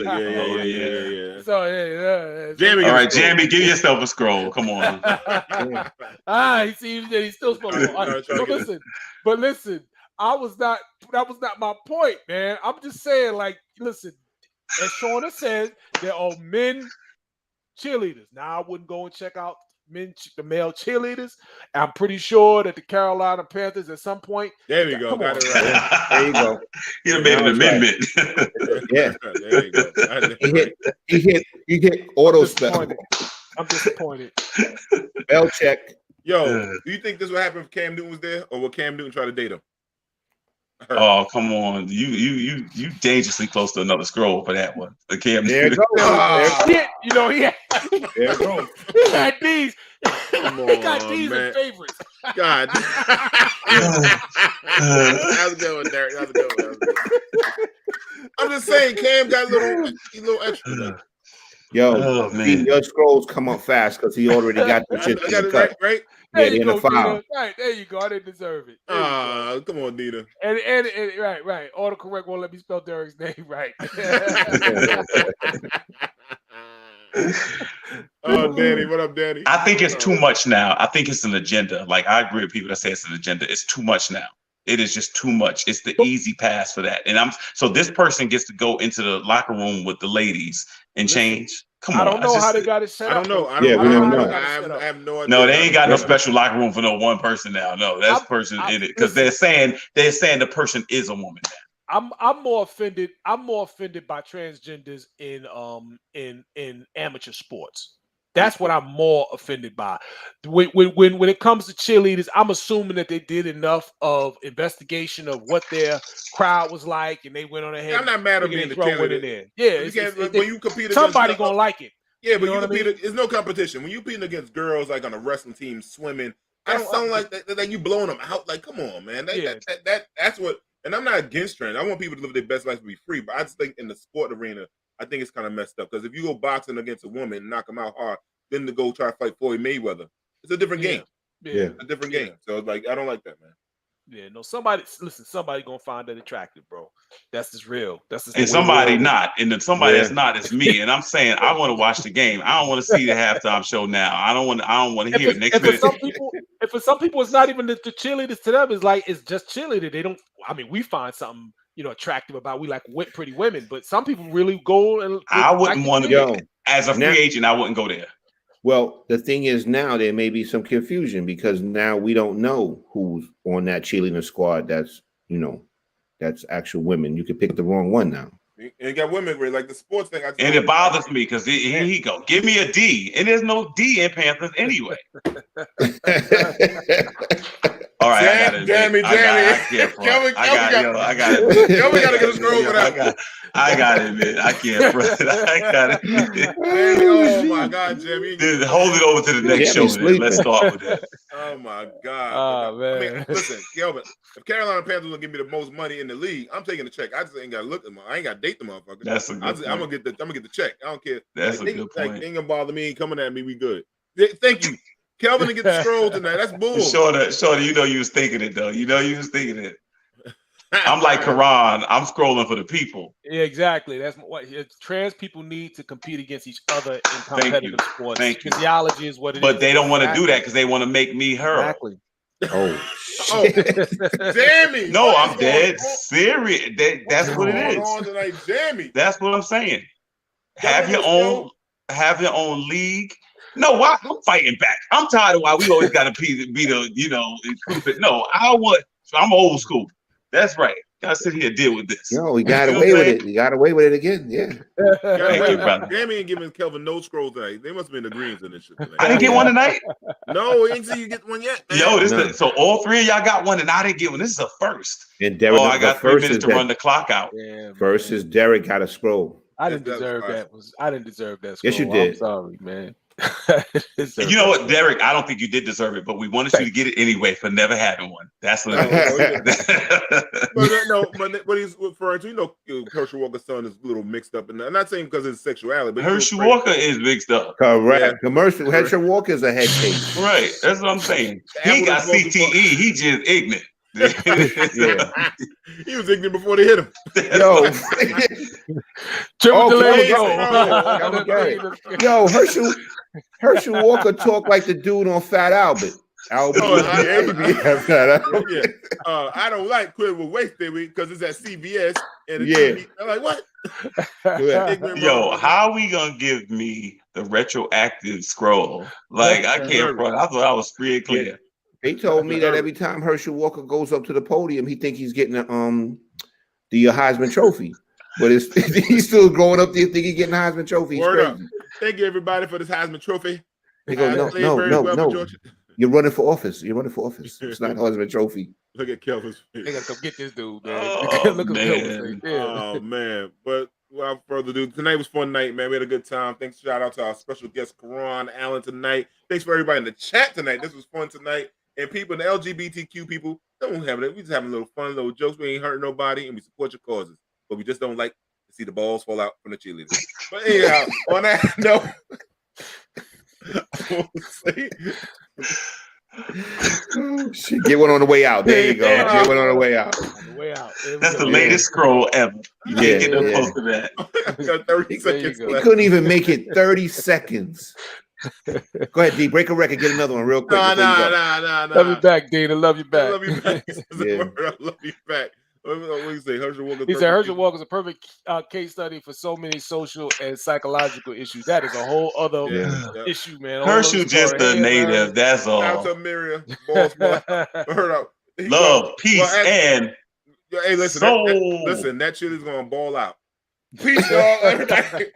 Yeah. So yeah. Jamie, all right, Jamie, give yourself a scroll. Come on. He still spelled it wrong. But listen. That was not my point, man. I'm just saying, like, listen, as Shauna said, there are men cheerleaders. Now, I wouldn't go and check out the male cheerleaders. I'm pretty sure that the Carolina Panthers at some point. There we go. Got it right. There you go. You made an amendment. Yeah. There you go. He hit auto spell. I'm disappointed. Bell check. Yo, do you think this would happen if Cam Newton was there, or would Cam Newton try to date him? Oh, come on. You dangerously close to another scroll for that one. The Cam There you go. He had these. He got these as favorites. God. That was a good one, Derek. That was a good one. I'm just saying, Cam got a little extra. Yo, man. your scrolls come up fast because he already got the shit I got in it the cut. right. There Yeah, you in the go, file. Nina. Right, there you go. I didn't deserve it. There you go. Come on, Nina. And right. Autocorrect won't let me spell Derek's name right. Oh, Danny, what up, Danny? I think it's too much now. I think it's an agenda. Like, I agree with people that say it's an agenda. It's too much now. It is just too much. It's the easy pass for that. And so this person gets to go into the locker room with the ladies and change. Come on. I don't know how they got it set up. I don't know. Yeah, we don't know. I have no idea. No, they ain't got no special locker room for no one person now. No, that's person in it because they're saying the person is a woman now. I'm more offended. I'm more offended by transgenders in amateur sports. That's what I'm more offended by. When it comes to cheerleaders, I'm assuming that they did enough of investigation of what their crowd was like, and they went on ahead. I'm not mad at being the cheerleader. Yeah, when you compete against somebody gonna like it. Yeah, but you compete. It's no competition when you competing against girls like on a wrestling team swimming. That sound like that you blowing them out. Like, come on, man. That's what. And I'm not against trans. I want people to live their best life to be free, but I just think in the sport arena, I think it's kind of messed up because if you go boxing against a woman and knock them out hard, then to go try to fight Floyd Mayweather, it's a different game. Yeah, it's a different game. So it's like I don't like that, man. Yeah, no. Somebody gonna find that attractive, bro. That's just real. That's just and somebody not, and then somebody that's not is me. And I'm saying I want to watch the game. I don't want to see the halftime show now. I don't want to hear it next minute. For some people, it's not even the cheerleaders. To them, it's just cheerleader. They don't. I mean, we find something attractive about. We like pretty women, but some people really go and. I wouldn't want to go as a free agent. I wouldn't go there. Well, the thing is now there may be some confusion because now we don't know who's on that cheerleading squad. That's actual women. You could pick the wrong one now. And you got women where like the sports thing. And it bothers me because here he go. Give me a D, and there's no D in Panthers anyway. All right, I got it. Jamie. I got it. Kelvin got to get a scroll for that. I got it, man. I can't front. I got it. Oh my God, Jamie. Dude, hold it over to the next show. Then. Let's start with that. Oh my God. Oh man. I mean, listen, Kelvin. If Carolina Panthers will give me the most money in the league, I'm taking the check. I just ain't got to look at them. I ain't got to date the motherfucker. That's a good point. I'm gonna get the check. I don't care. That's a good point. Ain't gonna bother me. Ain't coming at me. We good. Thank you. Kelvin to get the scroll tonight. That's bull. Shorter, you was thinking it though. You was thinking it. I'm like Keron. I'm scrolling for the people. Yeah, exactly. That's what trans people need to compete against each other in competitive sports. Physiology is what it is. But they don't want to do that because they want to make me her. Exactly. Oh, damn it. No, I'm dead serious. That's what it is. Jamie. That's what I'm saying. Have your own league. No, why I'm fighting back. I'm tired of why we always got to be the No, I'm old school. That's right. Gotta sit here and deal with this. No, we got away with it. You got away with it again. Yeah. Thank you, brother. Jamie ain't giving Kelvin no scroll tonight. They must have been agreeing to this shit tonight. I didn't get one tonight. No, ain't see you get one yet. Man. Yo, so all three of y'all got one and I didn't get one. This is a first. And Derek, I got 3 minutes to run the clock out. Yeah, first is Derek got a scroll. I didn't deserve that. I didn't deserve that scroll. Yes, you did. I'm sorry, man. You know what, Derek? I don't think you did deserve it, but we wanted you to get it anyway for never having one. That's what it is. But what he's referring to, Herschel Walker's son is a little mixed up. And I'm not saying because of his sexuality, but Herschel Walker is mixed up. Correct. Commercial. Herschel Walker is a head case. Right. That's what I'm saying. He got CTE. He just ignorant. Yeah. He was ignorant before they hit him. Yo, Yo, Herschel Walker talked like the dude on Fat Albert. I don't like quit with waste theory because it's at CBS and TV. I'm like, what? Yo, how are we gonna give me the retroactive scroll? Like I can't front. I thought I was free and clear. They told me that every time Herschel Walker goes up to the podium, he thinks he's getting the Heisman Trophy. But he's still growing up there, think he's getting the Heisman Trophy. Word up. Thank you, everybody, for this Heisman Trophy. They go, no. You're running for office. It's not a Heisman Trophy. Look at Kelvin's face. They gotta come get this dude, man. Oh, man. But without further ado, tonight was fun night, man. We had a good time. Thanks, shout out to our special guest, Keron Alleyne, tonight. Thanks for everybody in the chat tonight. This was fun tonight. And people, the LGBTQ people, don't have it. We just having a little fun, little jokes. We ain't hurting nobody, and we support your causes. But we just don't like the see the balls fall out from the cheerleader. But anyhow, on that note, oh, shit. Get one on the way out. There you go. Get one on the way out. On the way out. That's the latest scroll ever. You can't get no close to that. got 30 seconds He left. couldn't even make it 30 seconds. Go ahead, D. Break a record. Get another one real quick. Nah. Love you back, Dean. I love you I back. love you back. Yeah. I love you back. What do you say? Herschel Walker. He said Herschel Walker is a perfect case study for so many social and psychological issues. That is a whole other issue, man. Herschel just a native. That's Shout out all. to Miriam. Balls fall out. Heard out. Love, peace, and hey, listen, soul. listen. That shit is gonna ball out. Peace, y'all. Everybody.